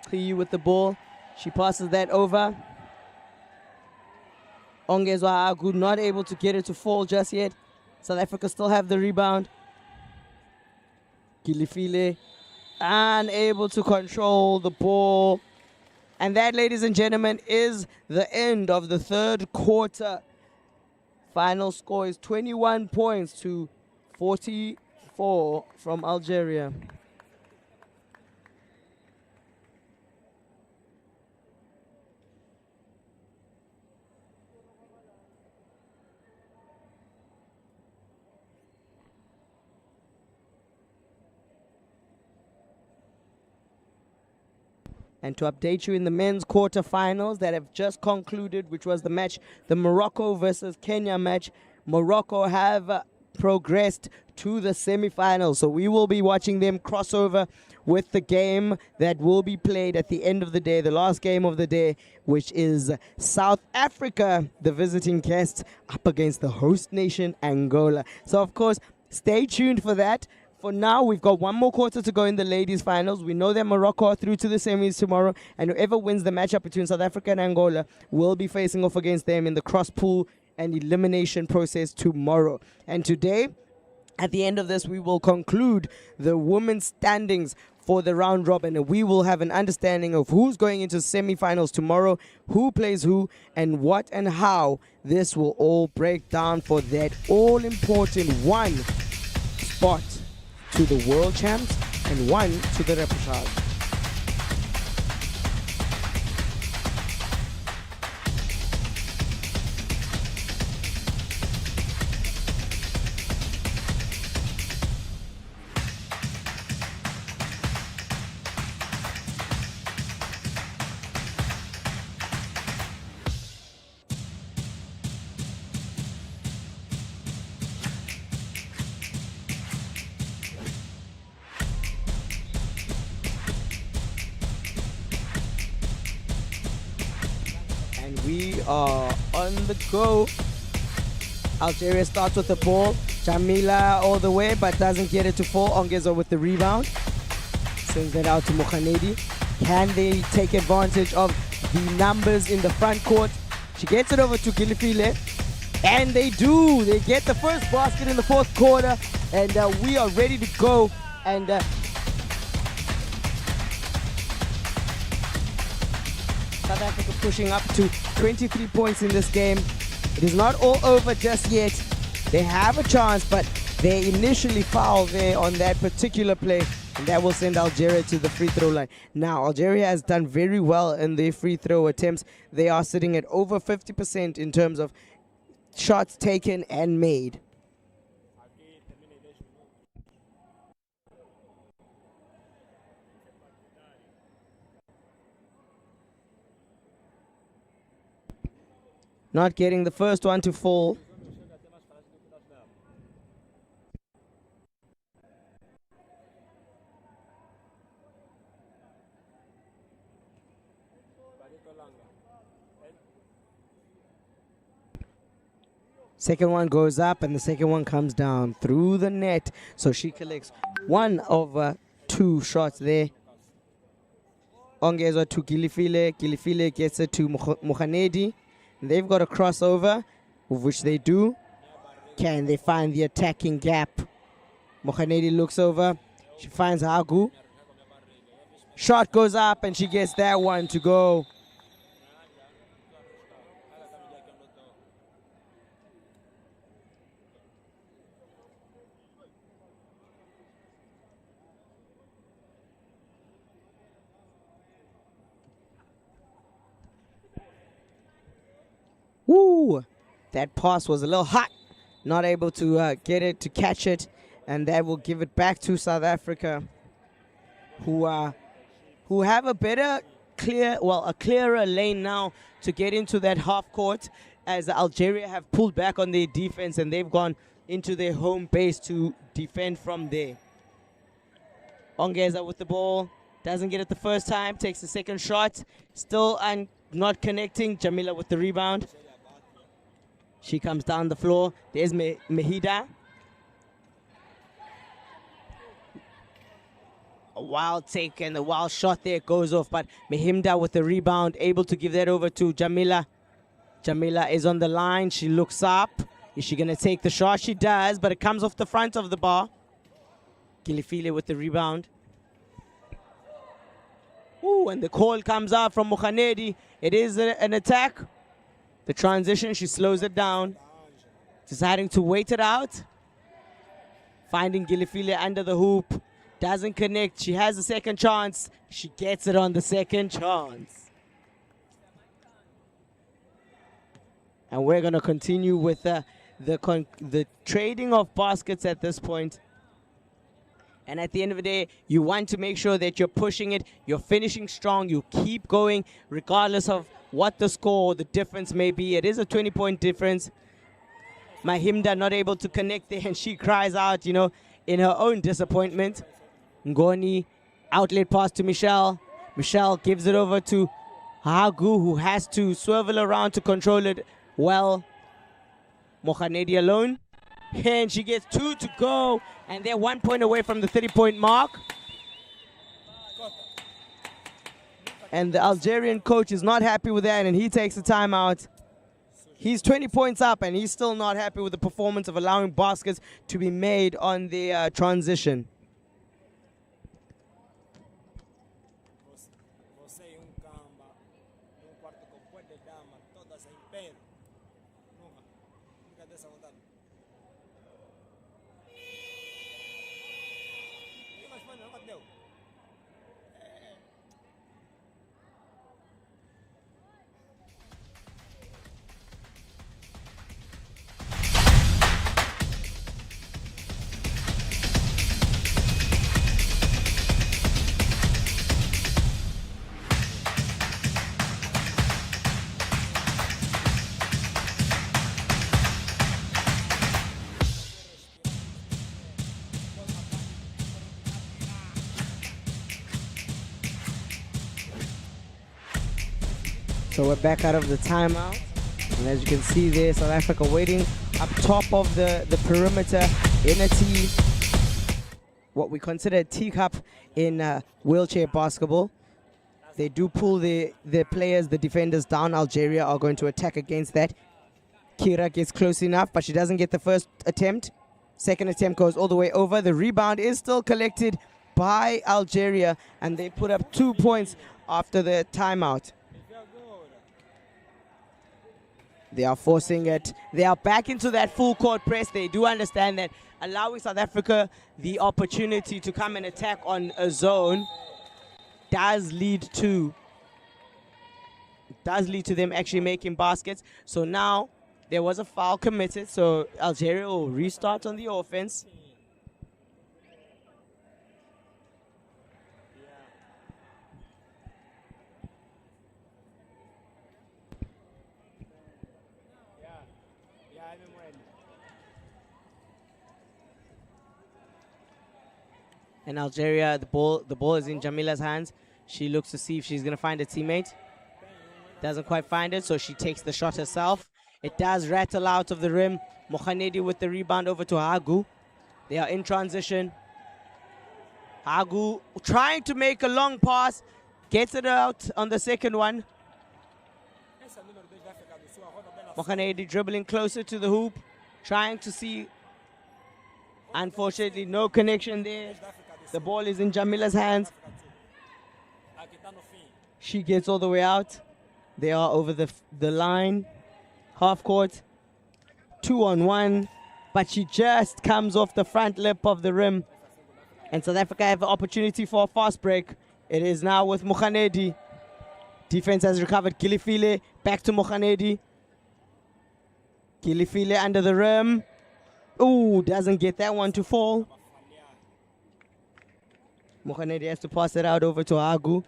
Khiyu with the ball. She passes that over. Ongezwa Agu not able to get it to fall just yet. South Africa still have the rebound. Gilifile unable to control the ball. And that, ladies and gentlemen, is the end of the third quarter. Final score is 21 points to 44 from Algeria. And to update you in the men's quarterfinals that have just concluded, which was the match, the Morocco versus Kenya match, Morocco have progressed to the semifinals. So we will be watching them cross over with the game that will be played at the end of the day, the last game of the day, which is South Africa, the visiting guests, up against the host nation, Angola. So, of course, stay tuned for that. For now, we've got one more quarter to go in the ladies' finals. We know that Morocco are through to the semis tomorrow, and whoever wins the matchup between South Africa and Angola will be facing off against them in the cross-pool and elimination process tomorrow. And today, at the end of this, we will conclude the women's standings for the round robin, and we will have an understanding of who's going into semifinals tomorrow, who plays who, and what and how this will all break down for that all-important one spot to the world champs and one to the repechage. We are on the go. Algeria starts with the ball. Jamila all the way, but doesn't get it to fall. Ongeza with the rebound. Sends it out to Mohanedi. Can they take advantage of the numbers in the front court? She gets it over to Gilifile. And they do. They get the first basket in the fourth quarter. And we are ready to go. And South Africa pushing up to 23 points in this game. It is not all over just yet. They have a chance, but they initially fouled there on that particular play, and that will send Algeria to the free throw line. Now, Algeria has done very well in their free throw attempts. They are sitting at over 50% in terms of shots taken and made. Not getting the first one to fall. Second one goes up and the second one comes down through the net. So she collects one of two shots there. Ongezwa to Gilifile. Gilifile gets it to Mohanedi. They've got a crossover, of which they do. Can they find the attacking gap? Mohanedi looks over. She finds Agu. Shot goes up and she gets that one to go. Woo! That pass was a little hot. Not able to get it, to catch it. And that will give it back to South Africa, who have a better, a clearer lane now to get into that half court, as Algeria have pulled back on their defense and they've gone into their home base to defend from there. Ongeza with the ball, doesn't get it the first time, takes the second shot, still not connecting. Jamila with the rebound. She comes down the floor. There's Mehida. A wild take and the wild shot there goes off, but Mehimda with the rebound, able to give that over to Jamila. Jamila is on the line. She looks up. Is she going to take the shot? She does, but it comes off the front of the bar. Gilifile with the rebound. Ooh, and the call comes out from Mokhanedi. It is an attack. The transition, she slows it down. Deciding to wait it out. Finding Gilifile under the hoop. Doesn't connect. She has a second chance. She gets it on the second chance. And we're going to continue with the trading of baskets at this point. And at the end of the day, you want to make sure that you're pushing it, you're finishing strong, you keep going regardless of what the score or the difference may be. It is a 20-point difference. Mahimda not able to connect there, and she cries out, in her own disappointment. Ngoni, outlet pass to Michelle. Michelle gives it over to Hagu, who has to swivel around to control it well. Mokhanedi alone. And she gets 2 to go. And they're 1 point away from the 30-point mark. And the Algerian coach is not happy with that, and he takes the timeout. He's 20 points up, and he's still not happy with the performance of allowing baskets to be made on the transition. So we're back out of the timeout. And as you can see there, South Africa waiting up top of the perimeter in a T, what we consider a teacup in wheelchair basketball. They do pull the players, the defenders down. Algeria are going to attack against that. Kira gets close enough, but she doesn't get the first attempt. Second attempt goes all the way over. The rebound is still collected by Algeria, and they put up 2 points after the timeout. They are forcing it. They are back into that full court press. They do understand that allowing South Africa the opportunity to come and attack on a zone does lead to them actually making baskets. So now there was a foul committed, so Algeria will restart on the offense. And Algeria, the ball is in Jamila's hands. She looks to see if she's going to find a teammate. Doesn't quite find it, so she takes the shot herself. It does rattle out of the rim. Mokhanedi with the rebound over to Hagu. They are in transition. Hagu trying to make a long pass. Gets it out on the second one. Mokhanedi dribbling closer to the hoop. Trying to see. Unfortunately, no connection there. The ball is in Jamila's hands. She gets all the way out. They are over the line. Half court. 2-on-1. But she just comes off the front lip of the rim. And South Africa have an opportunity for a fast break. It is now with Mokhanedi. Defense has recovered. Gilifile back to Mokhanedi. Gilifile under the rim. Ooh, doesn't get that one to fall. Mokhanedi has to pass it out over to Agu.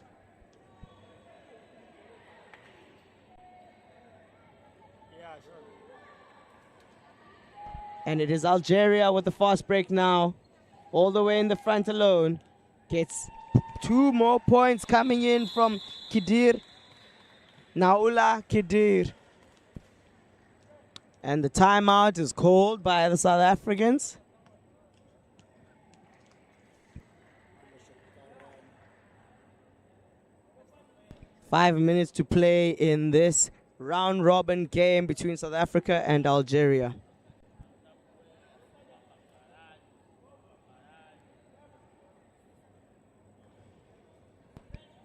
And it is Algeria with the fast break now. All the way in the front alone. Gets 2 more points coming in from Kidir. Naula Kidir. And the timeout is called by the South Africans. Five minutes to play in this round-robin game between South Africa and Algeria.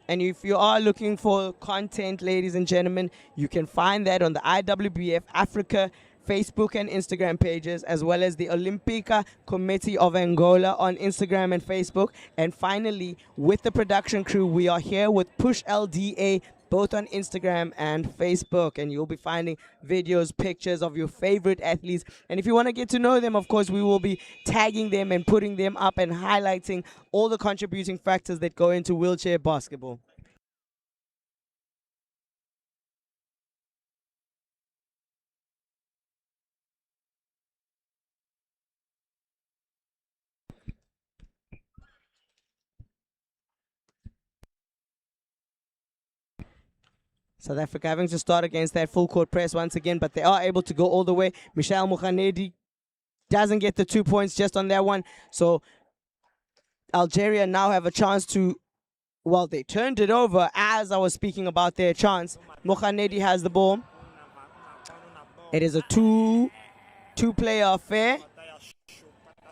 And if you are looking for content, ladies and gentlemen, you can find that on the IWBF Africa Facebook and Instagram pages, as well as the Olympica Committee of Angola on Instagram and Facebook. And finally, with the production crew, we are here with Push LDA, both on Instagram and Facebook. And you'll be finding videos, pictures of your favorite athletes. And if you want to get to know them, of course, we will be tagging them and putting them up and highlighting all the contributing factors that go into wheelchair basketball. South Africa having to start against that full court press once again, but they are able to go all the way. Michelle Mokhanedi doesn't get the 2 points just on that one. So Algeria now have a chance to, well, they turned it over as I was speaking about their chance. Mokhanedi has the ball. It is a two-player affair.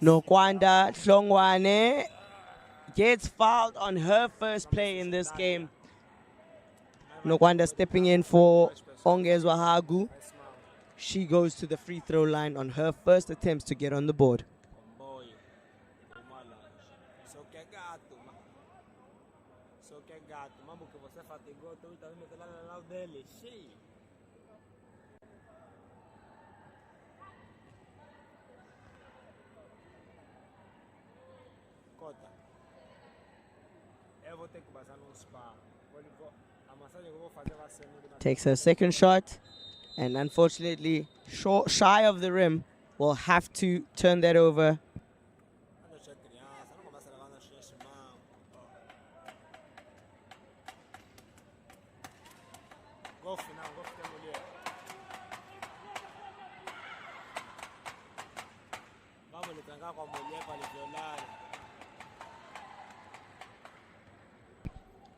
Nokwanda Hlongwane gets fouled on her first play in this game. Nokwanda stepping in for Ongezwa Hagu. She goes to the free throw line on her first attempts to get on the board. Takes her second shot, and unfortunately, shy of the rim, will have to turn that over.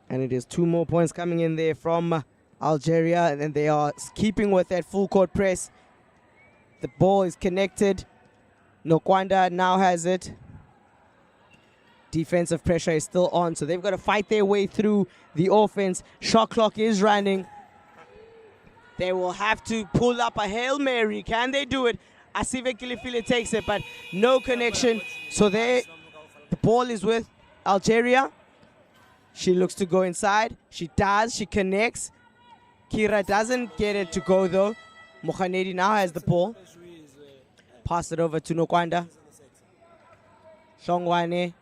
And it is 2 more points coming in there from Algeria, and then they are keeping with that full court press. The ball is connected. Nokwanda now has it. Defensive pressure is still on, so they've got to fight their way through the offense. Shot clock is running. They will have to pull up a Hail Mary. Can they do it? Asive Kilifile takes it, but no connection. So the ball is with Algeria. She looks to go inside. She does. She connects. Kira doesn't get it to go, though. Mokhanedi now has the ball. Pass it over to Nokwanda. Hlongwane.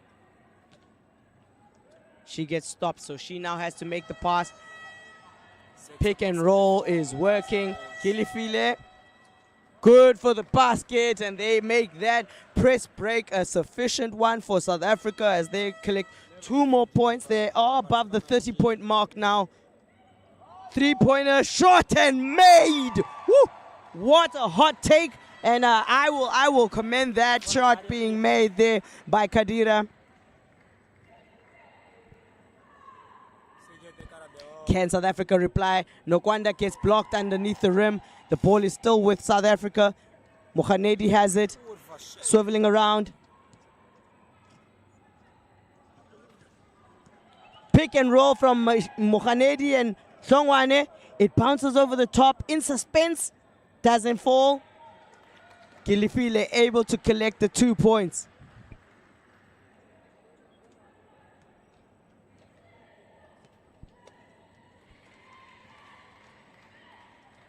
She gets stopped, so she now has to make the pass. Pick and roll is working. Gilifile, good for the basket, and they make that press break a sufficient one for South Africa as they collect 2 more points. They are above the 30-point mark now. 3-pointer shot and made. Woo! What a hot take, and I will commend that shot being made there by Kadira. Can South Africa reply? Nokwanda gets blocked underneath the rim. The ball is still with South Africa. Mokhanedi has it, swiveling around. pick and roll from Mokhanedi and Hlongwane. It bounces over the top in suspense. Doesn't fall. Gilifile able to collect the 2 points.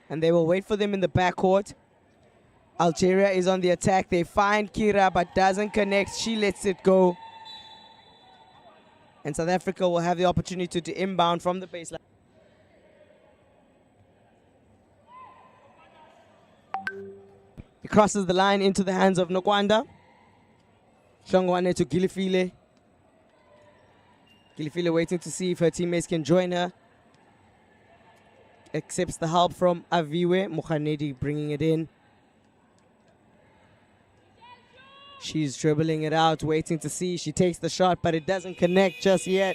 And they will wait for them in the backcourt. Algeria is on the attack. They find Kira but doesn't connect. She lets it go. And South Africa will have the opportunity to inbound from the baseline. It crosses the line into the hands of Nokwanda. Hlongwane to Gilifile. Gilifile waiting to see if her teammates can join her. Accepts the help from Aviwe. Mokhanedi bringing it in. She's dribbling it out, waiting to see. She takes the shot, but it doesn't connect just yet.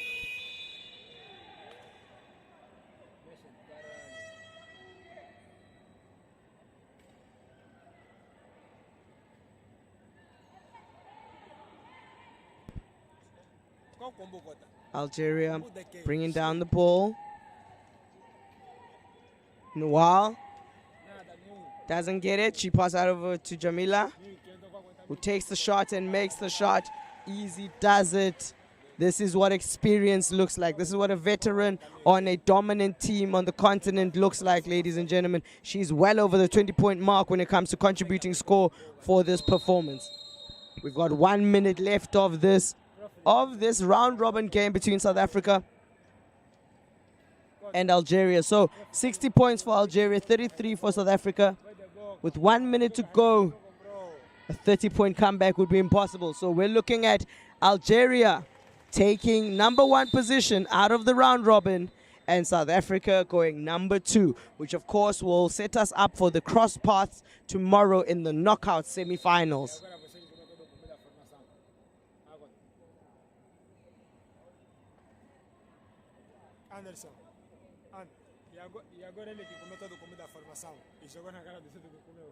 Algeria bringing down the ball. Noal doesn't get it. She passes out over to Jamila, who takes the shot and makes the shot. Easy does it. This is what experience looks like. This is what a veteran on a dominant team on the continent looks like, ladies and gentlemen. She's well over the 20-point mark when it comes to contributing score for this performance. We've got 1 minute left of this round-robin game between South Africa and Algeria. So 60 points for Algeria, 33 for South Africa. With 1 minute to go, a 30-point comeback would be impossible. So we're looking at Algeria taking #1 position out of the round robin and South Africa going #2, which of course will set us up for the cross paths tomorrow in the knockout semifinals. Anderson, e agora ele que comeu todo o comida da formação e jogou na cara do centro que comeu.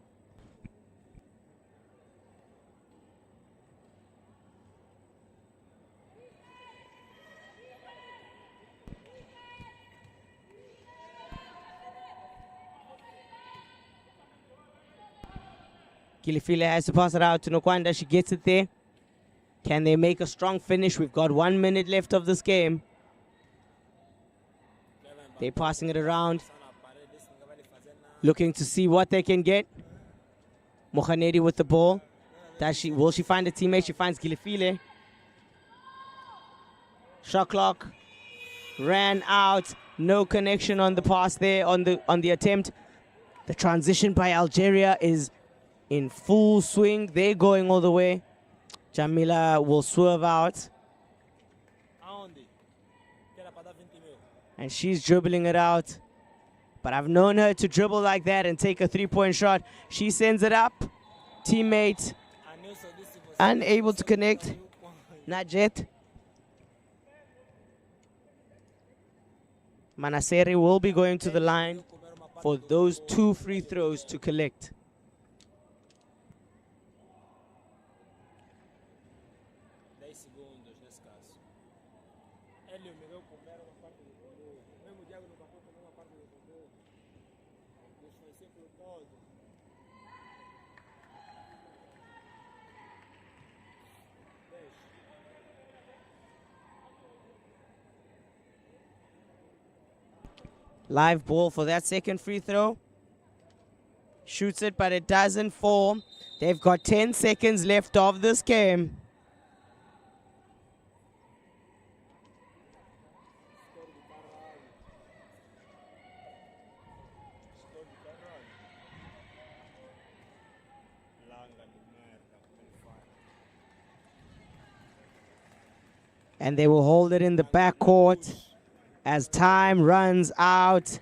Gilifile has to pass it out to Nokwanda. She gets it there. Can they make a strong finish? We've got 1 minute left of this game. They're passing it around, looking to see what they can get. Mokhanedi with the ball. Will she find a teammate? She finds Gilifile. Shot clock ran out. No connection on the pass there on the attempt. The transition by Algeria is in full swing. They're going all the way. Jamila will swerve out. And she's dribbling it out. But I've known her to dribble like that and take a 3-point shot. She sends it up. Teammate unable to connect. Not yet. Manaseri will be going to the line for those 2 free throws to collect. Live ball for that second free throw. Shoots it, but it doesn't fall. They've got 10 seconds left of this game. And they will hold it in the backcourt as time runs out.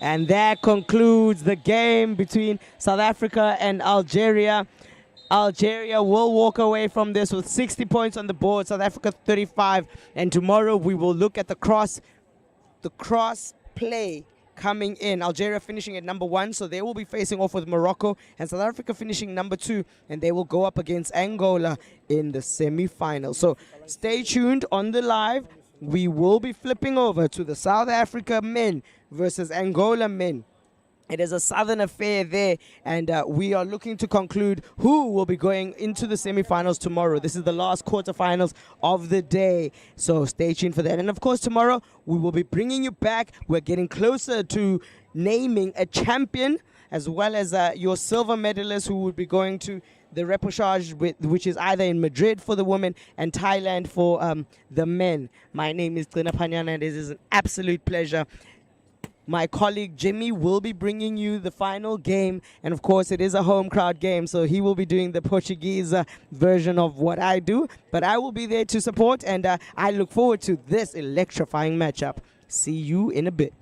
And that concludes the game between South Africa and Algeria. Algeria will walk away from this with 60 points on the board, South Africa 35. And tomorrow we will look at the cross play coming in. Algeria finishing at #1, so they will be facing off with Morocco, and South Africa finishing #2, and they will go up against Angola in the semi-final. So stay tuned on the live. we will be flipping over to the South Africa men versus Angola men. It is a southern affair there, and we are looking to conclude who will be going into the semifinals tomorrow. This is the last quarterfinals of the day, so stay tuned for that. And of course, tomorrow we will be bringing you back. We're getting closer to naming a champion, as well as your silver medalists who will be going to the repechage, which is either in Madrid for the women and Thailand for the men. My name is Trina Panyana, and it is an absolute pleasure. My colleague Jimmy will be bringing you the final game, and of course it is a home crowd game, so he will be doing the Portuguese version of what I do, but I will be there to support, and I look forward to this electrifying matchup. See you in a bit.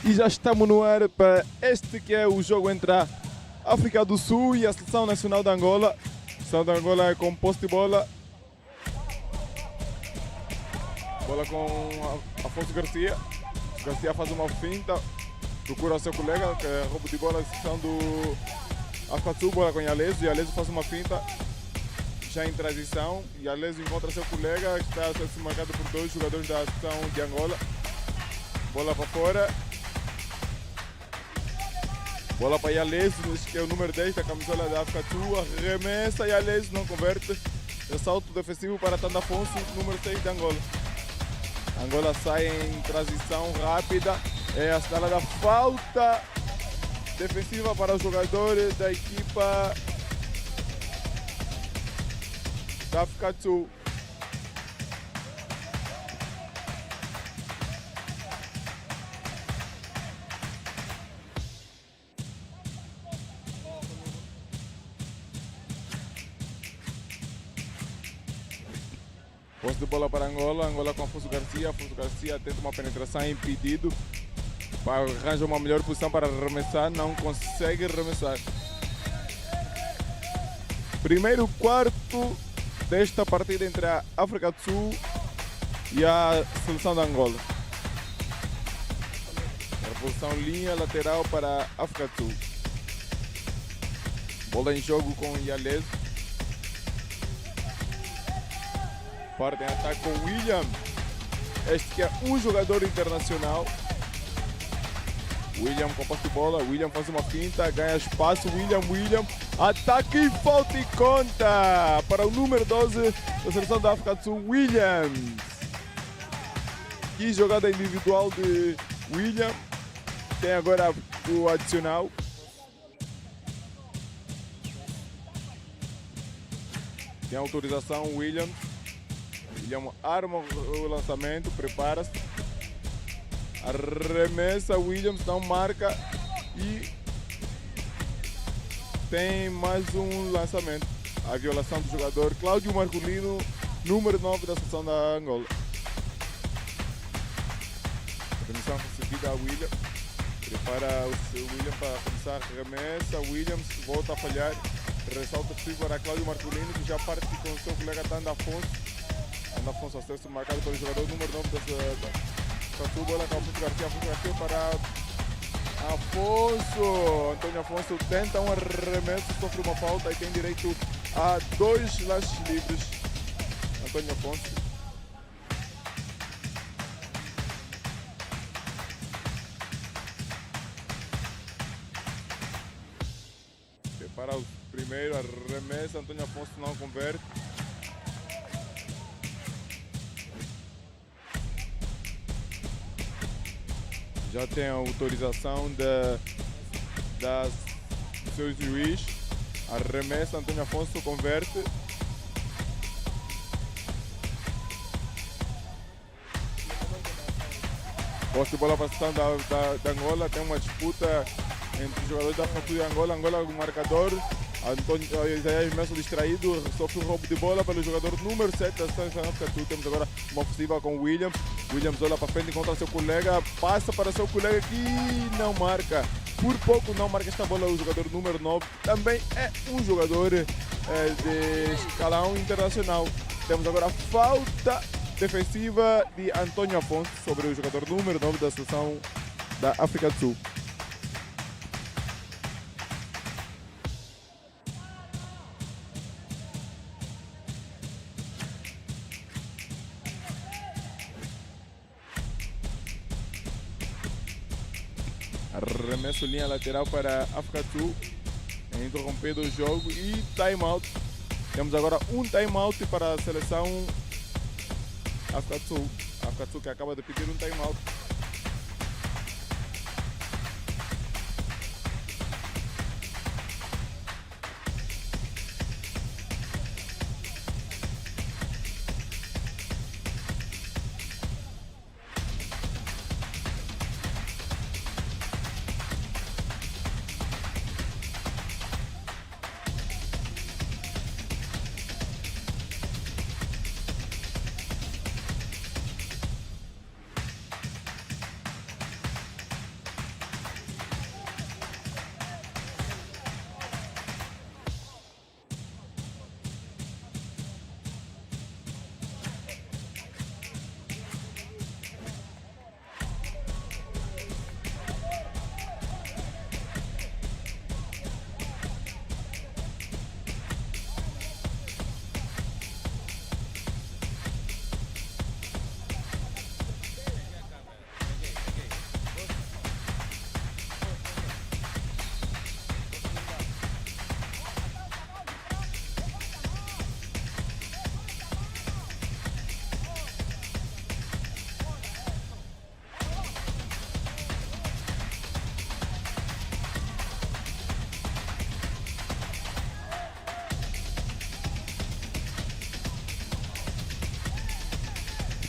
E já estamos no ar para este que é o jogo entre a África do Sul e a Seleção Nacional de Angola. A Seleção de Angola é com posse de bola. Bola com Afonso Garcia. Garcia faz uma finta, procura o seu colega, que é roubo de bola, a seleção do África do Sul, bola com Yalezo. Yalezo faz uma finta, já em transição. Yalezo encontra seu colega, que está a ser marcado por dois jogadores da seleção de Angola. Bola para fora. Bola para Yalezo, que é o número 10 da camisola da África do Sul. Arremessa, Yalezo não converte. ressalto defensivo para Tanda Afonso, número 6 de Angola. Angola sai em transição rápida. É a sala da falta defensiva para os jogadores da equipa da África do Sul. Posse de bola para Angola, Angola com Afonso Garcia tenta uma penetração impedido, arranja uma melhor posição para arremessar, não consegue arremessar. Primeiro quarto desta partida entre a África do Sul e a seleção da Angola. A posição linha lateral para a África do Sul. Bola em jogo com Iales. Parte em ataque com William. Este que é um jogador internacional. William com posse de bola. William faz uma finta, ganha espaço. William. Ataque e falta e conta para o número 12 da seleção da África do Sul, Williams. Que jogada individual de William. Tem agora o adicional. Tem autorização, William arma o lançamento, prepara-se. Arremessa, Williams não marca e tem mais um lançamento. A violação do jogador Cláudio Marcolino, número 9 da seleção da Angola. A permissão recebida a William. Prepara o William para começar a remessa. Williams volta a falhar. Ressalta possível para Cláudio Marcolino, que já parte com o seu colega Tanda Afonso. Tanda Afonso, acesso marcado pelo jogador número 9 da sua bola com Afonso Garcia para Afonso. Antônio Afonso tenta um arremesso, sofre uma falta e tem direito a 2 lances livres. Antônio Afonso. Para o primeiro arremesso, Antônio Afonso não converte. Já tem a autorização do seu juiz. Arremessa, Antônio Afonso converte. Posse de bola para a seleção da Angola. Tem uma disputa entre os jogadores da África e Angola. Angola com o marcador. Isaías Messi distraído, sofre um roubo de bola pelo jogador número 7 da seleção da África do Sul. Temos agora uma ofensiva com Williams. Williams olha para frente, encontra seu colega, passa para seu colega que não marca. Por pouco não marca esta bola o jogador número 9. Também é um jogador de escalão internacional. Temos agora a falta defensiva de Antônio Afonso sobre o jogador número 9 da seleção da África do Sul. Arremesso linha lateral para a África do Sul. É interrompido o jogo e time-out. Temos agora um time-out para a seleção África do Sul. A África do Sul que acaba de pedir um time-out.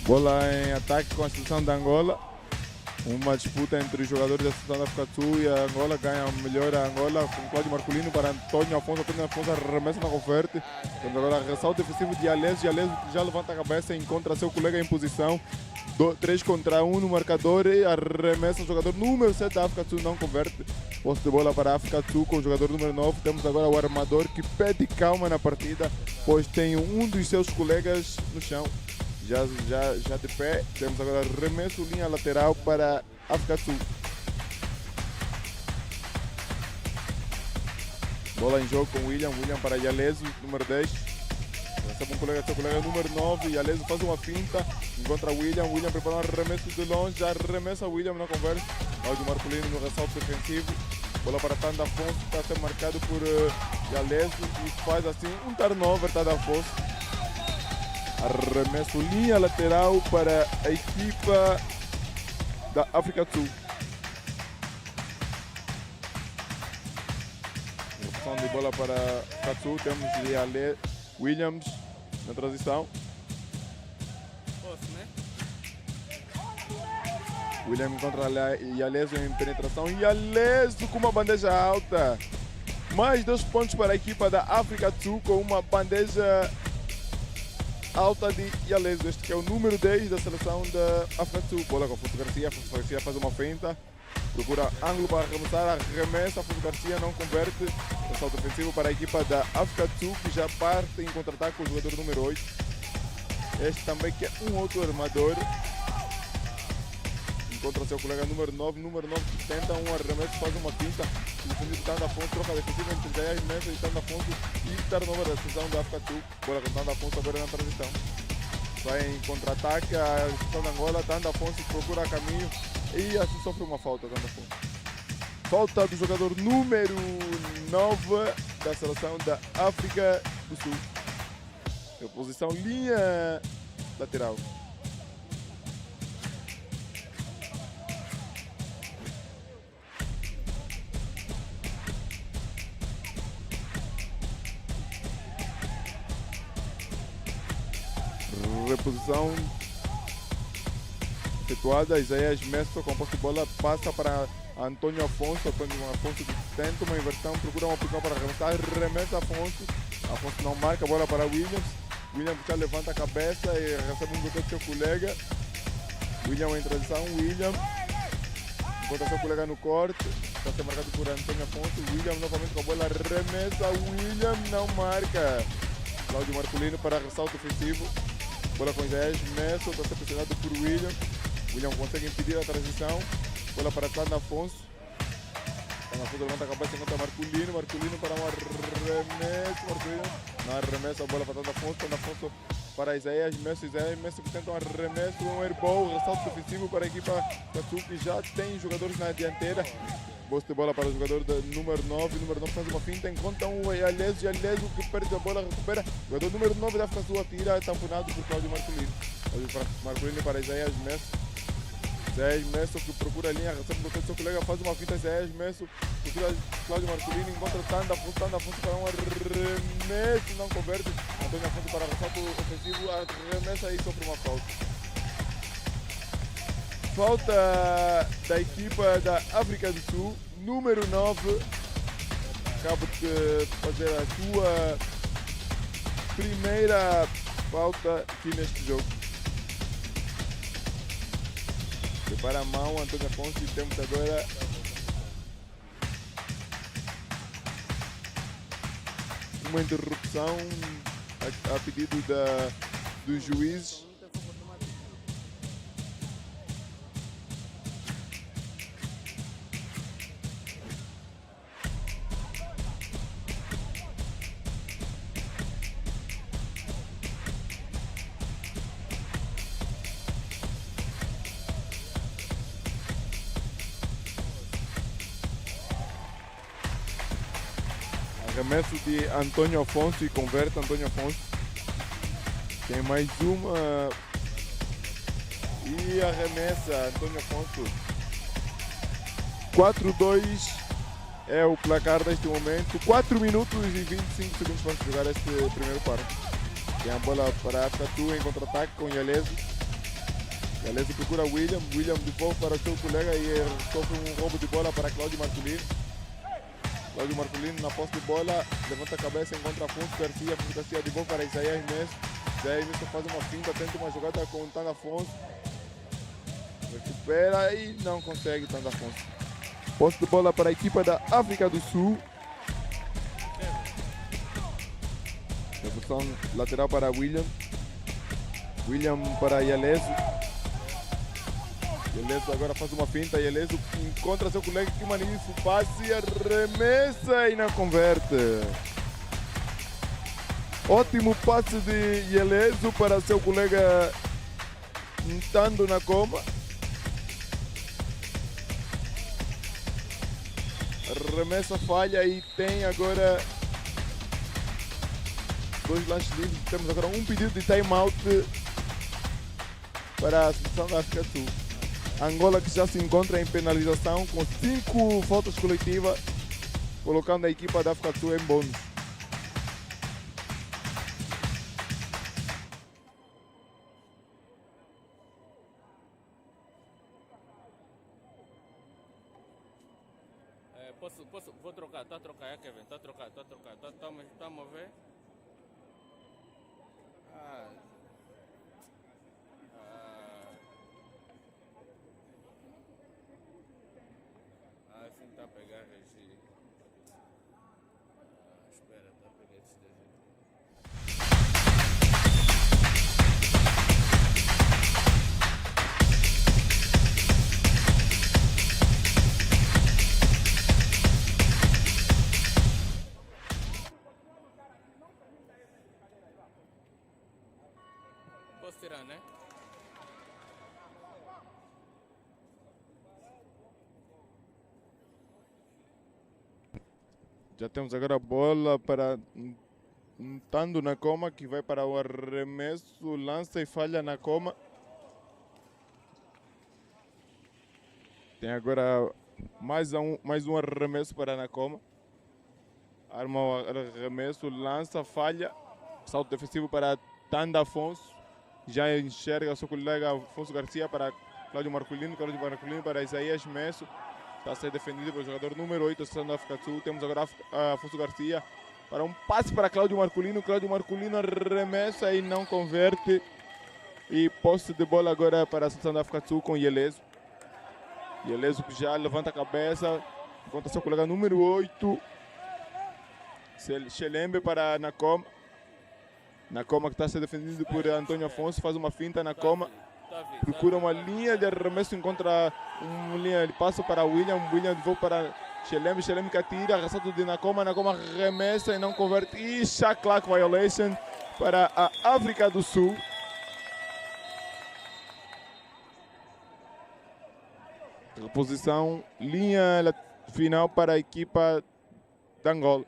Bola em ataque com a seleção da Angola. Uma disputa entre os jogadores da seleção da África do Sul e a Angola. Ganha melhor a Angola com Cláudio Marcolino para Antônio Afonso. Antônio Afonso arremessa na converte. Temos agora ressalto defensivo de Aleso. E Aleso já levanta a cabeça e encontra seu colega em posição. 3 contra 1 no marcador e arremessa o jogador número 7 da África do Sul, não converte. Posse de bola para a África do Sul com o jogador número 9. Temos agora o armador que pede calma na partida, pois tem um dos seus colegas no chão. Já de pé. Temos agora arremesso, linha lateral para a África do Sul. Bola em jogo com William para Yaleso, número 10. Recebe seu colega número 9, Yaleso faz uma finta, encontra William prepara um arremesso de longe, já arremessa William na conversa. Cláudio Marcolino no ressalto defensivo. Bola para Tanda Afonso, está a ser marcado por Yaleso e faz assim um turnover, Tanda Afonso. Arremesso, linha lateral para a equipa da África do Sul. Recepção de bola para a África do Sul, temos Williams na transição. William encontra Yaleso em penetração. Yaleso com uma bandeja alta. Mais 2 pontos para a equipa da África do Sul com uma bandeja alta de Yaleso. Este que é o número 10 da seleção da África do Sul. Bola com Afonso Garcia. Afonso Garcia faz uma finta. Procura ângulo para arremessar. Arremessa. Afonso Garcia não converte. Ressalto ofensivo para a equipa da África do Sul, que já parte em contra-ataque com o jogador número 8. Este também que é um outro armador. Encontra seu colega número 9 que tenta um arremesso, faz uma finta. O defendido Tanda Afonso, troca defensiva entre Jair Mesa e Tanda Afonso e turnover da seleção da África do Sul. Bola com Tanda Afonso agora na transição. Vai em contra-ataque a seleção da Angola, Tanda Afonso procura caminho e assim sofre uma falta, Tanda Afonso. Falta do jogador número 9 da seleção da África do Sul. Posição linha lateral. Reposição efetuada. Isaías Messo com posse de bola passa para Antônio Afonso. Antônio Afonso tenta uma inversão, procura uma opção para arremessar, arremessa Afonso. Afonso não marca, bola para Williams. Williams já levanta a cabeça e recebe um bloqueio do seu colega. William em transição. William encontra seu colega no corte. Está sendo marcado por Antônio Afonso. William novamente com a bola, arremessa. William não marca. Cláudio Marcolino para ressalto ofensivo. Bola com Isaías Messo, está sendo pressionado por William. William consegue impedir a transição. Bola para Tanda Afonso. Tanda Afonso levanta a cabeça, encontra Marcolino. Marcolino para um arremesso. Marcolino na arremessa, a bola para Tanda Afonso. Tanda Afonso para Isaías Messo. Isaías Messo que tenta um arremesso, um airball, ressalto defensivo para a equipa da Sul, que já tem jogadores na dianteira. Posse de bola para o jogador número 9. Número 9 faz uma finta, encontra um Yaleso. Yaleso que perde a bola, recupera. O jogador número 9 da África do Sul atira, tamponado por Cláudio Marcolino. Marcolino para Isaías Messo. Isaías Messo que procura a linha, recebe o bloqueio do seu colega, faz uma finta. Isaías Messo procura Cláudio Marcolino, encontra Tanda Afonso. Tanda Afonso para um arremesso, não converte. Antônio Afonso para ressalto ofensivo, arremessa e sofre uma falta. Falta da equipa da África do Sul, número 9. Acaba de fazer a sua primeira falta aqui neste jogo. Prepara a mão, Antônio Afonso, e temos agora uma interrupção a pedido dos juízes. Arremesso de Antônio Afonso e converte Antônio Afonso. Tem mais uma e arremessa Antônio Afonso. 4-2 é o placar deste momento. 4 minutos e 25 segundos para jogar este primeiro quarto. Tem a bola para a África do Sul em contra-ataque com Yaleso. Yaleso procura William devolve para o seu colega e sofre um roubo de bola para Cláudio Marcolino. Cláudio Marcolino na posse de bola, levanta a cabeça, encontra Afonso Garcia devolve para Isaías Nesso. Isaías Nesso faz uma finta, tenta uma jogada com o Tanga Afonso. Recupera e não consegue Tanga Afonso. Posse de bola para a equipa da África do Sul. Devolução lateral para William para Yaleso. Yaleso agora faz uma finta, Yaleso encontra seu colega, que magnífico passe, arremessa e não converte. Ótimo passe de Yaleso para seu colega Ntando na coma. Arremessa, falha e tem agora 2 lances livres. Temos agora um pedido de time-out para a seleção da África do Sul. Angola, que já se encontra em penalização com 5 faltas coletivas, colocando a equipa da África do Sul em bônus. Vou trocar, está a trocar, Kevin, está a trocar, estamos a ver? Assim está a pegar regi. Espera, está a pegar esse desenho. Posso tirar, né? Já temos agora a bola para Ntando na coma, que vai para o arremesso, lança e falha na coma. Tem agora mais um arremesso para na coma. Arma o arremesso, lança, falha. Salto defensivo para Tanda Afonso. Já enxerga seu colega Afonso Garcia para Cláudio Marcolino para Isaías Messo. Está a ser defendido pelo jogador número 8 da seleção da África do Sul. Temos agora Afonso Garcia para um passe para Cláudio Marcolino. Cláudio Marcolino arremessa e não converte. E posse de bola agora para a seleção da África do Sul com Yeleso. Yeleso que já levanta a cabeça. Encontra seu colega número 8. Xelembe para Nakoma. Nakoma que está a ser defendido por Antônio Afonso. Faz uma finta, Nakoma. Procura uma linha de arremesso, encontra uma linha de passo para William devolve para Xelembe que atira, ressalto de Nakoma arremessa e não converte. E shot clock violation para a África do Sul. Reposição, linha final para a equipa da Angola.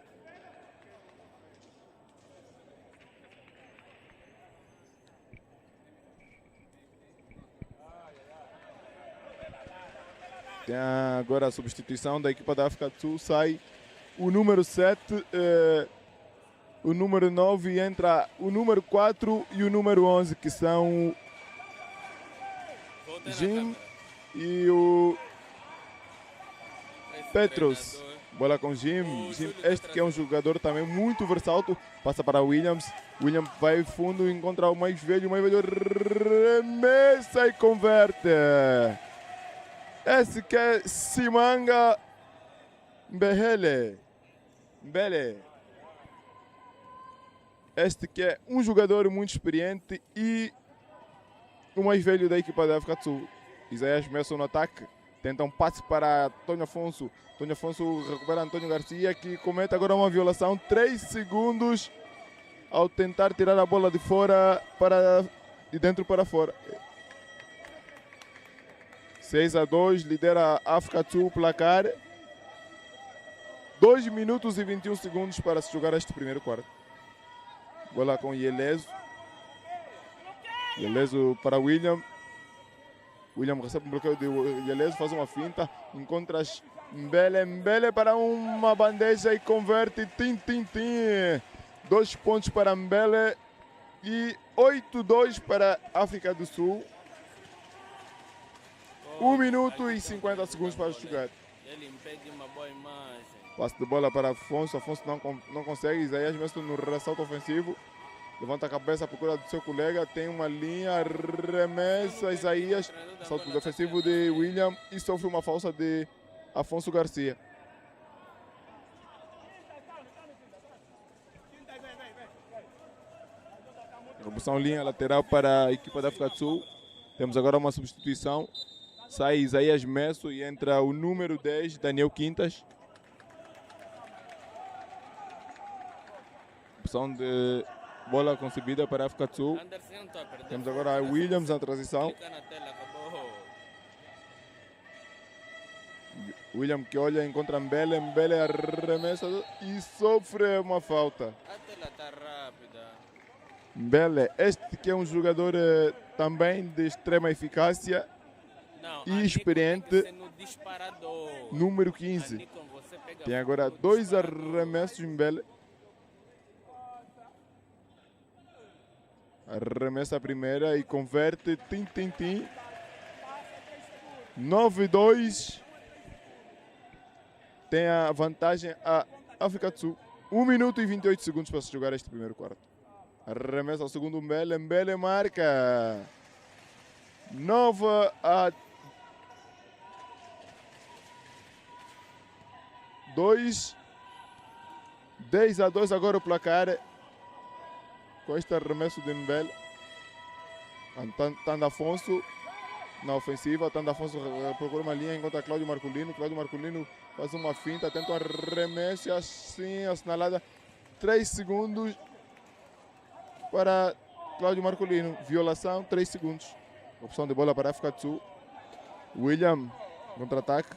Tem agora a substituição da equipa da África do Sul, sai o número 7, o número 9 e entra o número 4 e o número 11, que são Jim e o Petros. Bola com Jim, este que é um jogador também muito versátil, passa para William vai fundo, encontra o mais velho remessa e converte. Esse que é Simanga Mbele. Este que é um jogador muito experiente e o mais velho da equipa da África do Sul. Isaías Messon no ataque. Tenta um passe para Antônio Afonso. Antônio Afonso recupera Antônio Garcia, que comete agora uma violação. 3 segundos ao tentar tirar a bola de fora de dentro para fora. 6-2, lidera a África do Sul o placar. 2 minutos e 21 segundos para se jogar este primeiro quarto. Bola com Yeleso. Yeleso para William recebe um bloqueio de Yeleso, faz uma finta. Encontra Mbele para uma bandeja e converte. 2 pontos para Mbele e 8-2 para a África do Sul. 1 minuto e 50 segundos para jogar. Ele impede uma boa imagem. Passe de bola para Afonso. Afonso não consegue. Isaías mesmo no ressalto ofensivo. Levanta a cabeça à procura do seu colega. Tem uma linha. Remessa Isaías. Salto defensivo de William. E sofre uma falta de Afonso Garcia. Remoção linha lateral para a equipa da África do Sul. Temos agora uma substituição. Sai Isaías Messo e entra o número 10, Daniel Quintas. Opção de bola concebida para a África do Sul. Temos agora a Williams na transição. William que olha, encontra Mbele. Mbele arremessa e sofre uma falta. A tela está rápida. Mbele, este que é um jogador também de extrema eficácia. Não, E experiente, número 15. Tem agora 2 arremessos em Mbele. Arremessa a primeira e converte. Tim, tim, tim. 9-2. Tem a vantagem a África do Sul. 1 minuto e 28 segundos para se jogar este primeiro quarto. Arremessa ao segundo Mbele. Mbele marca. 9-2. 10-2 agora o placar. Com este arremesso de Mbele. Tanda Afonso na ofensiva. Tanda Afonso procura uma linha, encontra Cláudio Marculino. Cláudio Marculino faz uma finta, tenta um arremesso assim, assinalada. 3 segundos para Cláudio Marculino. Violação, 3 segundos. Opção de bola para a África do Sul. William, contra-ataque.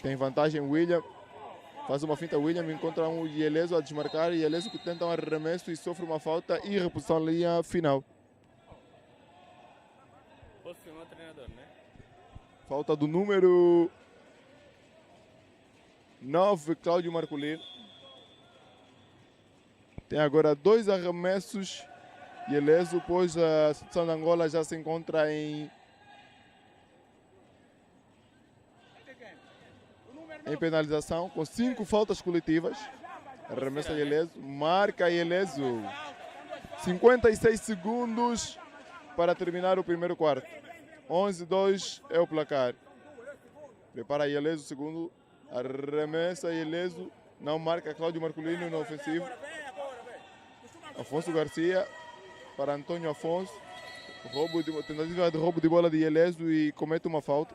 Tem vantagem William. Faz uma finta William, encontra um Ieleso a desmarcar. Ieleso que tenta um arremesso e sofre uma falta e reposição na linha final. Posso filmar o treinador, né? Falta do número 9, Cláudio Marculino. Tem agora 2 arremessos. Ieleso, pois a seleção de Angola já se encontra em penalização, com 5 faltas coletivas. Arremessa Ieleso, marca Ieleso. 56 segundos para terminar o primeiro quarto. 11-2 é o placar. Prepara Ieleso, segundo. Arremessa Ieleso, não marca Cláudio Marculino no ofensivo. Afonso Garcia para Antônio Afonso. Tentativa de roubo de bola de Ieleso e comete uma falta.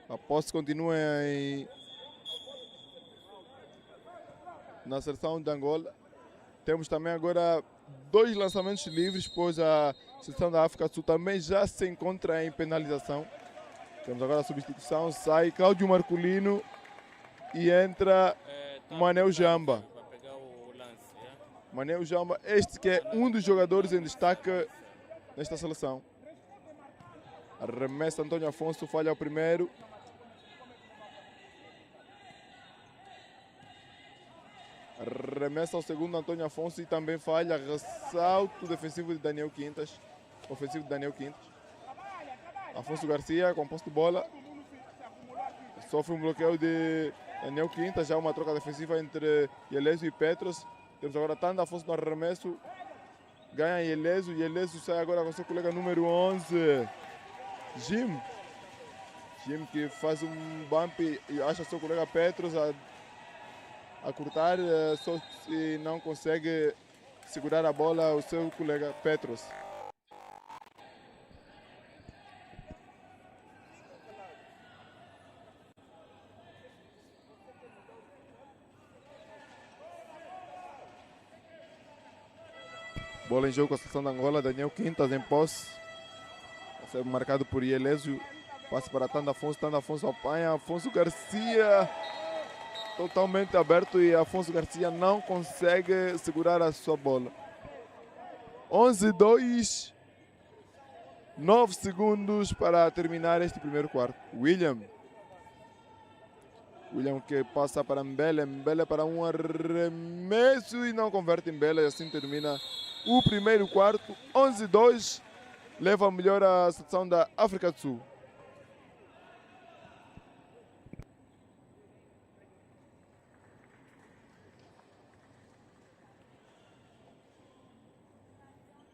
A posse continua na seleção de Angola. Temos também agora 2 lançamentos livres, pois a seleção da África do Sul também já se encontra em penalização. Temos agora a substituição, sai Cláudio Marculino e entra Manel Jamba. Manel Jamba, este que é um dos jogadores em destaque nesta seleção. Arremessa Antônio Afonso, falha o primeiro. Arremessa ao segundo Antônio Afonso e também falha. Ressalto defensivo de Daniel Quintas. Ofensivo de Daniel Quintas. Afonso Garcia com posse de bola. Sofre um bloqueio de Daniel Quintas. Já uma troca defensiva entre Ieleso e Petros. Temos agora Tanda Afonso no arremesso. Ganha Ieleso. Ieleso sai agora com seu colega número 11. Jim que faz um bump e acha seu colega Petros a cortar, só se não consegue segurar a bola o seu colega Petros. Bola em jogo com a seleção de Angola, Daniel Quintas em posse. Vai ser marcado por Ieleso. Passa para Tanda Afonso apanha. Afonso Garcia totalmente aberto e Afonso Garcia não consegue segurar a sua bola. 11-2. 9 segundos para terminar este primeiro quarto. William que passa para Mbele. Mbele para um arremesso e não converte Mbele. E assim termina o primeiro quarto. 11-2. Leva melhor a seleção da África do Sul.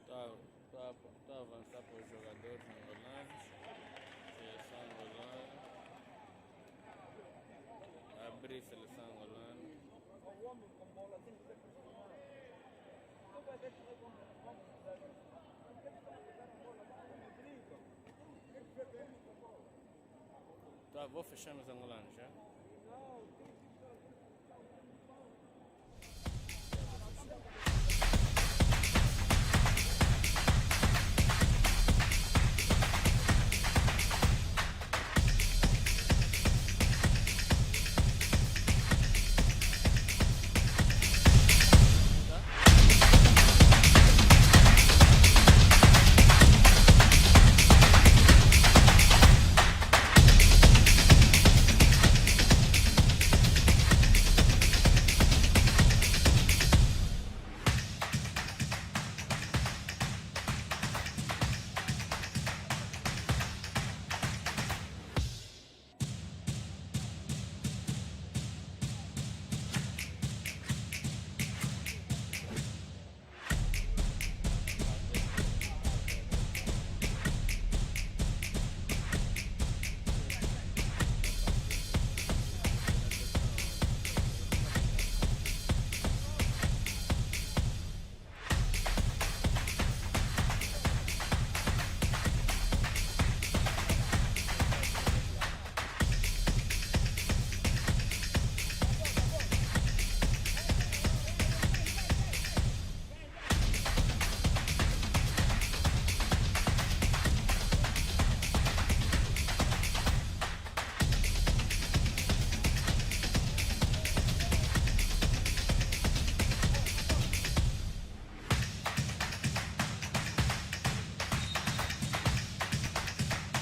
Está a avançar para os jogadores angolanos. Seleção angolana. Abrir seleção angolana. Tá, vou fechar nos angolanos já.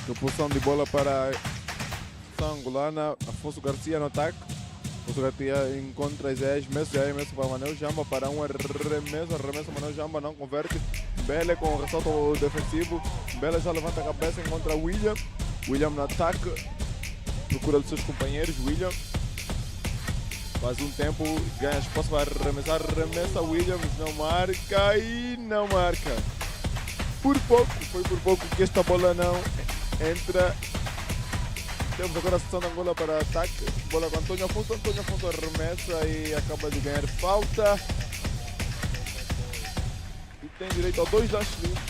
Propulsão de bola para a angolana. Afonso Garcia no ataque. Afonso Garcia encontra Zé Messo para Manuel Jamba para um arremesso. Manuel Jamba não converte. Bele com o ressalto defensivo. Bele já levanta a cabeça, encontra William. William no ataque. Procura dos seus companheiros. William faz um tempo, ganha espaço para arremessar. Arremessa Williams, não marca e não marca. Por pouco, foi por pouco que esta bola não entra. Temos agora a sessão da Angola para ataque. Bola com Antônio Afonso. Antônio Afonso arremessa e acaba de ganhar falta. E tem direito a 2 lances livres.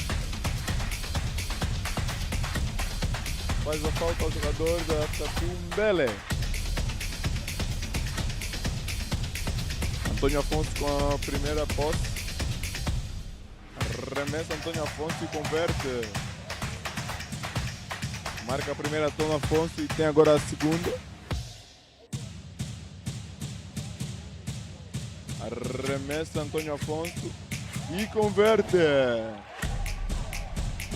Faz a falta ao jogador da Tatumbele. Antônio Afonso com a primeira posse. Arremessa Antônio Afonso e converte. Marca a primeira Antônio Afonso e tem agora a segunda. Arremessa Antônio Afonso e converte.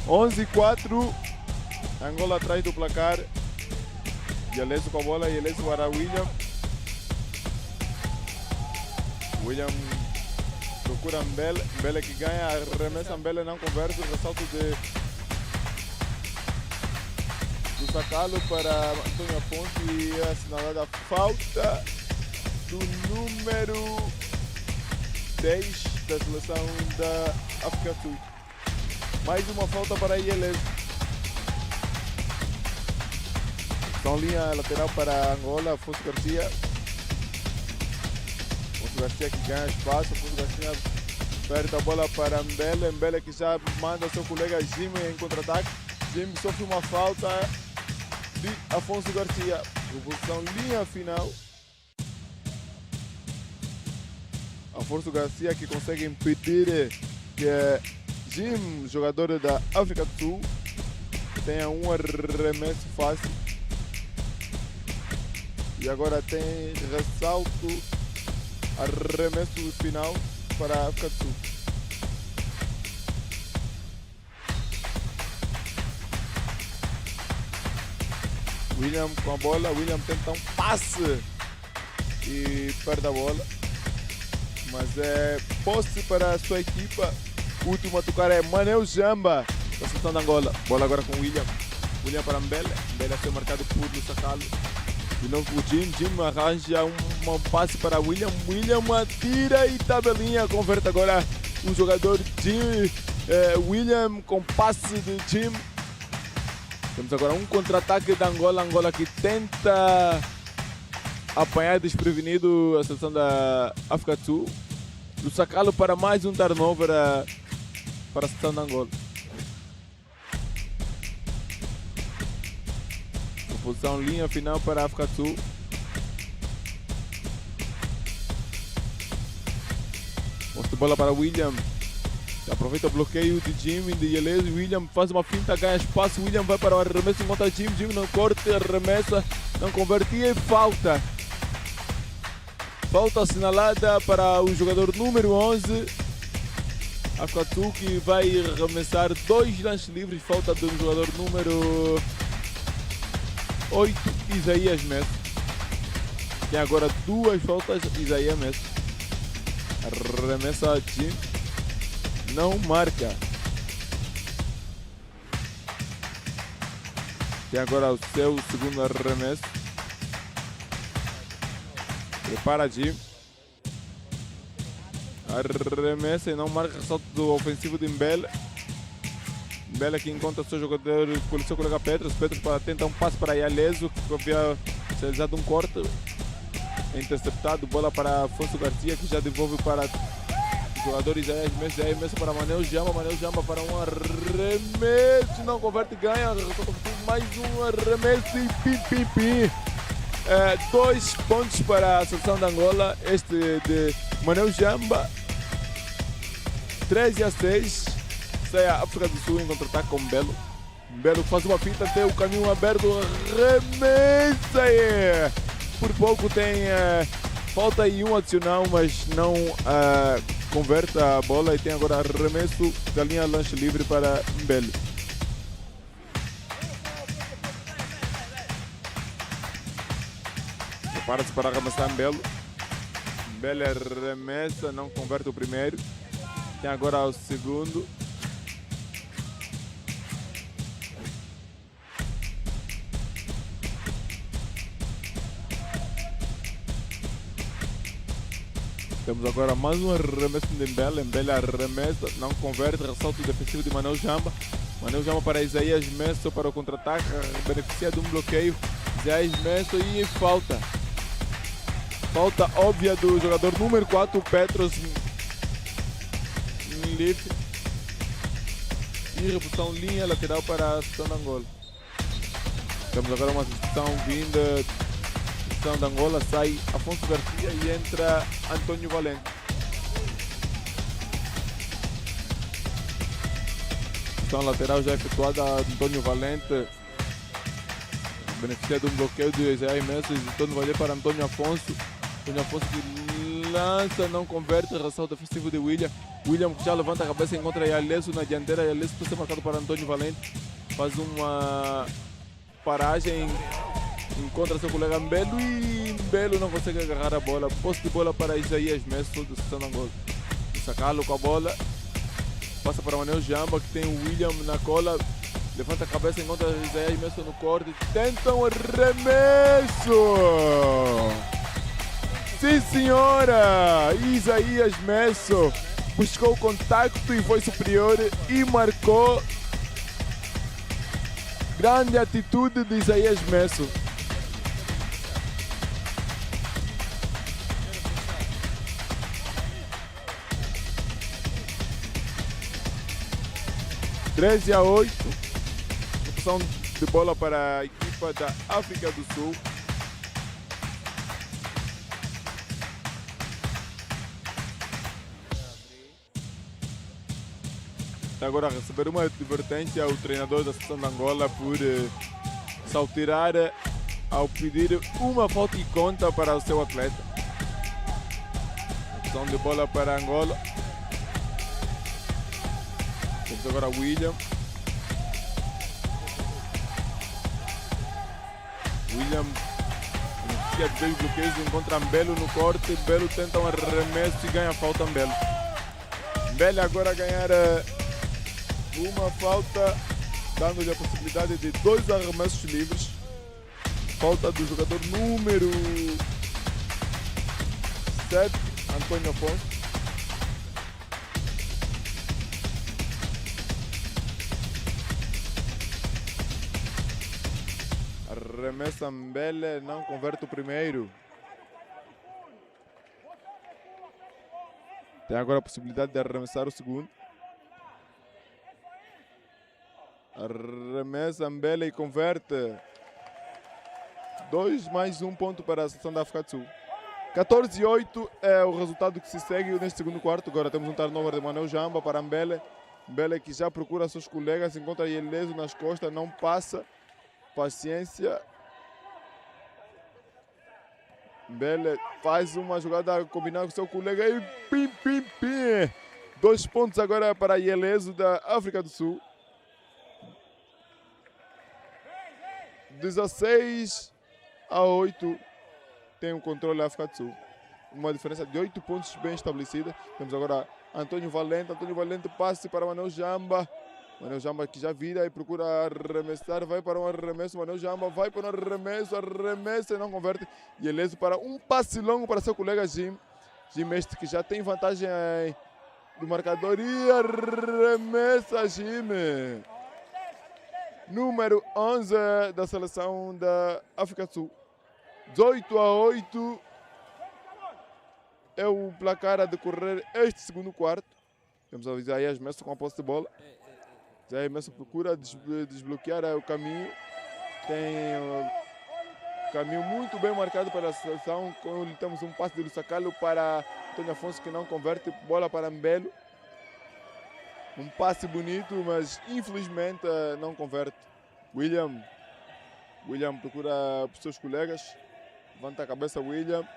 11-4. Angola atrás do placar. Yeleso com a bola. Yeleso para William. William procura Mbele. Mbele que ganha. Arremessa Mbele, não converte. Ressalto de sacá-lo para Antônio Afonso e assinalada a falta do número 10 da seleção da África do Sul. Mais uma falta para Yeleso. Então linha lateral para Angola, Afonso Garcia. Afonso Garcia que ganha espaço. Afonso Garcia perde a bola para Mbele. Mbele que já manda seu colega Jim em contra-ataque. Jim sofre uma falta de Afonso Garcia. Revolução linha final. Afonso Garcia que consegue impedir que Jim, jogador da África do Sul, tenha um arremesso fácil. E agora tem ressalto, arremesso final para a África do Sul. William com a bola, William tenta um passe e perde a bola. Mas é posse para a sua equipa. O último a tocar é Manel Jamba, da seleção de Angola. Bola agora com William. William para Mbele. Mbele a ser marcado por Lussacalo. De novo o Jim arranja um passe para William. William atira e tabelinha. Converte agora o jogador Jim. William com passe de Jim. Temos agora um contra-ataque da Angola. Angola que tenta apanhar desprevenido a seleção da África do Sul. Lussacalo para mais um turnover para a seleção da Angola. Posição linha final para a África do Sul. Posse de bola para William. Aproveita o bloqueio de Jim e de Yelese. William faz uma finta, ganha espaço. William vai para o arremesso contra Jim. Jim não corta, arremessa, não convertia e falta. Falta assinalada para o jogador número 11. África do Sul que vai arremessar 2 lances livres. Falta do jogador número 8, Isaías Messi. Tem agora 2 faltas, Isaías Messi. Arremessa Jim. Não marca. Tem agora o seu segundo arremesso. Prepara Jim. Arremessa e não marca. Ressalto do ofensivo de Mbele. Mbele que encontra o seu jogador, o seu colega Petros. Petros para tentar um passe para Yaleso, que havia realizado um corte. Interceptado, bola para Afonso Garcia, que já devolve para o jogador Isaías Messi para Manel Jamba para um arremesso, não converte, ganha, mais um arremesso e pim. 2 pontos para a seleção de Angola, este de Manel Jamba. 13-6. Sai a África do Sul em contra-ataque com Belo. Belo faz uma finta, tem o caminho aberto, arremessa e por pouco tem falta aí um adicional, mas não converte a bola e tem agora arremesso da linha lanche livre para Mbele. Prepara-se para arremessar Mbele. Mbele arremessa, não converte o primeiro. Tem agora o segundo. Temos agora mais um arremesso de Mbele. Mbele arremessa, não converte, ressalto defensivo de Manel Jamba. Manel Jamba para Isaías Messo para o contra-ataque, beneficia de um bloqueio. Isaías Messo e falta. Falta óbvia do jogador número 4, Petros Nlif. E reposição linha lateral para a seleção de Angola. Temos agora uma substituição vinda de Angola, sai Afonso Garcia e entra Antônio Valente. Posição lateral já efetuada, Antônio Valente beneficia de um bloqueio de Isaías Messi, Antônio Valente para Antônio Afonso. Antônio Afonso que lança, não converte, ressalto defensivo de William. William já levanta a cabeça e encontra Yaleso na dianteira. Yaleso pode ser marcado para Antônio Valente. Faz uma paragem, encontra seu colega Mbelo e Mbelo não consegue agarrar a bola. Posse de bola para Isaías Messo do Seleção de Angola. Sacá-lo com a bola, passa para o Manel Jamba que tem o William na cola, levanta a cabeça, encontra Isaías Messo no corte, tenta um arremesso. Sim senhora, Isaías Messo buscou o contacto e foi superior e marcou. Grande atitude de Isaías Messo. (13 a 8). Opção de bola para a equipa da África do Sul. Agora receber uma advertência ao treinador da seleção de Angola por saltirar ao pedir uma falta e conta para o seu atleta. Opção de bola para Angola. Temos agora William. William de 2 bloqueios, encontra Mbelo no corte, Mbelo tenta um arremesso e ganha falta Mbelo. Mbelo agora ganhar uma falta, dando-lhe a possibilidade de 2 arremessos livres. Falta do jogador número 7, Antônio Afonso. Arremessa Mbele, não converte o primeiro. Tem agora a possibilidade de arremessar o segundo. Arremessa Mbele e converte. 2 mais 1 ponto para a seleção da África do Sul. 14-8 é o resultado que se segue neste segundo quarto. Agora temos um turnover de Manuel Jamba para Mbele. Mbele que já procura seus colegas, encontra Ieleso nas costas, não passa. Paciência. Mbele faz uma jogada combinada com seu colega e pim, pim, pim. 2 pontos agora para Ieleso da África do Sul. 16-8 tem o controle da África do Sul. Uma diferença de 8 pontos bem estabelecida. Temos agora Antônio Valente. Antônio Valente passe para Manuel Jamba. Manuel Jamba que já vira e procura arremessar. Vai para um arremesso. Manuel Jamba vai para um arremesso. Arremessa e não converte. E Eleso para um passe longo para seu colega Jim. Jim este que já tem vantagem do marcador. E arremessa Jim. Número 11 da seleção da África do Sul. 18-8 é o placar a decorrer este segundo quarto. Temos a Isaías Messi com a posse de bola. Isaías Messi procura desbloquear o caminho. Tem um caminho muito bem marcado para a seleção. Temos um passe de Lussacalo para Antônio Afonso que não converte. Bola para Mbelo. Um passe bonito, mas infelizmente não converte. William procura os seus colegas. Levanta a cabeça William.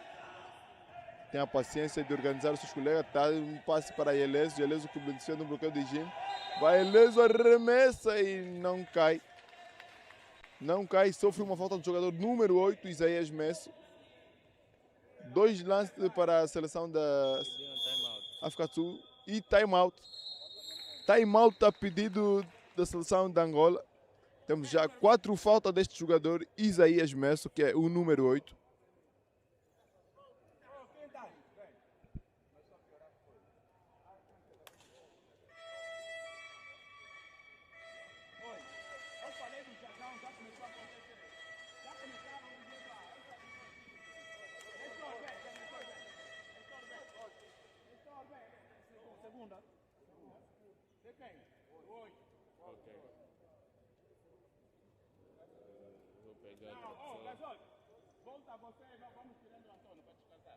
Tem a paciência de organizar os seus colegas. Tá um passe para Ieleso. Ieleso que beneficia do bloqueio de Jim. Vai Ieleso, arremessa e não cai. Não cai. Sofre uma falta do jogador número 8, Isaías Messi. 2 lances para a seleção da África do Sul. E time-out. Time-out a pedido da seleção da Angola. Temos já 4 faltas deste jogador, Isaías Messi, que é o número 8. Volta você, vamos tirando o Antônio para descansar.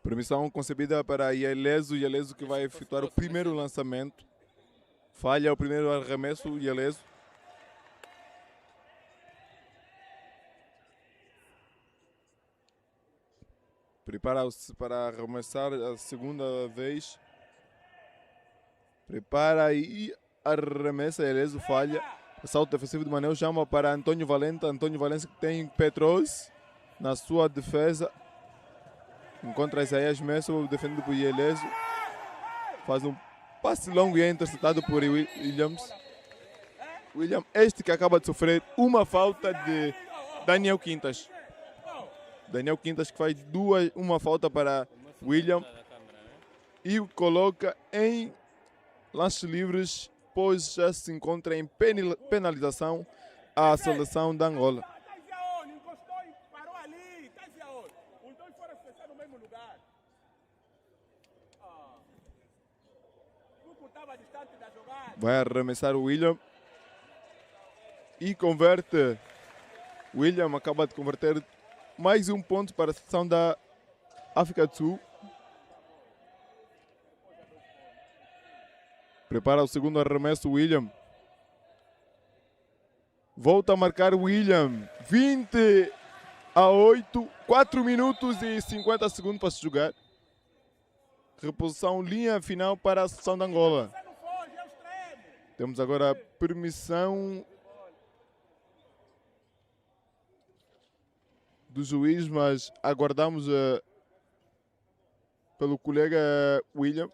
Permissão concebida para Ieleso. Ieleso que vai efetuar o primeiro lançamento. Falha o primeiro arremesso, Ieleso. Prepara-se para arremessar a segunda vez. Prepara e arremessa. Ieleso falha. Assalto defensivo de Manuel chama para Antônio Valente. Antônio Valente que tem Petros na sua defesa. Encontra Isaías Messi, defendido por Ieleso. Faz um passe longo e é interceptado por Williams. William, este que acaba de sofrer uma falta de Daniel Quintas. Daniel Quintas que faz uma falta para William. E o coloca em lances livres pois já se encontra em penalização a seleção da Angola. Tá via onde? Encostou e parou ali. Tá via onde? Os dois foram fechar no mesmo lugar. Não estava distante da jogada. Vai arremessar o William e converte. William acaba de converter mais um ponto para a seleção da África do Sul. Prepara o segundo arremesso, William. Volta a marcar William. 20-8. 4 minutos e 50 segundos para se jogar. Reposição, linha final para a seleção de Angola. Temos agora a permissão do juiz, mas aguardamos pelo colega William.